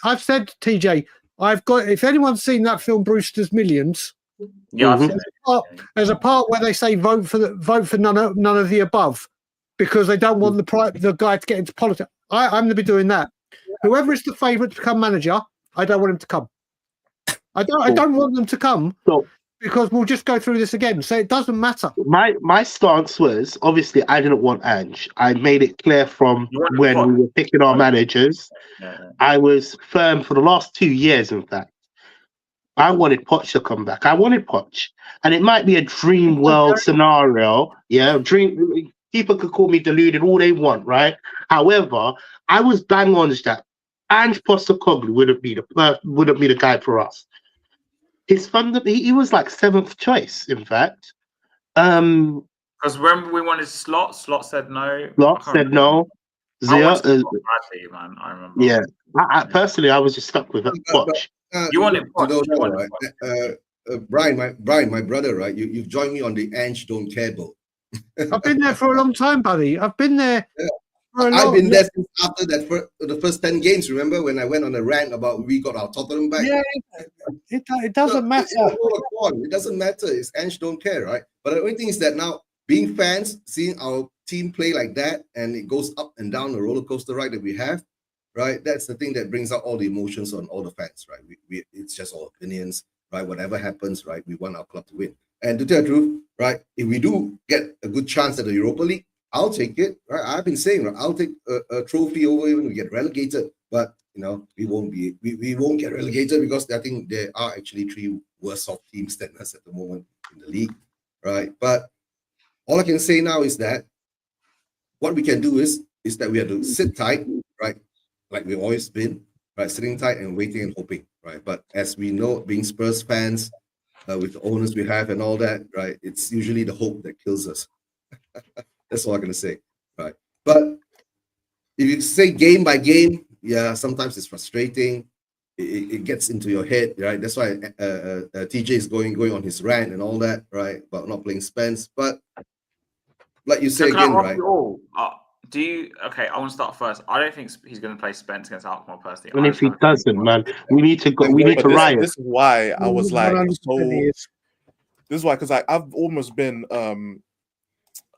I've said, TJ, if anyone's seen that film Brewster's Millions, there's a part where they say vote for none of the above because they don't want the guy to get into politics. I'm going to be doing that. Whoever is the favourite to become manager, I don't want him to come. I don't want them to come because we'll just go through this again. So it doesn't matter. My stance was obviously I didn't want Ange. I made it clear from when we were picking our managers. I was firm for the last 2 years, in fact. I wanted Poch to come back. I wanted Poch. And it might be a dream world scenario. Yeah, dream. People could call me deluded all they want, right? However, I was bang on that Ange Postecoglou wouldn't be the guy for us. His fandom, he was like 7th choice, in fact. Because when we wanted Slot said no. Slot said no. Bradley, man. I remember. Yeah, I personally, I was just stuck with Poch. You want it, Brian, my brother, right? You've joined me on the Ange don't care boat. I've been there for a long time, buddy. I've been there. Yeah. I've been there since after the first 10 games. Remember when I went on a rant about we got our Tottenham back? Yeah, it doesn't matter. It doesn't matter. It's Ange don't care, right? But the only thing is that now, being fans, seeing our team play like that, and it goes up and down the roller coaster ride that we have, right? That's the thing that brings out all the emotions on all the fans, right? It's just all opinions, right? Whatever happens, right? We want our club to win. And to tell the truth, right? If we do get a good chance at the Europa League, I'll take it. Right? I've been saying, right? I'll take a trophy over even if we get relegated. But we won't get relegated because I think there are actually 3 worse off teams than us at the moment in the league, right? But all I can say now is that what we can do is that we have to sit tight, right? Like we've always been, right? Sitting tight and waiting and hoping, right? But as we know, being Spurs fans, with the owners we have and all that, right? It's usually the hope that kills us. That's all I'm gonna say, right? But if you say game by game, yeah, sometimes it's frustrating. It gets into your head, right? That's why TJ is going on his rant and all that, right? About not playing Spence. But like you say again, right? I want to start first. I don't think he's going to play Spence against Alkmaar personally. And if he doesn't, man, we need to riot. This is why I was like, this is why, because I've almost been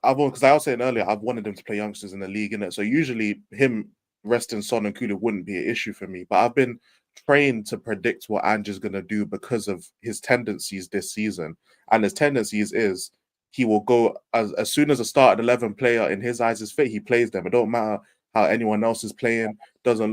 because I was saying earlier, I've wanted him to play youngsters in the league, innit? So usually him resting Son and Kulu wouldn't be an issue for me. But I've been trained to predict what Ange is going to do because of his tendencies this season. And his tendencies is he will go as soon as a started 11 player in his eyes is fit, he plays them. It don't matter how anyone else is playing. It doesn't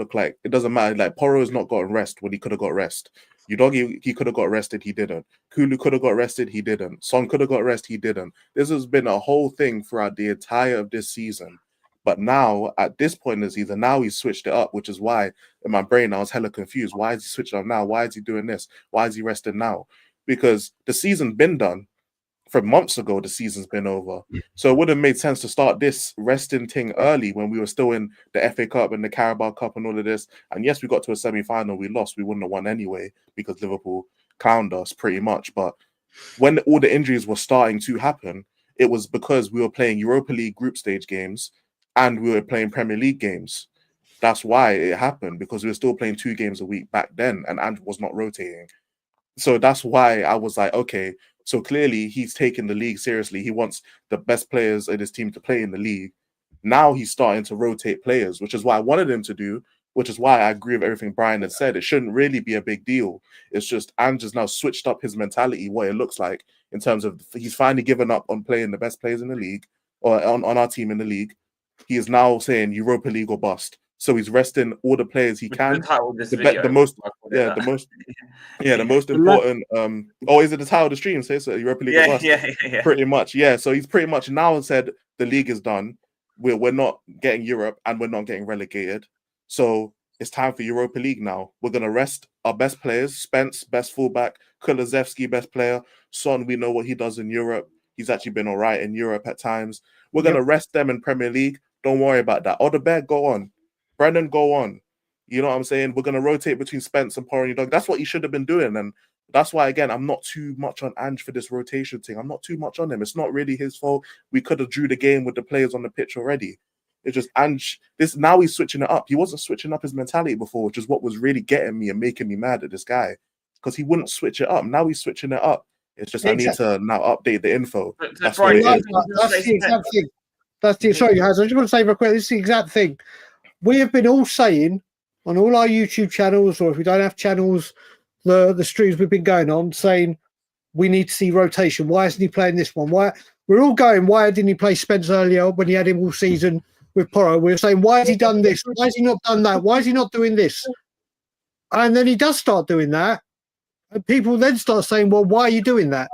matter. Like Porro has not gotten rest when he could have got rest. Udogie, he could have got rested, he didn't. Kulu could have got rested, he didn't. Son could have got rest, he didn't. This has been a whole thing throughout the entire of this season. But now, at this point in the season, now he's switched it up, which is why in my brain I was hella confused. Why is he switching up now? Why is he doing this? Why is he resting now? Because the season's been done. From months ago, the season's been over. So it would have made sense to start this resting thing early when we were still in the FA Cup and the Carabao Cup and all of this. And yes, we got to a semi-final, we lost. We wouldn't have won anyway because Liverpool clowned us pretty much. But when all the injuries were starting to happen, it was because we were playing Europa League group stage games and we were playing Premier League games. That's why it happened, because we were still playing 2 games a week back then and Andrew was not rotating. So that's why I was like, okay, so clearly he's taking the league seriously. He wants the best players in his team to play in the league. Now he's starting to rotate players, which is what I wanted him to do, which is why I agree with everything Brian had said. It shouldn't really be a big deal. It's just Ange has now switched up his mentality, what it looks like, in terms of he's finally given up on playing the best players in the league, or on our team in the league. He is now saying Europa League or bust. So he's resting all the players he can. The most important. Is it the title of the stream? Say so. Europa League. Yeah. Pretty much. Yeah. So he's pretty much now said the league is done. We're not getting Europe and we're not getting relegated. So it's time for Europa League now. We're gonna rest our best players. Spence, best fullback. Kulusevski, best player. Son, we know what he does in Europe. He's actually been all right in Europe at times. We're gonna rest them in Premier League. Don't worry about that. Odegaard, go on. Brendan, go on. You know what I'm saying? We're going to rotate between Spence and Porro and Udogie. That's what he should have been doing. And that's why, again, I'm not too much on Ange for this rotation thing. I'm not too much on him. It's not really his fault. We could have drew the game with the players on the pitch already. It's just Ange, now he's switching it up. He wasn't switching up his mentality before, which is what was really getting me and making me mad at this guy. Because he wouldn't switch it up. Now he's switching it up. It's just I need to now update the info. That's the exact thing. Sorry, guys. I just want to say real quick, this is the exact thing. We have been all saying on all our YouTube channels, or if we don't have channels, the streams we've been going on, saying we need to see rotation. Why isn't he playing this one? Why we're all going, why didn't he play Spence earlier when he had him all season with Porro? We're saying, why has he done this? Why has he not done that? Why is he not doing this? And then he does start doing that. And people then start saying, well, why are you doing that?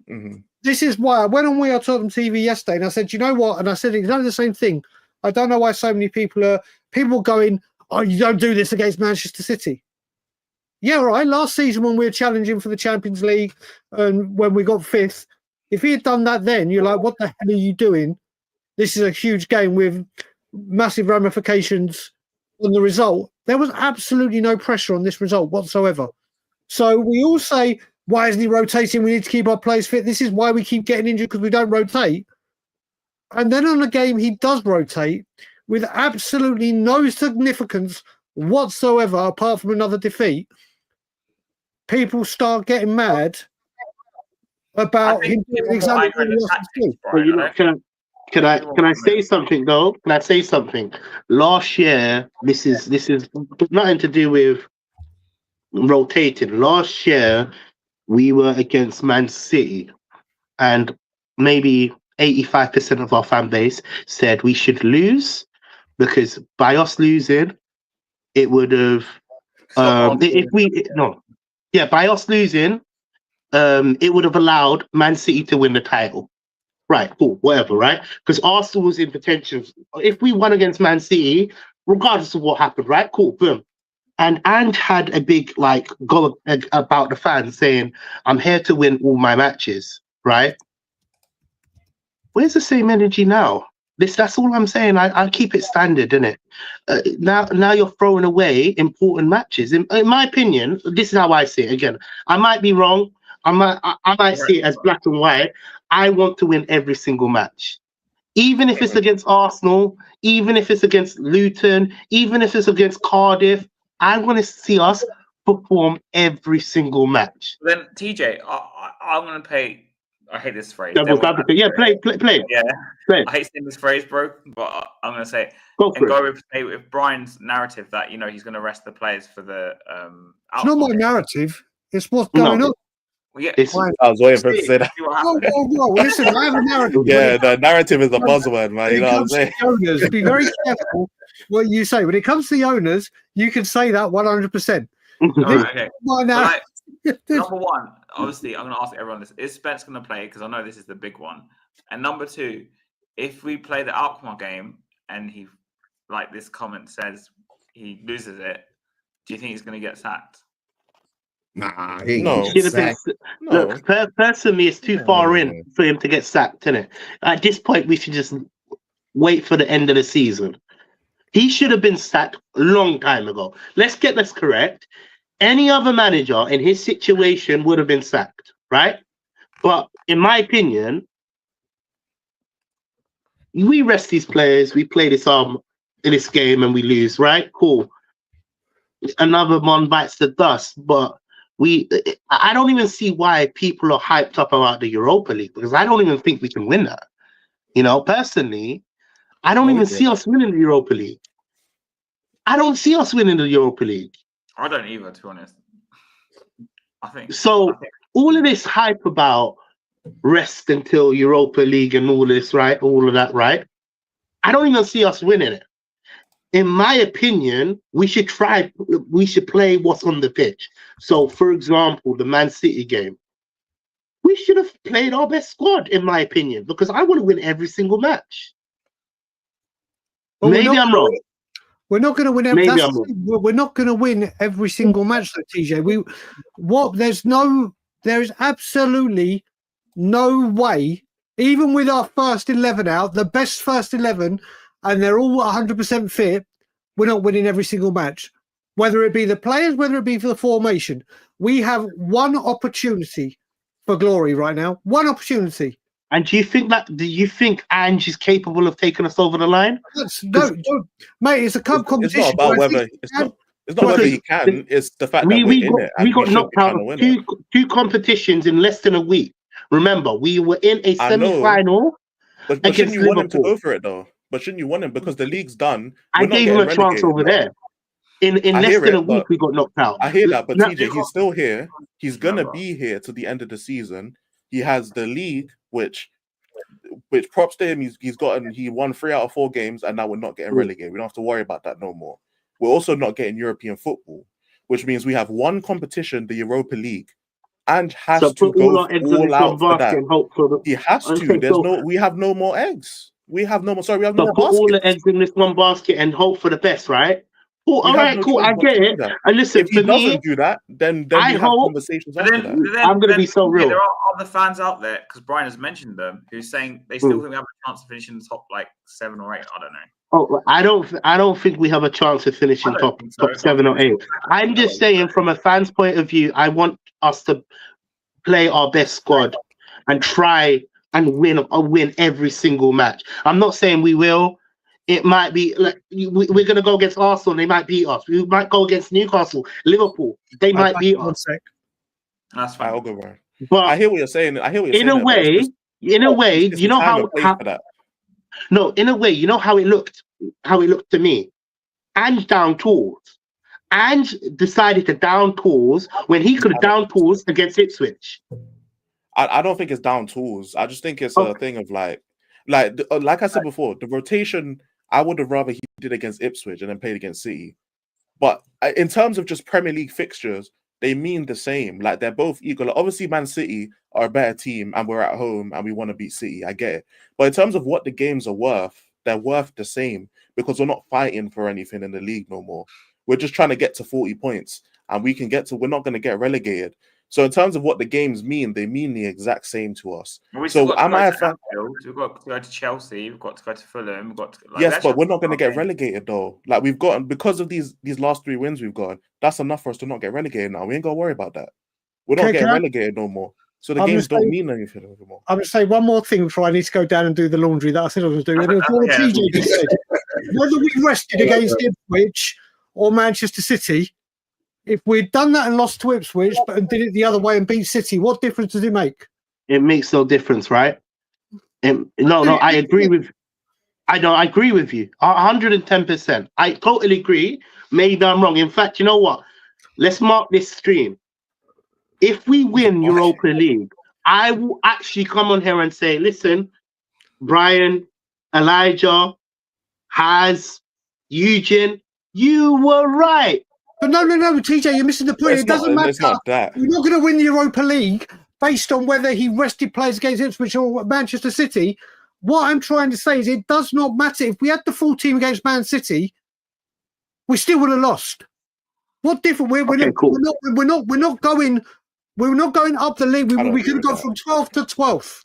Mm-hmm. This is why I went on We Are Tottenham TV yesterday and I said, you know what? And I said exactly the same thing. I don't know why so many people are going, oh, you don't do this against Manchester City. Yeah, right. Last season when we were challenging for the Champions League and when we got 5th, if he had done that then, you're like, what the hell are you doing? This is a huge game with massive ramifications on the result. There was absolutely no pressure on this result whatsoever. So we all say, why isn't he rotating? We need to keep our players fit. This is why we keep getting injured, because we don't rotate. And then on a game, he does rotate with absolutely no significance whatsoever, apart from another defeat. People start getting mad about him doing exactly what he has to do. Can I say something though? Can I say something? Last year, this is nothing to do with rotating. Last year, we were against Man City, and maybe 85% of our fan base said we should lose, because by us losing, it would have by us losing, it would have allowed Man City to win the title. Right, cool, whatever, right? Because Arsenal was in potential. If we won against Man City, regardless of what happened, right? Cool, boom. And Ange had a big go about the fans saying, "I'm here to win all my matches," right? Where's the same energy now? That's all I'm saying. I keep it standard, innit? Now you're throwing away important matches. In my opinion, this is how I see it. Again, I might be wrong. I might see it as black and white. I want to win every single match, even if it's against Arsenal, even if it's against Luton, even if it's against Cardiff. I want to see us perform every single match. Then TJ, I'm gonna play. I hate this phrase. Yeah, play. Yeah, play. I hate saying this phrase, bro. But I'm gonna say go with Brian's narrative that he's gonna rest the players for the It's not my narrative. It's what's going on. Well, yeah, I was waiting for him to say that. Whoa. Listen, I have a narrative. Yeah, the narrative is a buzzword, man. You know what I'm saying? Owners, be very careful what you say. When it comes to the owners, you can say that 100%. Okay. Number one, obviously, I'm going to ask everyone this. Is Spence going to play? Because I know this is the big one. And number two, if we play the Alkmaar game and he, like this comment says, he loses it, do you think he's going to get sacked? Nah, Look, personally, it's too far in for him to get sacked, isn't it? At this point, we should just wait for the end of the season. He should have been sacked a long time ago. Let's get this correct. Any other manager in his situation would have been sacked, right? But in my opinion, we rest these players. We play this in this game and we lose, right? Cool. Another one bites the dust, but I don't even see why people are hyped up about the Europa League, because I don't even think we can win that. Personally, I don't even see us winning the Europa League. I don't see us winning the Europa League. I don't either, to be honest. I think all of this hype about rest until Europa League and all this, right? All of that, right? I don't even see us winning it. In my opinion, we should play what's on the pitch. So, for example, the Man City game, we should have played our best squad, in my opinion, because I want to win every single match. Maybe I'm wrong. We're not going to win we're not going to win every single match, though, TJ. There is absolutely no way, even with our first 11 out, the best first 11, and they're all 100% fit, we're not winning every single match. Whether it be the players, whether it be for the formation. We have one opportunity for glory right now. One opportunity. And do you think Ange is capable of taking us over the line? Mate, it's a cup competition. It's not about whether he can. It's the fact that we got knocked out of two competitions in less than a week. Remember, we were in a semi-final. But shouldn't you want him to go for it though? But shouldn't you want him, because the league's done? I gave him a chance over there. In less than a week, we got knocked out. I hear that, but TJ, he's still here. He's gonna be here to the end of the season. He has the league, which props to him. He won 3 out of 4 games, and now we're not getting relegated. We don't have to worry about that no more. We're also not getting European football, which means we have one competition, the Europa League, and has to go all out for that. He has to. We have no more eggs. We have no more. Sorry, we have no more put baskets. all the eggs in this one basket and hope for the best, right? Cool. All right, cool. I get it. And listen, if he doesn't do that, then we have conversations after that. I'm going to be so real. There are other fans out there, because Brian has mentioned them, who's saying they still think we have a chance to finish in the top like 7 or 8. I don't know. Oh, I don't think we have a chance of finishing top 7 or 8. I'm just saying, from a fan's point of view, I want us to play our best squad and try and win every single match. I'm not saying we will. It might be like we're going to go against Arsenal. They might beat us. We might go against Newcastle, Liverpool. They might beat us. That's fine. I'll go right. But I hear what you're saying. In a way, you know how no, in a way, you know how it looked. How it looked to me. And down tools. And decided to down tools when he could have down tools against Ipswich. I don't think it's down tools. I just think it's a thing of like I said before, the rotation. I would have rather he did against Ipswich and then played against City. But in terms of just Premier League fixtures, they mean the same. Like they're both equal. Obviously, Man City are a better team, and we're at home, and we want to beat City. I get it. But in terms of what the games are worth, they're worth the same because we're not fighting for anything in the league no more. We're just trying to get to 40 points, and we're not going to get relegated. So in terms of what the games mean, they mean the exact same to us. So am I a fan? We've got to go to Chelsea. We've got to go to Fulham. We've got to, yes, but we're not going to get relegated though. Like we've gotten because of these last 3 wins we've got. That's enough for us to not get relegated now. We ain't got to worry about that. We're not getting relegated no more. So the games don't mean anything anymore. I'm going to say one more thing before I need to go down and do the laundry that I said I was doing. And it was what TJ just said. Whether we rested against Ipswich or Manchester City, if we'd done that and lost to Ipswich and did it the other way and beat City, what difference does it make? It makes no difference, right? I agree with you 110%. I totally agree. Maybe I'm wrong. In fact, you know what? Let's mark this stream. If we win Europa League, I will actually come on here and say, listen, Brian, Elijah, Haz, Eugene, you were right. But no, TJ, you're missing the point. It doesn't matter. It's not that. We're not going to win the Europa League based on whether he rested players against Ipswich or Manchester City. What I'm trying to say is it does not matter. If we had the full team against Man City, we still would have lost. What different? We're not going up the league. We could have gone from 12th to 12th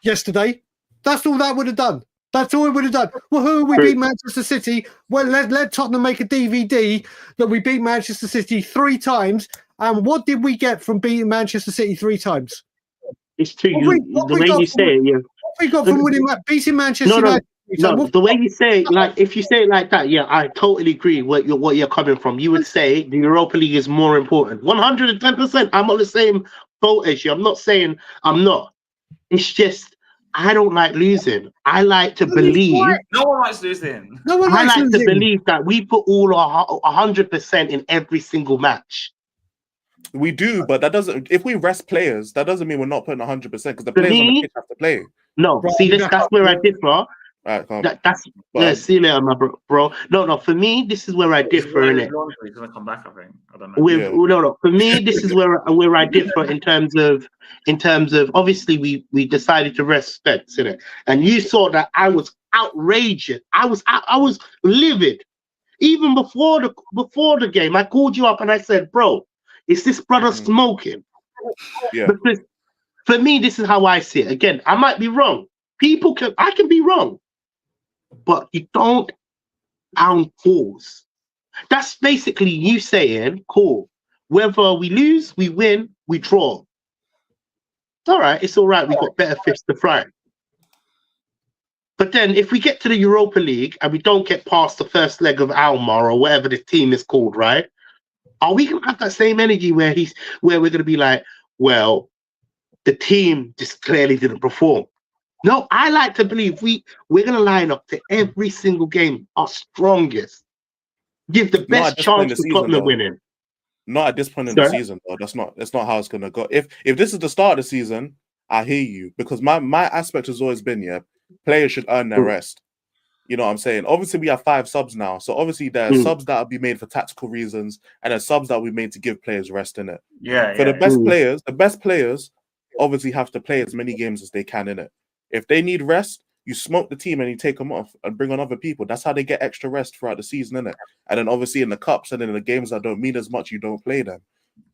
yesterday. That's all that would have done. That's all we would have done. Well, we beat Manchester City. Well, let Tottenham make a DVD that we beat Manchester City 3 times. And what did we get from beating Manchester City 3 times? It's true. The way you say it, yeah. What we got from beating Manchester United? No, the way you say it, like if you say it like that, yeah, I totally agree what you're coming from. You would say the Europa League is more important. 110%. I'm on the same boat as you. I'm not saying I'm not. It's just I don't like losing. I like to believe. No one likes losing. No one likes losing. To believe that we put all our 100% in every single match. We do, but that doesn't. If we rest players, that doesn't mean we're not putting 100% because the players on the pitch have to play. No, see, that's where I differ. See you later, my bro. No. For me, this is where I differ in it. He's gonna come back, I think. I don't know. For me, this is where I differ in terms of obviously we decided to rest Spence in it, and you saw that I was outrageous. I was livid. Even before the game, I called you up and I said, "Bro, is this brother smoking?" Yeah. Because for me, this is how I see it. Again, I might be wrong. I can be wrong. But you don't down tools. That's basically you saying, cool, whether we lose, we win, we draw. All right, it's all right. We've got better fish to fry. But then if we get to the Europa League and we don't get past the first leg of Almar or whatever the team is called, right? Are we going to have that same energy where we're going to be like, well, the team just clearly didn't perform? No, I like to believe we're going to line up to every single game our strongest. Give the best chance to Tottenham winning. Not at this point in the season, though. That's not how it's going to go. If this is the start of the season, I hear you. Because my aspect has always been, players should earn their rest. You know what I'm saying? Obviously, we have 5 subs now. So obviously, there are subs that will be made for tactical reasons and there's subs that will be made to give players rest in it. The best players obviously have to play as many games as they can in it. If they need rest, you smoke the team and you take them off and bring on other people. That's how they get extra rest throughout the season, innit? And then obviously in the cups and in the games that don't mean as much, you don't play them.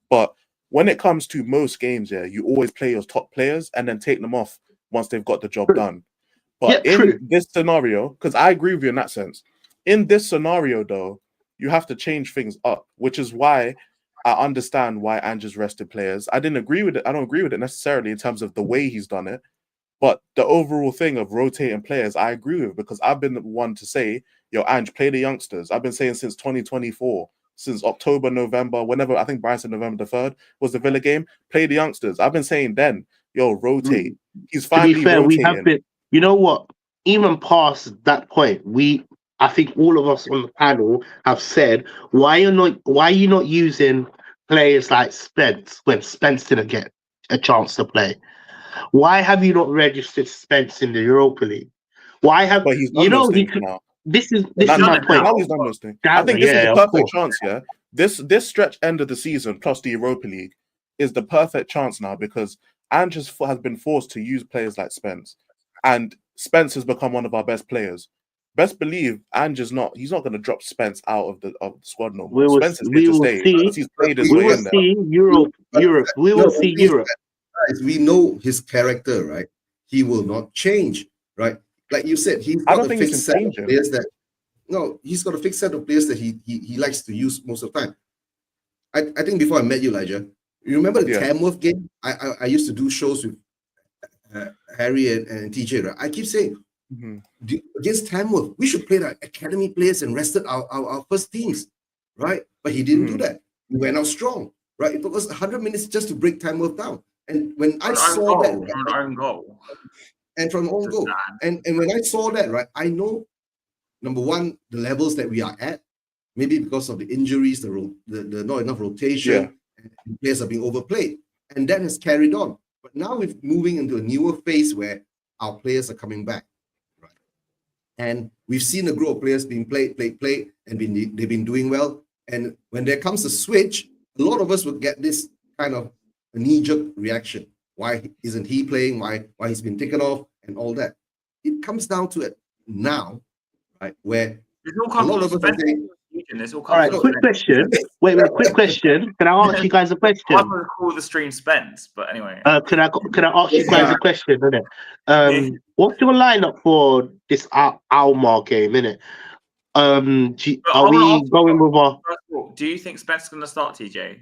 But when it comes to most games, yeah, you always play your top players and then take them off once they've got the job done. But in this scenario, because I agree with you in that sense, in this scenario, though, you have to change things up, which is why I understand why Ange's rested players. I didn't agree with it. I don't agree with it necessarily in terms of the way he's done it. But the overall thing of rotating players, I agree with, because I've been the one to say, yo, Ange, play the youngsters. I've been saying since 2024, since October, November, whenever, I think Brian said November the 3rd was the Villa game, play the youngsters. I've been saying then, yo, rotate. He's finally rotating. We have been, you know what, even past that point, I think all of us on the panel have said, why are you not using players like Spence when Spence didn't get a chance to play? Why have you not registered Spence in the Europa League? Why have but he's done those things now. This is my point. Now he's done those things. I think this is the perfect chance. Yeah, this stretch end of the season plus the Europa League is the perfect chance now, because Ange has been forced to use players like Spence, and Spence has become one of our best players. Best believe Ange is not. He's not going to drop Spence out of the squad no more. Spence is here to stay. He's played his way in there. We will see Europe. We will see Europe. We know his character, right? He will not change, right? Like you said, he's got a fixed set of players that. No, he's got a fixed set of players that he likes to use most of the time. I think before I met you, Elijah, you remember the Tamworth game? I used to do shows with Harry and TJ, right? I keep saying, against Tamworth, we should play the academy players and rested our first teams, right? But he didn't do that. He went out strong, right? It took us 100 minutes just to break Tamworth down. And when I saw that, from an own goal. And from own goal. And when I saw that, right, I know, number one, the levels that we are at, maybe because of the injuries, the not enough rotation, and players are being overplayed. And that has carried on. But now we're moving into a newer phase where our players are coming back. Right? And we've seen a group of players being played, and they've been doing well. And when there comes a switch, a lot of us would get this kind of a knee-jerk reaction. Why isn't he playing? Why he's been taken off and all that? It comes down to it now, right? Where a lot of us are saying, all right, quick question. Wait, quick question. Can I ask you guys a question? I'm going to call the stream Spence, but anyway. Can I ask you guys a question, innit? What's your lineup for this Almar game, innit? Are we going with our... Do you think Spence is going to start, TJ?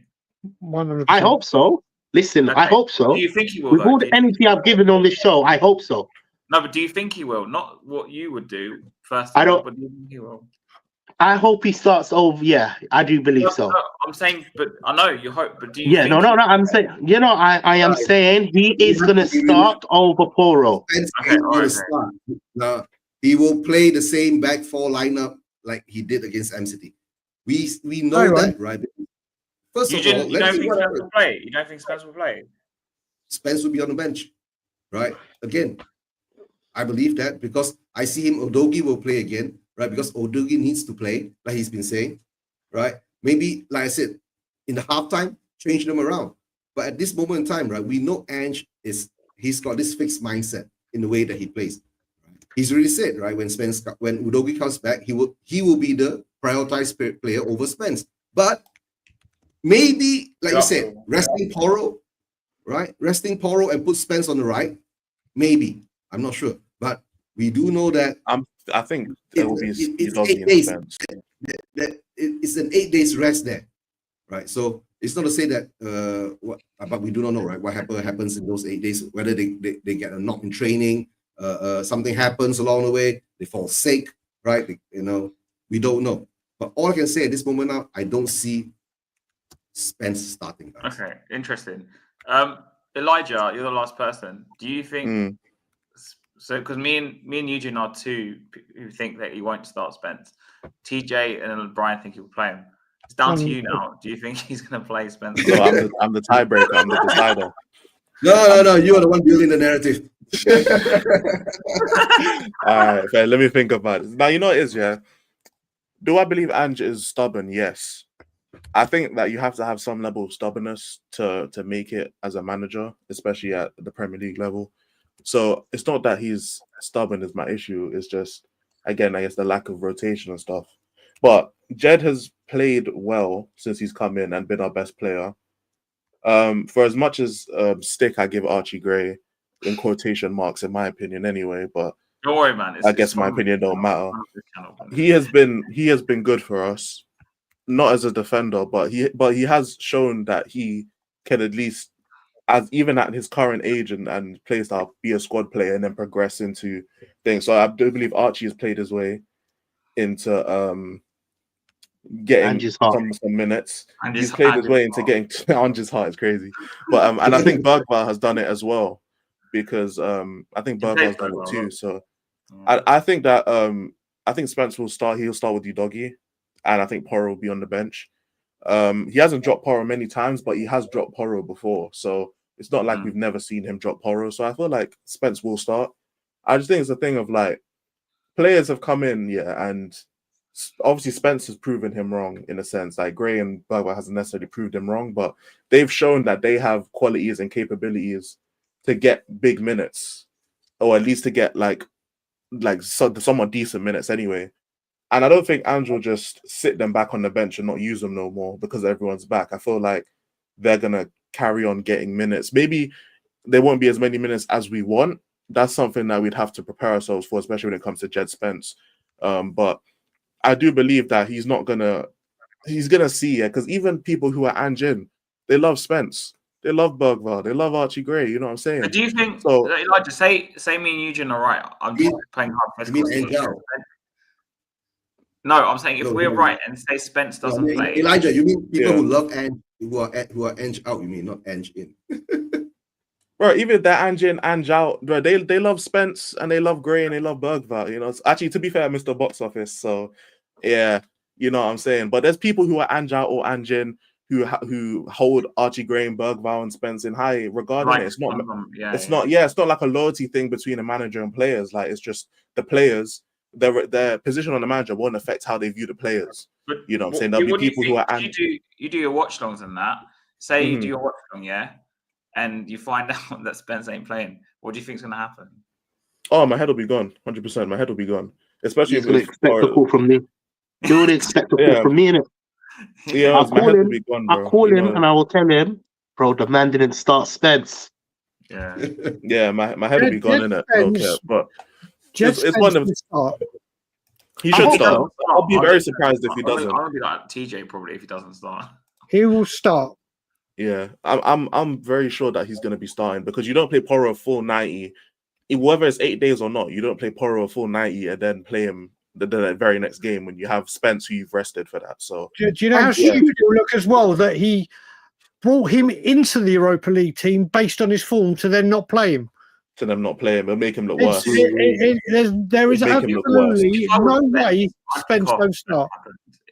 100%. I hope so. Listen, I hope so. Do you think he will? With all the energy I've given on this show, I hope so. No, but do you think he will? Not what you would do first. I don't. But do you think he will? I hope he starts over. Yeah, I do believe so. No, I'm saying, but I know you hope. But do you? Yeah, no. I'm saying. I am saying he is going to start over Poro. Now he will play the same back four lineup like he did against MCT. We know that, right? First of all, you don't think Spence will play? You don't think Spence will play? Spence will be on the bench, right? Again, I believe that because I see him. Odogi will play again, right? Because Odogi needs to play, like he's been saying, right? Maybe, like I said, in the halftime, change them around. But at this moment in time, right, we know Ange he's got this fixed mindset in the way that he plays. He's already said, right, when Udogi comes back, he will be the prioritized player over Spence. But maybe, like you said, resting Poro, right? Resting Poro and put Spence on the right. Maybe. I'm not sure. But we do know that I think there will be it's 8 days. It's an 8 days rest there. Right. So it's not to say that but we do not know, right? What happens in those 8 days, whether they get a knock in training, something happens along the way, they fall sick, right? We don't know. But all I can say at this moment now, I don't see Spence starting. Okay, interesting. Elijah, you're the last person. Do you think so? Because me and Eugene are two who think that he won't start Spence. TJ and Brian think he will play him. It's down to you now. Do you think he's going to play Spence? So I'm the tiebreaker. I'm the decider. No. You are the one building the narrative. All right, fair. Let me think about it. Now, you know what it is, yeah? Do I believe Ange is stubborn? Yes. I think that you have to have some level of stubbornness to make it as a manager, especially at the Premier League level. So it's not that he's stubborn is my issue. It's just, again, I guess the lack of rotation and stuff. But Jed has played well since he's come in and been our best player. For as much as stick I give Archie Gray, in quotation marks, in my opinion, anyway. But don't worry, man. I guess my opinion don't matter. He has been good for us, not as a defender, but he has shown that he can at least, as even at his current age and play style, be a squad player and then progress into things. So I do believe Archie has played his way into getting some minutes. He's played his way into getting Ange's heart is crazy. But and I think Bergvall has done it as well, because I think Bergvall's done it too. So I think that I think Spence will start. He'll start with Udogie, and I think Porro will be on the bench. He hasn't dropped Porro many times, but he has dropped Porro before. So it's not like we've never seen him drop Porro. So I feel like Spence will start. I just think it's a thing of like, players have come in, and obviously Spence has proven him wrong in a sense. Like Gray and Bergvall hasn't necessarily proved him wrong, but they've shown that they have qualities and capabilities to get big minutes, or at least to get like somewhat decent minutes anyway. And I don't think Ange will just sit them back on the bench and not use them no more because everyone's back. I feel like they're gonna carry on getting minutes. Maybe there won't be as many minutes as we want. That's something that we'd have to prepare ourselves for, especially when it comes to Jed Spence. But I do believe that he's gonna see it, because even people who are Ange in, they love Spence, they love Bergvall, they love Archie Gray. You know what I'm saying? But do you think? So, Elijah, say me and Eugene are right. I'm just playing hypothetical. No, I'm saying if we're right and say Spence doesn't play. Elijah, you mean people who love Ange, who are Ange out? You mean not Ange in? Right, even if they're Ange in, Ange out, bro, they love Spence and they love Gray and they love Bergvall. You know, it's actually, to be fair, Mr. Box Office. So yeah, you know what I'm saying. But there's people who are Ange out or Ange in who hold Archie Gray and Bergvall and Spence in high regard. Right. It's not like a loyalty thing between a manager and players. Like, it's just the players. Their position on the manager won't affect how they view the players. But you know what I'm saying? There'll be people who are... You do your watch longs and that. Say you do your watch long, and you find out that Spence ain't playing. What do you think's going to happen? Oh, my head will be gone. 100%. My head will be gone. Especially if it's expect a call from me. You would expect a call from me, innit? Yeah, I'll call him and I will tell him, bro, the man didn't start Spence. Yeah. Yeah, my head will be gone, innit? Okay, but... It's one of he should start. I'll be very surprised if he doesn't. I'll be like TJ probably if he doesn't start. He will start. Yeah, I'm very sure that he's going to be starting, because you don't play Porro a full 90, whether it's 8 days or not. You don't play Porro a full 90 and then play him the very next game when you have Spence, who you've rested for that. So do you know how stupid it will look as well that he brought him into the Europa League team based on his form to then not play him? To them not play him, it'll make him look worse. There is absolutely no way Spence don't start.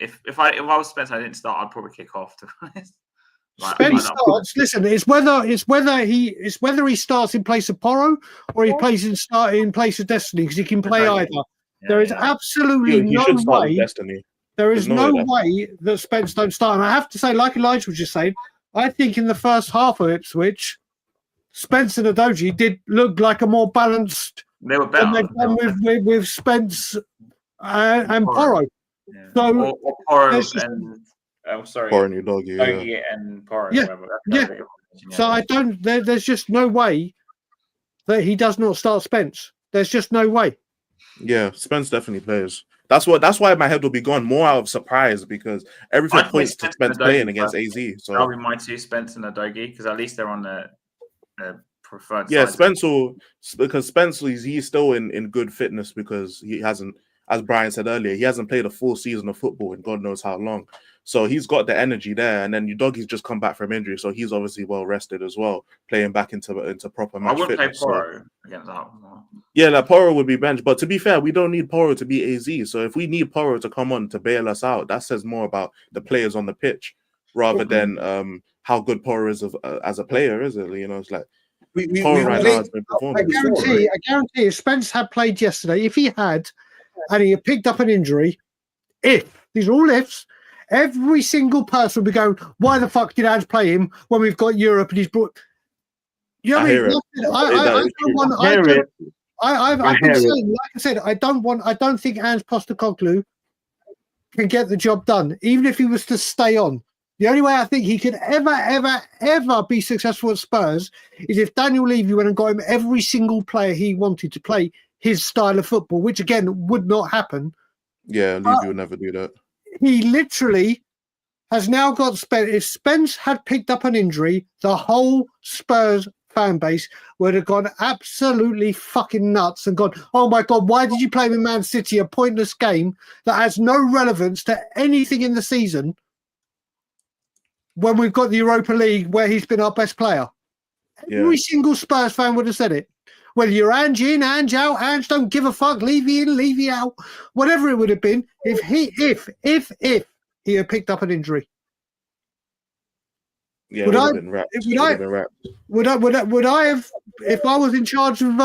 If I was Spence, I didn't start, I'd probably kick off, to be honest. Spence starts. Listen, it's whether he starts in place of Porro or he plays in place of Destiny, because he can play either. There is absolutely no way. There is no way that Spence don't start. And I have to say, like Elijah was just saying, I think in the first half of Ipswich, Spence and Udogie did look like a more balanced. They were better than they've done with Spence and Porro. Yeah. So or Porro and Porro and Udogie, and Porro. Yeah. So I don't. There's just no way that he does not start Spence. There's just no way. Yeah, Spence definitely plays. That's why my head will be gone more out of surprise, because everything points to Spence playing against AZ. So that'll be my two, Spence and Udogie, because at least they're on the preferred. Yeah, Spence will, because Spence he's still in good fitness, because he hasn't, as Brian said earlier, he hasn't played a full season of football in God knows how long. So he's got the energy there, and then Udogie's just come back from injury, so he's obviously well rested as well, playing back into proper match fitness. I wouldn't play Porro against that. Yeah, like Porro would be benched, but to be fair, we don't need Porro to be AZ. So if we need Porro to come on to bail us out, that says more about the players on the pitch rather than how good Porro is as a player, is it? You know, it's like Porro right now has been performing. I guarantee if Spence had played yesterday, if he had, and he had picked up an injury, these are all ifs, every single person would be going, why the fuck did Ange play him when we've got Europe and he's brought... You know what I mean? I've been saying, like I said, I don't think Ange Postecoglou can get the job done, even if he was to stay on. The only way I think he could ever be successful at Spurs is if Daniel Levy went and got him every single player he wanted to play his style of football, which again would not happen. Yeah, Levy would never do that. He literally has now got Spence. If Spence had picked up an injury, the whole Spurs fan base would have gone absolutely fucking nuts and gone, oh my God, why did you play with Man City, a pointless game that has no relevance to anything in the season when we've got the Europa League where he's been our best player? Every single Spurs fan would have said it. Whether you're Ange in, Ange out, Ange don't give a fuck, Levy in, Levy out, whatever it would have been, if he had picked up an injury. Yeah, would I have, if I was in charge of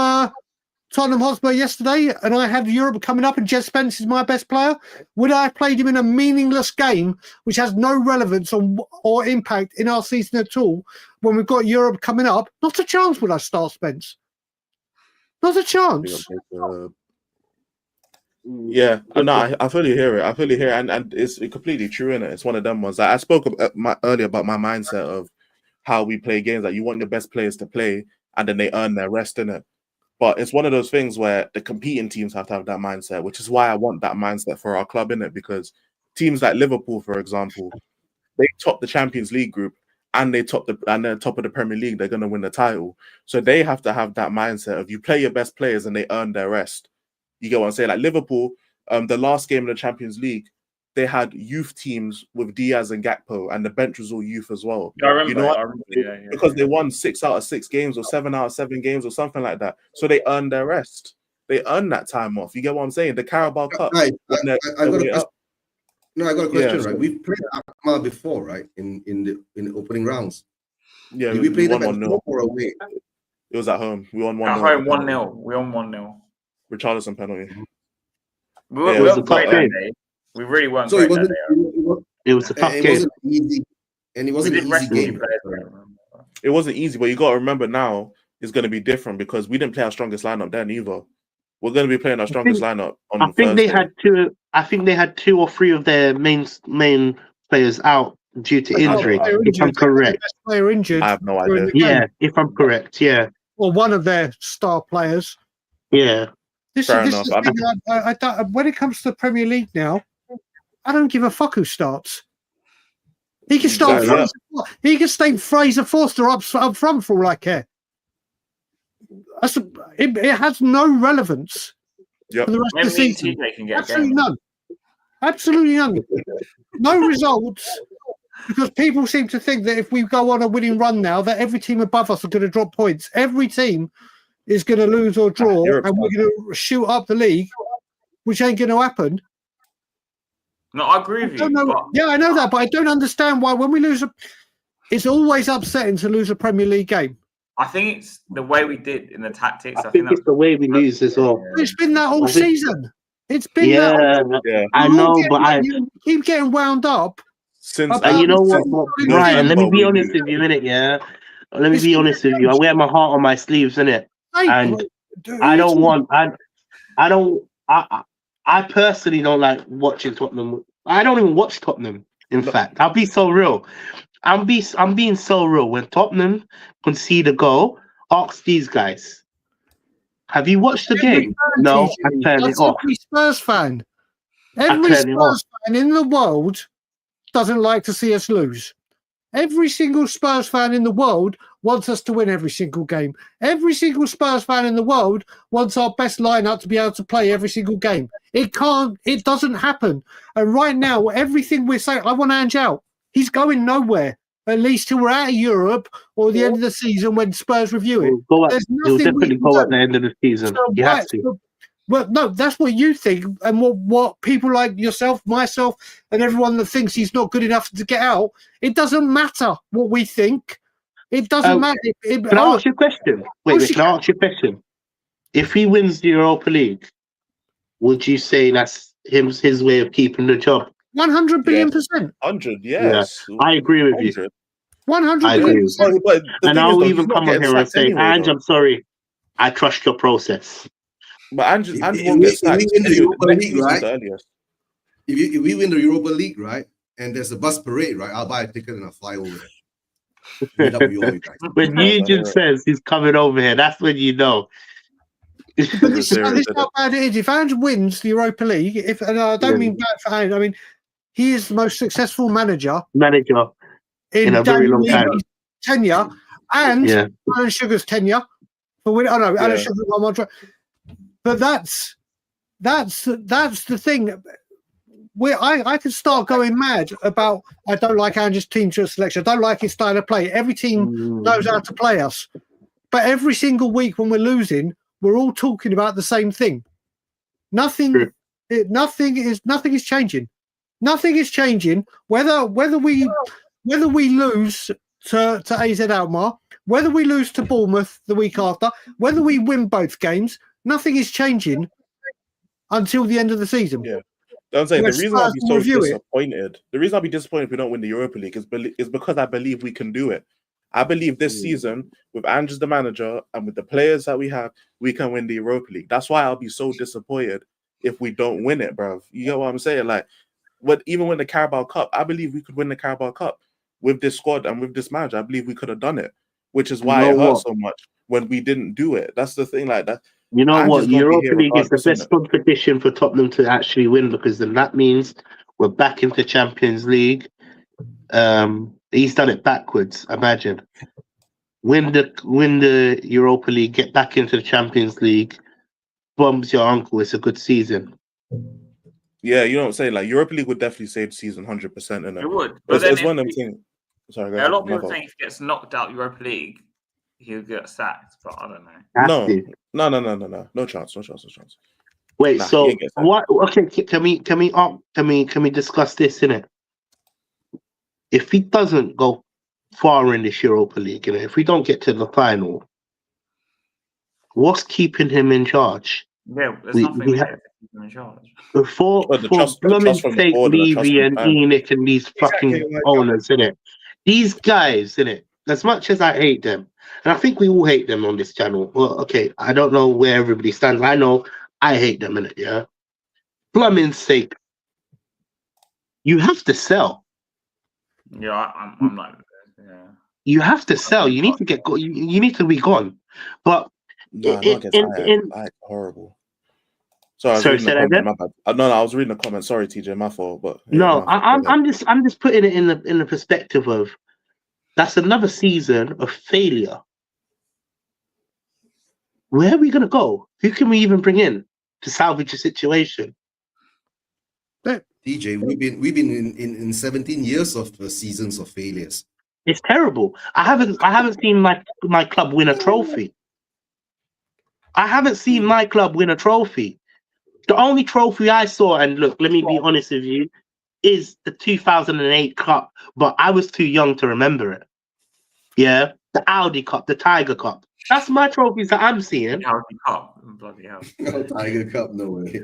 Tottenham Hotspur yesterday and I had Europe coming up and Jez Spence is my best player, would I have played him in a meaningless game which has no relevance or impact in our season at all when we've got Europe coming up? Not a chance would I start Spence. Not a chance. Yeah, no, I fully hear it. And it's completely true, innit? It's one of them ones. Like, I spoke earlier about my mindset of how we play games. Like, you want your best players to play, and then they earn their rest, innit? But it's one of those things where the competing teams have to have that mindset, which is why I want that mindset for our club, innit? Because teams like Liverpool, for example, they top the Champions League group, and they're top of the Premier League. They're going to win the title, so they have to have that mindset of you play your best players and they earn their rest. You get what I'm saying? Like Liverpool, the last game of the Champions League, they had youth teams with Diaz and Gakpo, and the bench was all youth as well. Yeah, I remember. You know because they won 6 out of 6 games or 7 out of 7 games or something like that. So they earned their rest. They earned that time off. You get what I'm saying? The Carabao Cup. I got a question. Right? We've played Akmal before, right? In the opening rounds. Yeah, we played them at 1-0 or away. It was at home. We won 1-0. At home 1-0. We won 1-0. Richarlison penalty. We weren't great that day. We really weren't great that day. It was a tough game. It wasn't easy. And it wasn't an easy game. It wasn't easy, but you got to remember now it's going to be different because we didn't play our strongest lineup then either. We're going to be playing our strongest lineup on Thursday. I think they had 2 or 3 of their main players out due to injury. If I'm correct, player injured. I have no idea. Yeah, if I'm correct, yeah. Or one of their star players. Yeah. Fair enough. When it comes to the Premier League now, I don't give a fuck who starts. He can start. He can stay Fraser Forster up front for all I care. It has no relevance for the rest of the season. Absolutely none. Absolutely none. No results, because people seem to think that if we go on a winning run now, that every team above us are going to drop points. Every team is going to lose or draw, and we're going to shoot up the league, which ain't going to happen. No, I agree with you. Yeah, I know that, but I don't understand why when we lose, it's always upsetting to lose a Premier League game. I think it's the way we did in the tactics. I think it's the way we lose as well. It's been that all season. It's been that. I know, but I keep getting wound up. And you know what, Ryan? Let me be honest with you a minute, yeah. Let me be honest with you. I wear my heart on my sleeves, innit? And I personally don't like watching Tottenham. I don't even watch Tottenham. In fact, I'll be so real. I'm being so real. When Tottenham concede a goal, ask these guys, have you watched the game? No, I turned it off. Every Spurs fan. Every Spurs fan in the world doesn't like to see us lose. Every single Spurs fan in the world wants us to win every single game. Every single Spurs fan in the world wants our best lineup to be able to play every single game. It doesn't happen. And right now, everything we're saying, I want Ange out. He's going nowhere. At least till we're out of Europe or the end of the season when Spurs review it. He'll definitely go at the end of the season. You have to. Well, no, that's what you think, and what people like yourself, myself, and everyone that thinks he's not good enough to get out. It doesn't matter what we think. It doesn't matter. Can I ask you a question? Can I ask you a question? If he wins the Europa League, would you say that's his way of keeping the job? 100 billion%. 100, yes. Yeah, I agree with you. 100 billion%. And I'll even come on here and say, Ange, I'm sorry. I trust your process. But Andrew won't get sacked. If we win the Europa Next League, season's right? the earliest. If we win the Europa League, right, and there's a bus parade, right, I'll buy a ticket and I'll fly over there. Meet up with all you guys. When Eugene says he's coming over here, that's when you know. But this is how bad it is. If Ange wins the Europa League, and I don't mean bad for Ange, I mean he is the most successful manager in a very long time tenure, and Alan Sugar's tenure for winning. Oh no, Alan Sugar. But that's the thing. I can start going mad about. I don't like Ange's team selection. I don't like his style of play. Every team knows how to play us, but every single week when we're losing, we're all talking about the same thing. Nothing is changing. Nothing is changing. Whether we lose to AZ Alkmaar, whether we lose to Bournemouth the week after, whether we win both games, nothing is changing until the end of the season. Yeah. I'm saying the reason I'll be so disappointed, the reason I'll be disappointed if we don't win the Europa League is because I believe we can do it. I believe this season, with Andrews the manager and with the players that we have, we can win the Europa League. That's why I'll be so disappointed if we don't win it, bro. You get what I'm saying? Like, even win the Carabao Cup, I believe we could win the Carabao Cup with this squad and with this manager. I believe we could have done it, which is why it hurt so much when we didn't do it. That's the thing, like that. You know what? Europa League is the best competition for Tottenham to actually win, because then that means we're back into Champions League. He's done it backwards. Imagine win the Europa League, get back into the Champions League, bumps your uncle. It's a good season. Yeah, you know what I'm saying? Like, Europa League would definitely save the season 100%. It would. But it's one of them things. Sorry, a lot of people think if he gets knocked out Europa League, he'll get sacked. But I don't know. No chance. Wait, so what? Okay, can we discuss this, innit? If he doesn't go far in this Europa League, if we don't get to the final, what's keeping him in charge? Yeah, there's nothing there to keep him in charge. For blooming sake, Levy and Enoch and these fucking owners, innit? These guys, innit? As much as I hate them, and I think we all hate them on this channel. Well, okay, I don't know where everybody stands. I know I hate them, innit? Yeah. Blooming sake, you have to sell. Yeah, I'm like, yeah. You have to sell. You need to get go. You need to be gone. But horrible. Sorry, say that again. No, I was reading the comment. Sorry, TJ, my fault. But no, I'm just putting it in the perspective of that's another season of failure. Where are we gonna go? Who can we even bring in to salvage the situation? DJ, we've been in 17 years of seasons of failures. It's terrible. I haven't seen my club win a trophy. I haven't seen my club win a trophy. The only trophy I saw, and look, let me be honest with you, is the 2008 Cup, but I was too young to remember it. Yeah, the Audi Cup, the Tiger Cup. That's my trophies that I'm seeing. Audi Cup, bloody hell. Tiger Cup, no way.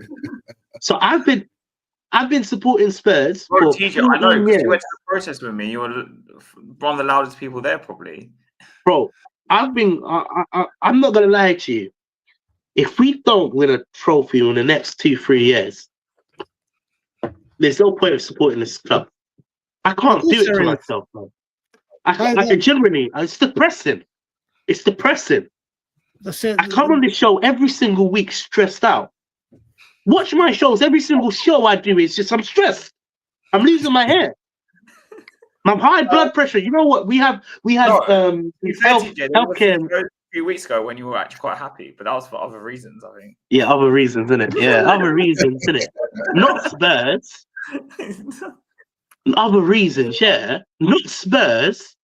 So I've been supporting Spurs for TJ, I know, because you went to the process with me. You were one of the loudest people there, probably. Bro, I'm not gonna lie to you. If we don't win a trophy in the next 2-3 years, there's no point of supporting this club. I can't do it to myself, man. I genuinely, it's depressing. It's depressing. I come on this show every single week stressed out. Watch my shows. Every single show I do is just I'm stressed. I'm losing my hair. My high blood pressure. You know what? We had healthcare. A few weeks ago when you were actually quite happy, but that was for other reasons, I think. Yeah, other reasons, innit? Yeah, other reasons, innit? Not Spurs. Other reasons, yeah. Not Spurs.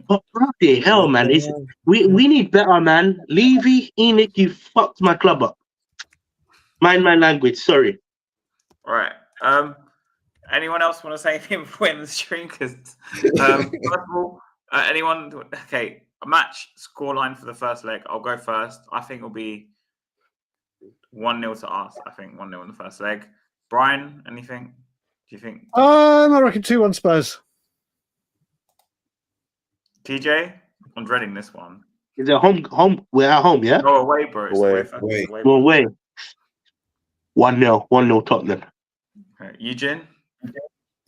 But bloody hell, man. We need better, man. Levy, Enoch, you fucked my club up. Mind my language, sorry. All right. Anyone else want to say anything before we end the stream? Because first of all, anyone? Okay, a match scoreline for the first leg. I'll go first. I think it'll be 1-0 to us. I think 1-0 in the first leg. Brian, anything? Do you think? I reckon 2-1 Spurs. TJ, I'm dreading this one. Is it home? We're at home, yeah? No, away, bro. Away. Away. 1-0 Tottenham. Okay. Eugene?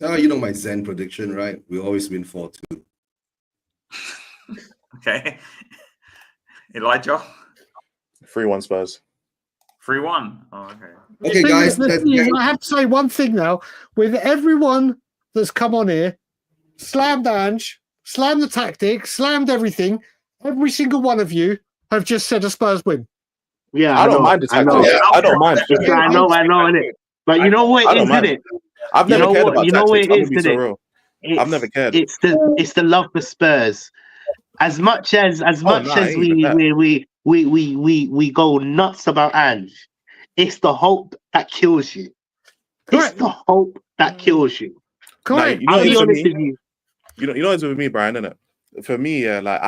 You know my Zen prediction, right? We always win 4-2. Okay. Elijah? 3-1 Spurs. 3-1. Oh, okay. Okay, guys. I have to say one thing now. With everyone that's come on here, slammed Ange, slammed the tactics, slammed everything. Every single one of you have just said a Spurs win. Yeah, I don't mind the tactics. I don't mind. I know, innit? But you know what it is, innit? I've never cared about tactics. You know what it is, be so real. I've never cared. It's the love for Spurs. As much as we go nuts about Ange, it's the hope that kills you. Correct. It's the hope that kills you. Correct. I'll be honest with you. You know it's with me, Brian, isn't it? For me, like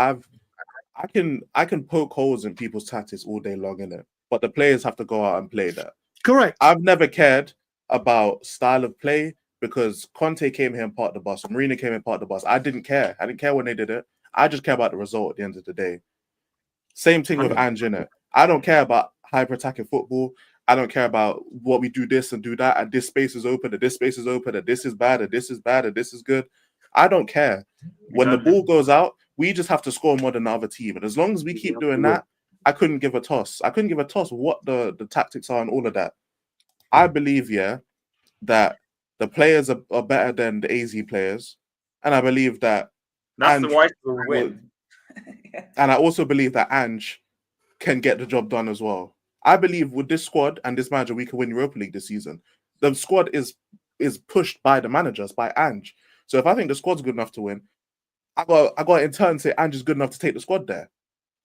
I can poke holes in people's tactics all day long, innit? But the players have to go out and play that. Correct. I've never cared about style of play because Conte came here and parked the bus. Mourinho came and parked the bus. I didn't care. I didn't care when they did it. I just care about the result at the end of the day. Same thing with Ange, innit? I don't care about hyper-attacking football. I don't care about what we do this and do that, and this space is open, and this space is open, and this is bad, and this is bad, and this is good. I don't care. When the ball goes out, we just have to score more than the other team. And as long as we keep doing that, I couldn't give a toss. I couldn't give a toss what the tactics are and all of that. I believe, that the players are better than the AZ players. And I believe that that's the right to win. And I also believe that Ange can get the job done as well. I believe with this squad and this manager, we can win Europa League this season. The squad is pushed by the managers, by Ange. So if I think the squad's good enough to win, I got in turn say Ange is good enough to take the squad there.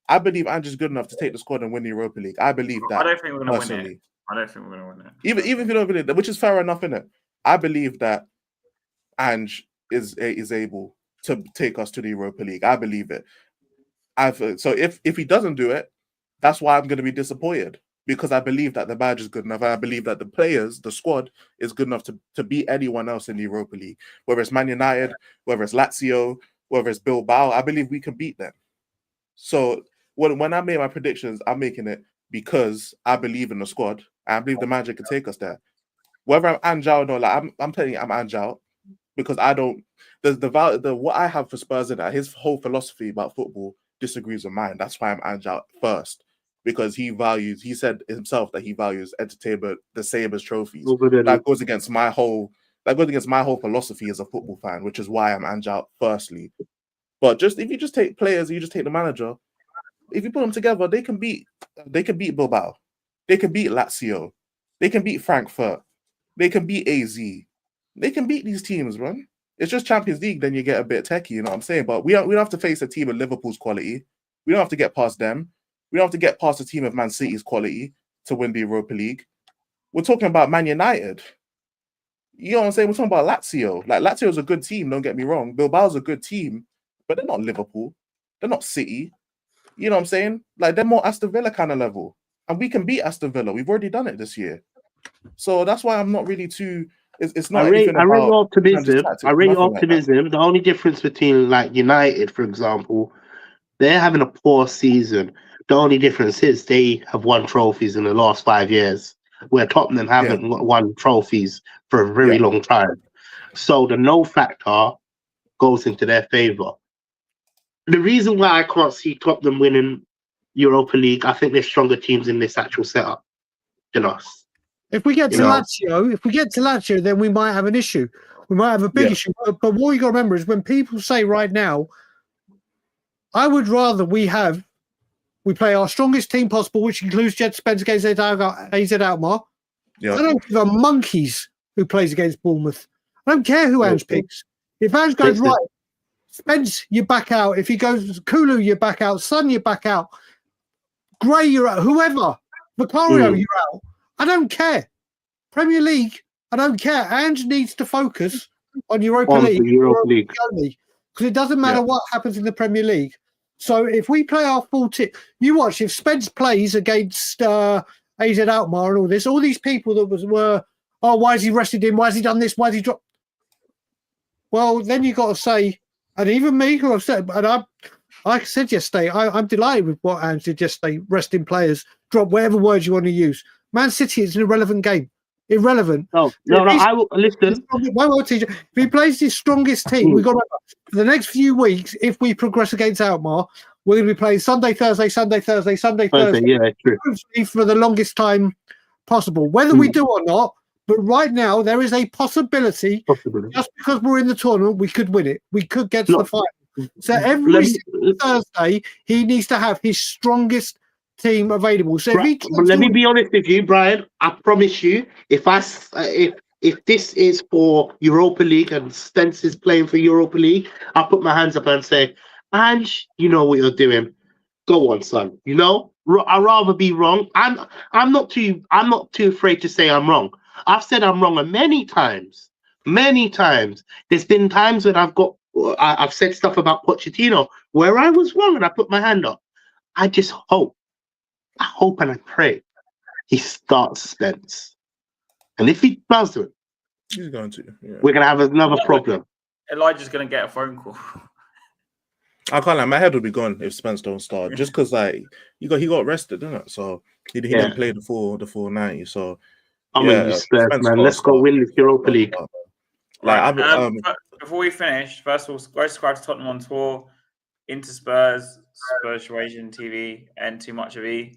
I believe Ange is good enough to take the squad and win the Europa League. I believe that. I don't think we're going to win it. I don't think we're going to win it. Even if you don't believe that, which is fair enough, innit? I believe that Ange is able to take us to the Europa League. I believe it. So if he doesn't do it, that's why I'm going to be disappointed, because I believe that the badge is good enough. I believe that the players, the squad, is good enough to beat anyone else in the Europa League. Whether it's Man United, whether it's Lazio, whether it's Bilbao, I believe we can beat them. So when I make my predictions, I'm making it because I believe in the squad. And I believe the manager can take us there. Whether I'm Ange out or not, I'm telling you, I'm Ange out, because I don't. The what I have for Spurs in that, his whole philosophy about football disagrees with mine. That's why I'm Ange out first, because he said himself that he values entertainment the same as trophies. That goes against my whole philosophy as a football fan, which is why I'm Ange out firstly. But if you just take players, you just take the manager, if you put them together, they can beat Bilbao, they can beat Lazio, they can beat Frankfurt, they can beat AZ, they can beat these teams, man. It's just Champions League, then you get a bit techie, you know what I'm saying? But we don't have to face a team of Liverpool's quality. We don't have to get past them. We don't have to get past a team of Man City's quality to win the Europa League. We're talking about Man United. You know what I'm saying? We're talking about Lazio. Like, Lazio's a good team, don't get me wrong. Bilbao's a good team, but they're not Liverpool. They're not City. You know what I'm saying? Like, they're more Aston Villa kind of level. And we can beat Aston Villa. We've already done it this year. So that's why I'm not really too... It's not. I rate optimism. Like the only difference between like United, for example, they're having a poor season. The only difference is they have won trophies in the last 5 years, where Tottenham haven't won trophies for a very long time. So the no factor goes into their favour. The reason why I can't see Tottenham winning Europa League, I think there's stronger teams in this actual setup than us. If we get to Lazio, then we might have an issue. We might have a big issue. But what you got to remember is when people say right now, I would rather we play our strongest team possible, which includes Jed Spence against AZ Alkmaar. Yeah. I don't give a monkeys who plays against Bournemouth. I don't care who Ange picks. If Ange goes right, Spence, you back out. If he goes Kulu, you back out. Son, you back out. Gray, you're out. Whoever. Vicario, you're out. I don't care. Premier League, I don't care. Ange needs to focus on Europa League. Because it doesn't matter what happens in the Premier League. So if we play our full team, you watch, if Spence plays against AZ Alkmaar and all these people that were, why has he rested him? Why has he done this? Why has he dropped? Well, then you got to say, and even me, who I've said, and I said yesterday, I'm delighted with what Ange did yesterday, resting players, drop whatever words you want to use. Man City is an irrelevant game. Irrelevant. No. I will listen. If he plays his strongest team, we've got to, for the next few weeks, if we progress against Alkmaar, we're going to be playing Sunday, Thursday. Yeah, true. Hopefully for the longest time possible. Whether we do or not, but right now there is a possibility. Just because we're in the tournament, we could win it. We could get to the final. So every Thursday, he needs to have his strongest team available. So let me be honest with you, Brian. I promise you, if this is for Europa League and Spence is playing for Europa League, I'll put my hands up and say, Ange, you know what you're doing. Go on, son. You know, I'd rather be wrong. I'm not too afraid to say I'm wrong. I've said I'm wrong many times. Many times. There's been times when I've said stuff about Pochettino where I was wrong and I put my hand up. I just hope and I pray he starts Spence. And if he doesn't, he's going to. Yeah. We're going to have another problem. Elijah's going to get a phone call. I can't lie, my head would be gone if Spence don't start. Just because he got rested, didn't it? So he didn't play the full 90. So I'm in Spurs, man. Let's go win this Europa League. Before we finish, first of all, go subscribe to Tottenham on Tour, into Spurs, Spursuation TV, and Too Much of E.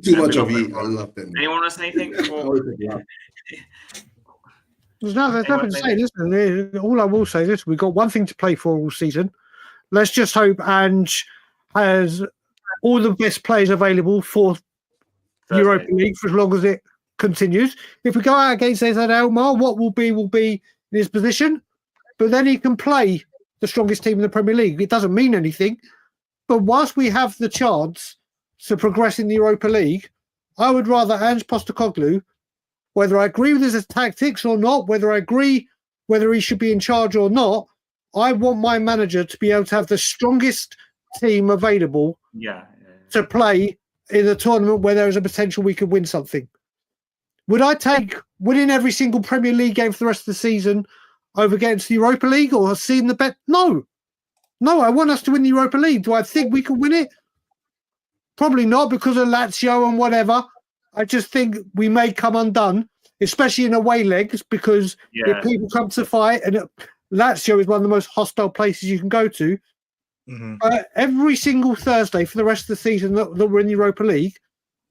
Too much of E. I love that. Anyone want to say anything? There's nothing to say. Listen, all I will say is we've got one thing to play for all season. Let's just hope Ange has all the best players available for Europa League for as long as it continues. If we go out against Alkmaar, what will be in his position. But then he can play the strongest team in the Premier League. It doesn't mean anything. But whilst we have the chance to progress in the Europa League, I would rather Ange Postecoglou, whether I agree with his tactics or not, whether I agree whether he should be in charge or not, I want my manager to be able to have the strongest team available to play in a tournament where there is a potential we could win something. Would I take winning every single Premier League game for the rest of the season over getting to the Europa League or seeing the bet? No, I want us to win the Europa League. Do I think we can win it? Probably not because of Lazio and whatever. I just think we may come undone, especially in away legs, because if people come to fight, and Lazio is one of the most hostile places you can go to. Every single Thursday for the rest of the season that we're in the Europa League,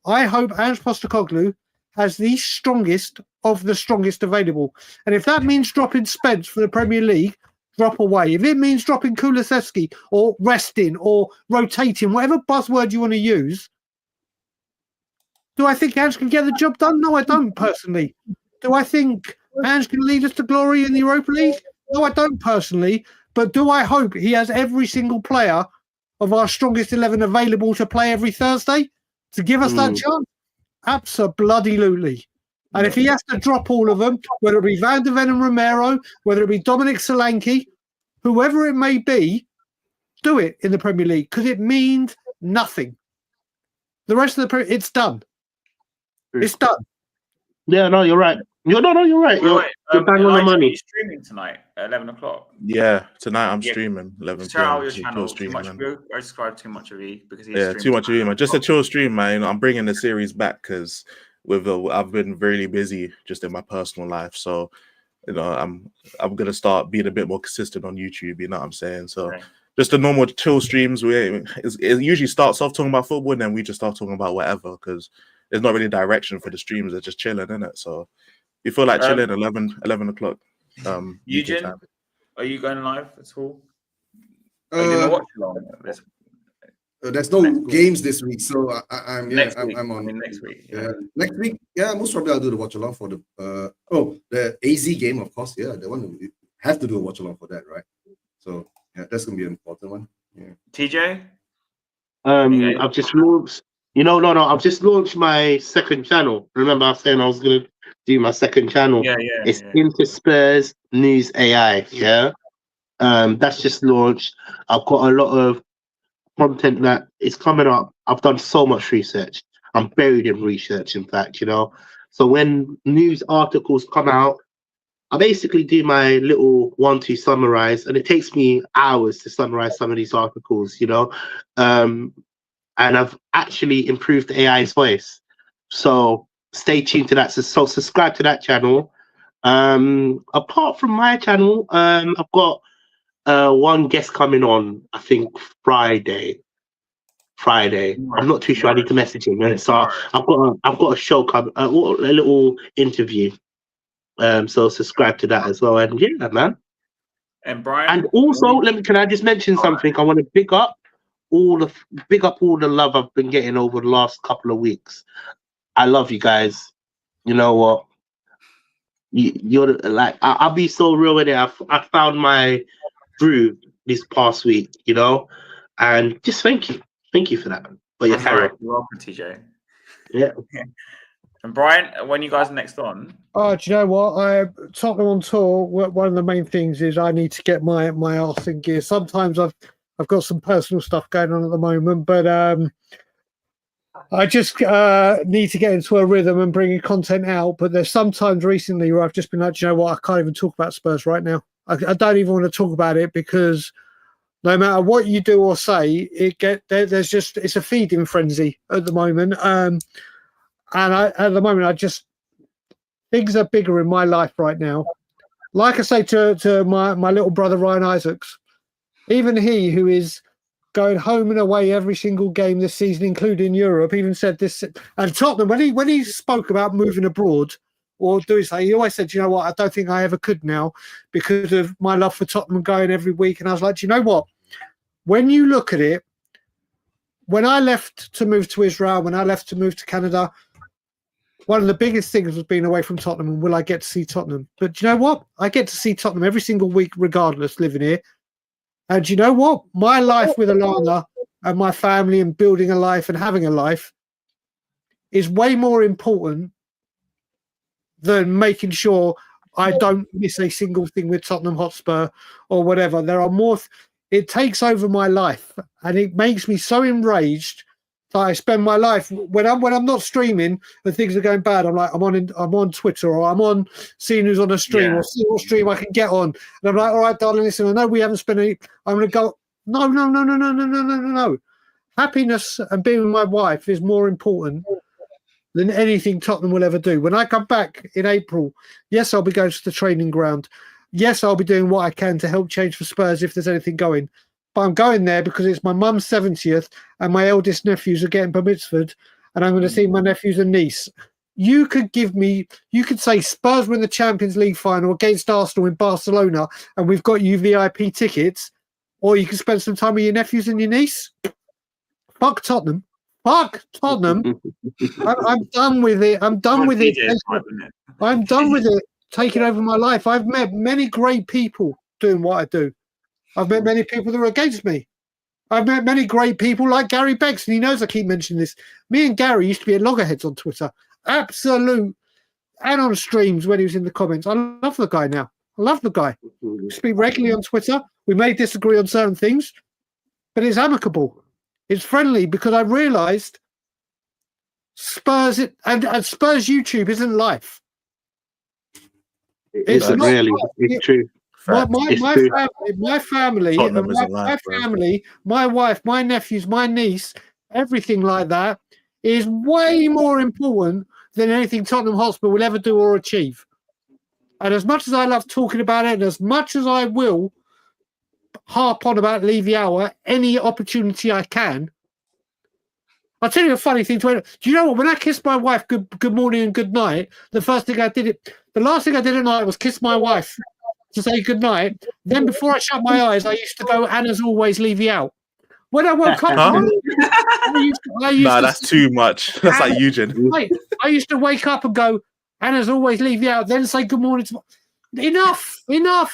I hope Ange Postecoglou has the strongest of the strongest available. And if that means dropping Spence for the Premier League, drop away. If it means dropping Kulusevski or resting or rotating, whatever buzzword you want to use, do I think Ange can get the job done? No, I don't personally. Do I think Ange can lead us to glory in the Europa League? No, I don't personally. But do I hope he has every single player of our strongest 11 available to play every Thursday to give us that chance? Absolutely. And if he has to drop all of them, whether it be Van de Ven and Romero, whether it be Dominic Solanke, whoever it may be, do it in the Premier League because it means nothing. The rest of it's done. It's done. Yeah, no, you're right. You're right. You're bang on the money. Are you streaming tonight at 11 o'clock? Yeah, tonight I'm streaming 11 Check out your channel. I subscribe Too Much of E because Too Much of E, man. Just a chill stream, man. I'm bringing the series back because I've been really busy just in my personal life, so I'm gonna start being a bit more consistent on YouTube. You know what I'm saying? So just the normal chill streams. It usually starts off talking about football, and then we just start talking about whatever because there's not really direction for the streams. They're just chilling, isn't it? So you feel like chilling 11 o'clock. Eugene, are you going live at all? Are you gonna watch along this? There's no games this week, so I'm on next week. Next week, most probably I'll do the watch along for the AZ game, of course. Yeah, the one we have to do a watch along for that, right? So that's gonna be an important one. Yeah. TJ, I've just launched. I've just launched my second channel. Remember, I was saying I was gonna do my second channel. It's Into Spurs News AI. Yeah, that's just launched. I've got a lot of content that is coming up. I've done so much research. I'm buried in research, in fact, So when news articles come out, I basically do my little 1-2 summarize, and it takes me hours to summarize some of these articles, And I've actually improved AI's voice. So stay tuned to that. So subscribe to that channel. Apart from my channel, I've got one guest coming on, I think Friday. I'm not too sure. I need to message him. So I've got a show coming, a little interview. So subscribe to that as well. And yeah, man. And Brian. And also, can I just mention something? I want to big up all the love I've been getting over the last couple of weeks. I love you guys. You know what? You're like, I'll be so real with it. I found my groove this past week, you know, and just thank you for that. But yeah, you're welcome, TJ. Yeah. And Brian, when you guys are next on? Oh, do you know what? Tottenham on tour. One of the main things is I need to get my arse in gear. Sometimes I've got some personal stuff going on at the moment, but I just need to get into a rhythm and bringing content out. But there's sometimes recently where I've just been like, do you know what? I can't even talk about Spurs right now. I don't even want to talk about it because no matter what you do or say, it's a feeding frenzy at the moment. And at the moment, things are bigger in my life right now. Like I say to my little brother Ryan Isaacs, even he who is going home and away every single game this season, including Europe, even said this. And Tottenham, when he spoke about moving abroad or doing so, he always said, you know what, I don't think I ever could now because of my love for Tottenham going every week. And I was like, you know what? When you look at it, when I left to move to Israel, when I left to move to Canada, one of the biggest things was being away from Tottenham and will I get to see Tottenham? But do you know what? I get to see Tottenham every single week, regardless, living here. And do you know what? My life with Alana and my family and building a life and having a life is way more important than making sure I don't miss a single thing with Tottenham Hotspur or whatever. There are more. It takes over my life and it makes me so enraged that I spend my life when I'm not streaming and things are going bad. I'm like, I'm on Twitter or I'm on seeing who's on a stream or see what stream I can get on. And I'm like, all right, darling, listen, I know we haven't spent any. I'm going to go. No. Happiness and being with my wife is more important than anything Tottenham will ever do. When I come back in April, yes, I'll be going to the training ground. Yes, I'll be doing what I can to help change for Spurs if there's anything going. But I'm going there because it's my mum's 70th and my eldest nephews are getting bar mitzvahed and I'm going to see my nephews and niece. You could say Spurs win the Champions League final against Arsenal in Barcelona and we've got you VIP tickets, or you can spend some time with your nephews and your niece. Fuck Tottenham. Fuck Tottenham. I'm done with it. I'm done with it. I'm done with it taking over my life. I've met many great people doing what I do. I've met many people that are against me. I've met many great people like Gary Beggs, and he knows I keep mentioning this. Me and Gary used to be at loggerheads on Twitter. Absolute. And on streams when he was in the comments. I love the guy now. I love the guy. We speak regularly on Twitter. We may disagree on certain things, but it's amicable. It's friendly because I realised Spurs and Spurs YouTube isn't life. It's really. It's true. My family, my wife, my nephews, my niece, everything like that is way more important than anything Tottenham Hotspur will ever do or achieve. And as much as I love talking about it, and as much as I will harp on about Levy Hour any opportunity I can, I'll tell you a funny thing. Do you know what? When I kissed my wife good morning and good night, the last thing I did at night was kiss my wife to say good night. Then before I shut my eyes, I used to go, Anna's always leave you out. When I woke up, that's too much. That's like Eugen. I used to wake up and go, Anna's always leave you out. Then say good morning to enough. I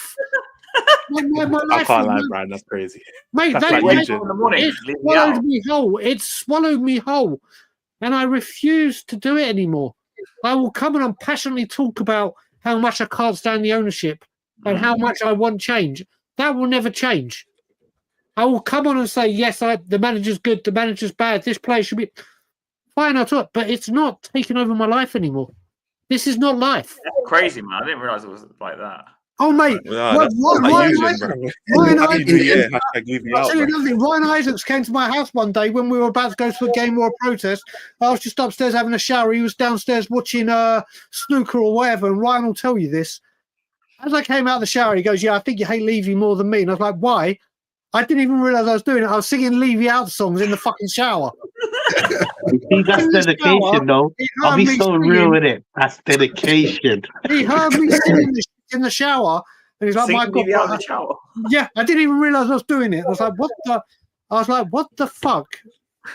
can't lie, Brian. That's crazy. Mate, it swallowed me whole. And I refuse to do it anymore. I will come and passionately talk about how much I can't stand the ownership and how much I want change. That will never change. I will come on and say, yes, the manager's good, the manager's bad, this player should be fine, I'll talk, but it's not taking over my life anymore. This is not life. That's crazy, man. I didn't realise it was like that. Oh, mate. Ryan Isaacs came to my house one day when we were about to go to a game or a protest. I was just upstairs having a shower. He was downstairs watching snooker or whatever. And Ryan will tell you this. As I came out of the shower, he goes, "Yeah, I think you hate Levy more than me." And I was like, "Why?" I didn't even realize I was doing it. I was singing Levy out songs in the fucking shower. See, that's dedication, though. I'll be so real with it. That's dedication. He heard me singing this in the shower, and he's like, "My God!" Out of the shower. Yeah, I didn't even realize I was doing it. I was like, "What the fuck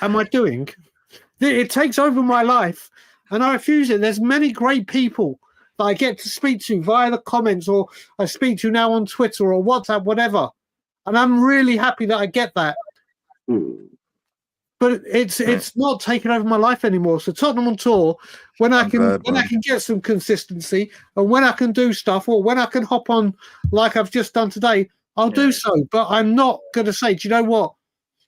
am I doing?" It takes over my life, and I refuse it. There's many great people that I get to speak to via the comments, or I speak to now on Twitter or WhatsApp, whatever, and I'm really happy that I get that. But it's not taking over my life anymore. So Tottenham on tour, when I can get some consistency, and when I can do stuff, or when I can hop on like I've just done today, I'll do so. But I'm not going to say, do you know what?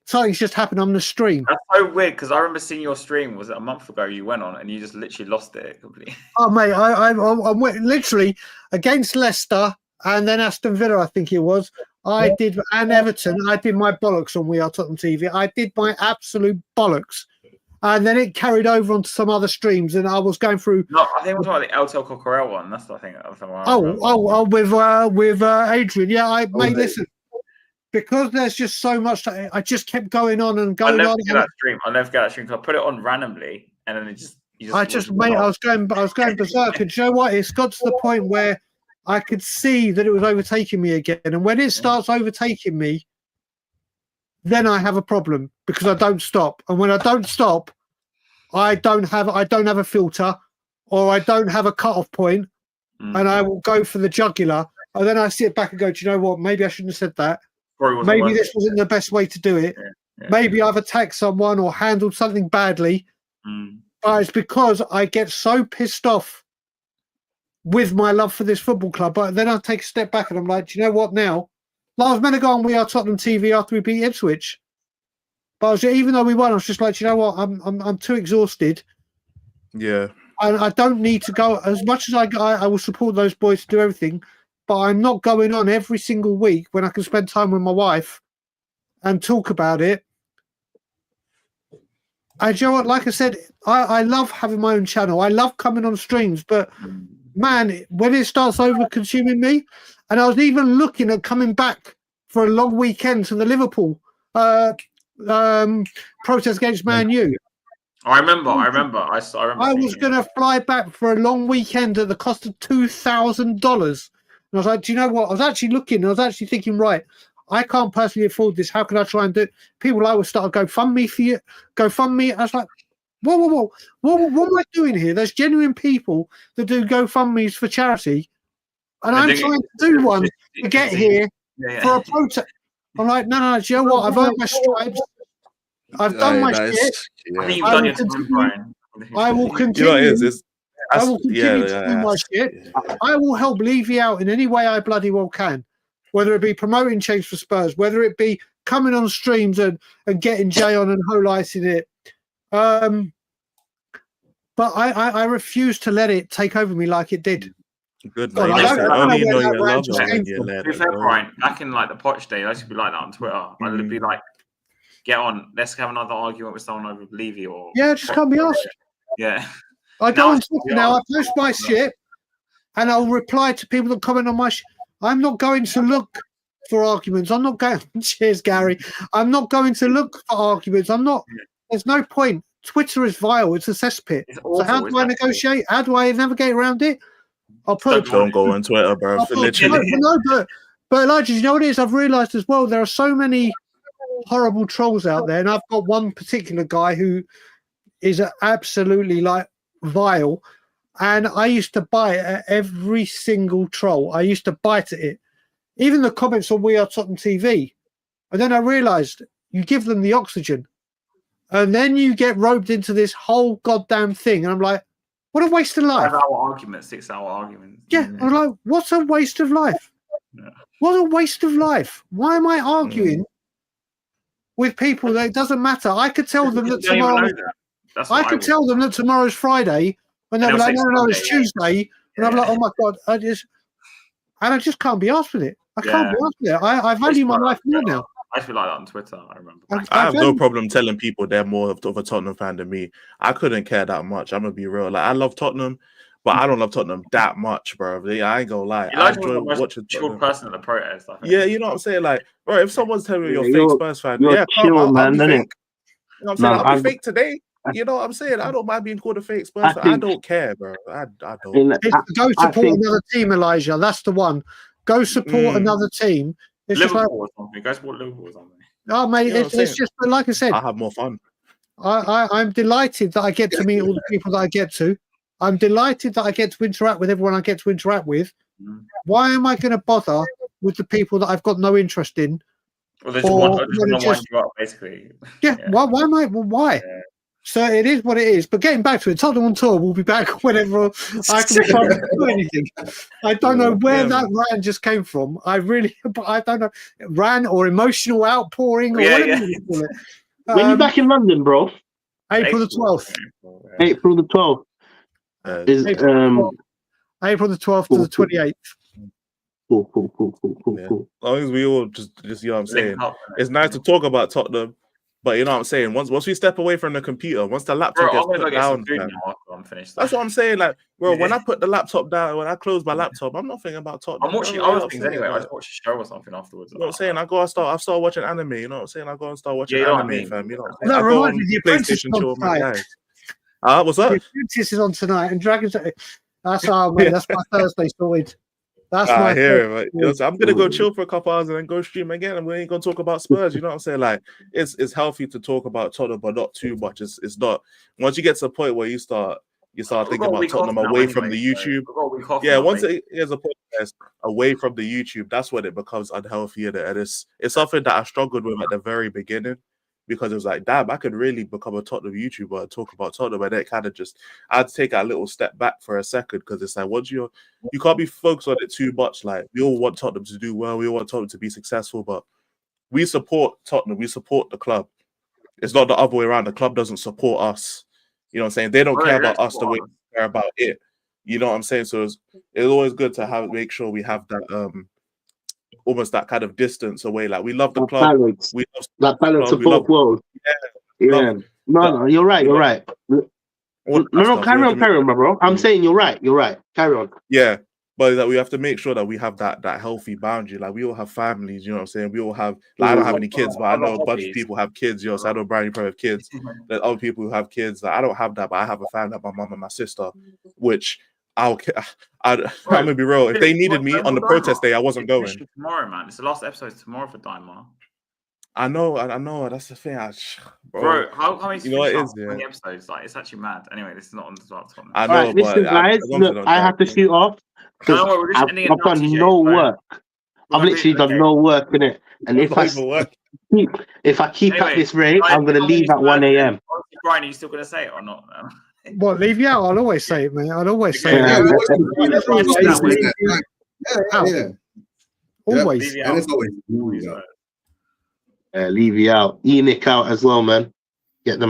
Something's just happened on the stream. That's so weird because I remember seeing your stream. Was it a month ago? You went on and you just literally lost it completely. Oh mate, I went literally against Leicester and then Aston Villa, I think it was. I did, and Everton. I did my bollocks on We Are Tottenham TV. I did my absolute bollocks, and then it carried over onto some other streams, and I was going through. No, I think it was like the El Tel Cocorel one. That's the thing. With Adrian. Yeah, mate, listen, because there's just so much. I just kept going on and going on. I'll never forget that stream because I put it on randomly, and then I was going berserk, and do you know what? It's got to the point where I could see that it was overtaking me again. And when it starts overtaking me, then I have a problem because I don't stop. And when I don't stop, I don't have a filter, or I don't have a cutoff point, and I will go for the jugular. And then I sit back and go, do you know what? Maybe I shouldn't have said that. Maybe this wasn't the best way to do it. Yeah. Maybe I've attacked someone or handled something badly. But it's because I get so pissed off with my love for this football club, but then I take a step back and I'm like, do you know what now? I was meant to go on We Are Tottenham TV after we beat Ipswich, but even though we won, I was just like, do you know what? I'm too exhausted. Yeah, and I don't need to go as much as I will support those boys to do everything, but I'm not going on every single week when I can spend time with my wife and talk about it. And you know what? Like I said, I love having my own channel. I love coming on streams, but man, when it starts over consuming me, and I was even looking at coming back for a long weekend to the Liverpool protest against Man U. I remember. I remember. I was going to fly back for a long weekend at the cost of $2,000. And I was like, do you know what? I was actually looking, I was actually thinking, right, I can't personally afford this. How can I try and do it? People like will start a GoFundMe for you. GoFundMe. I was like, whoa. What am I doing here? There's genuine people that do GoFundMes for charity. And I'm trying to do one to get here for a protest. I'm like, no, do you know what? I've earned my stripes. I've done my shit. I think you've done your time, Brian. I will continue. I will continue to do my shit. I will help Levy out in any way I bloody well can. Whether it be promoting change for Spurs, whether it be coming on streams and getting Jay on and highlighting it. But I refuse to let it take over me like it did. Good. Brian, back in like the Poch day, I used to be like that on Twitter. I'd be like, get on, let's have another argument with someone over Levy or just can't be asked. Yeah. I go on Twitter now, I post my shit and I'll reply to people that comment on my shit. I'm not going to look for arguments. I'm not going. Cheers, Gary. I'm not going to look for arguments. There's no point. Twitter is vile. It's a cesspit. So how do I negotiate? How do I navigate around it? Don't go on Twitter, bro. Literally. But Elijah, you know what it is? I've realised as well. There are so many horrible trolls out there, and I've got one particular guy who is absolutely like vile. And I used to bite at every single troll. I used to bite at it. Even the comments on We Are Tottenham TV. And then I realised you give them the oxygen. And then you get roped into this whole goddamn thing. And I'm like, what a waste of life. 5-hour argument, 6-hour argument. Yeah, I'm like, what a waste of life. Yeah. What a waste of life. Why am I arguing with people that it doesn't matter? I could tell them that tomorrow... I could tell them that tomorrow's Friday. And they'll be like, no, it's Tuesday. And I'm like, oh my God, and I just can't be asked with it. I can't be asked with it. I value my life more now. I actually like that on Twitter. I remember. I have no problem telling people they're more of a Tottenham fan than me. I couldn't care that much. I'm gonna be real. Like I love Tottenham, but I don't love Tottenham that much, bro. I ain't gonna lie. I enjoy watching Tottenham. Person at the protest. I think. Yeah, you know what I'm saying. Like, bro, if someone's telling me you're a fake Spurs fan, yeah, I'll man, be fake. You know what I'm saying? I'll be fake today. You know what I'm saying? I don't mind being called a fake Spurs fan. I don't care, bro. I don't. Go support another team, Elijah. That's the one. Go support another team. It's Liverpool or something. Go support Liverpool or something. Oh, mate, you know it's just like I said. I have more fun. I'm delighted that I get to meet all the people that I get to. I'm delighted that I get to interact with everyone I get to interact with. Why am I going to bother with the people that I've got no interest in? Well, they just want to wind you up, basically. Yeah. Why am I? Well, why? Yeah. So it is what it is. But getting back to it, Tottenham on tour will be back whenever I can do anything. I don't know where that rant just came from. I don't know. Rant or emotional outpouring or whatever you call it. When you back in London, bro? April the 12th. April the 12th. April the 12th to the 28th. Cool. As long as we all just you know what I'm saying. It's nice to talk about Tottenham. But you know what I'm saying? Once we step away from the computer, once the laptop gets put down, I'm finished. That's what I'm saying. Like, bro, when I put the laptop down, when I close my laptop, I'm not thinking about Tottenham. I'm watching other things anyway. I just watch a show or something afterwards. You know what I'm saying? I start watching anime. You know what I'm saying? I go and start watching anime, fam. You know what I'm saying? That reminds me, the PlayStation chill with my guys. What's up? The Apprentice is on tonight, and Dragon's. That's mate. That's my Thursday sorted. That's I hear it. Right? I'm gonna go chill for a couple hours and then go stream again, and we ain't gonna talk about Spurs. You know what I'm saying? Like, it's healthy to talk about Tottenham, but not too much. It's not. Once you get to the point where you start thinking about Tottenham away from the YouTube. Yeah, once there's a podcast away from the YouTube, that's when it becomes unhealthy, and it's something that I struggled with at the very beginning. Because it was like, damn, I could really become a Tottenham YouTuber and talk about Tottenham, and it kind of just, I'd take a little step back for a second, because it's like, once you can't be focused on it too much. Like, we all want Tottenham to do well, we all want Tottenham to be successful, but we support Tottenham, we support the club. It's not the other way around. The club doesn't support us. You know what I'm saying? They don't care about us the way we care about it. You know what I'm saying? So it's always good to make sure we have that almost that kind of distance away. Like, we love the club. Balance. We love that balance of both worlds. Yeah. No, you're right. You're right. No, carry on, my bro. I'm saying you're right. You're right. Carry on. Yeah, but that we have to make sure that we have that healthy boundary. Like, we all have families. You know what I'm saying? We all have. Like, I don't have any kids, but I know a bunch of people have kids. You know, so I know Brian, you probably have kids. There's other people who have kids. Like, I don't have that, but I have a family, like my mom and my sister, which. I'm gonna be real. If they needed me on the protest day, I wasn't going. Tomorrow, man. It's the last episode tomorrow for Daimar. I know. That's the thing. Bro, how come he's it is? 20 episodes? Like, it's actually mad. Anyway, this is not on the top. I know. Right, listen, guys. Look, I have to shoot off. I've done no work. I've literally done no work in it. And if I keep at this rate, I'm gonna leave at 1 a.m. Brian, are you still gonna say it or not? What, leave you out? I'll always say it, man. I'll always say it. Always. And it's always leave you out. Nick out as well, man. Get them.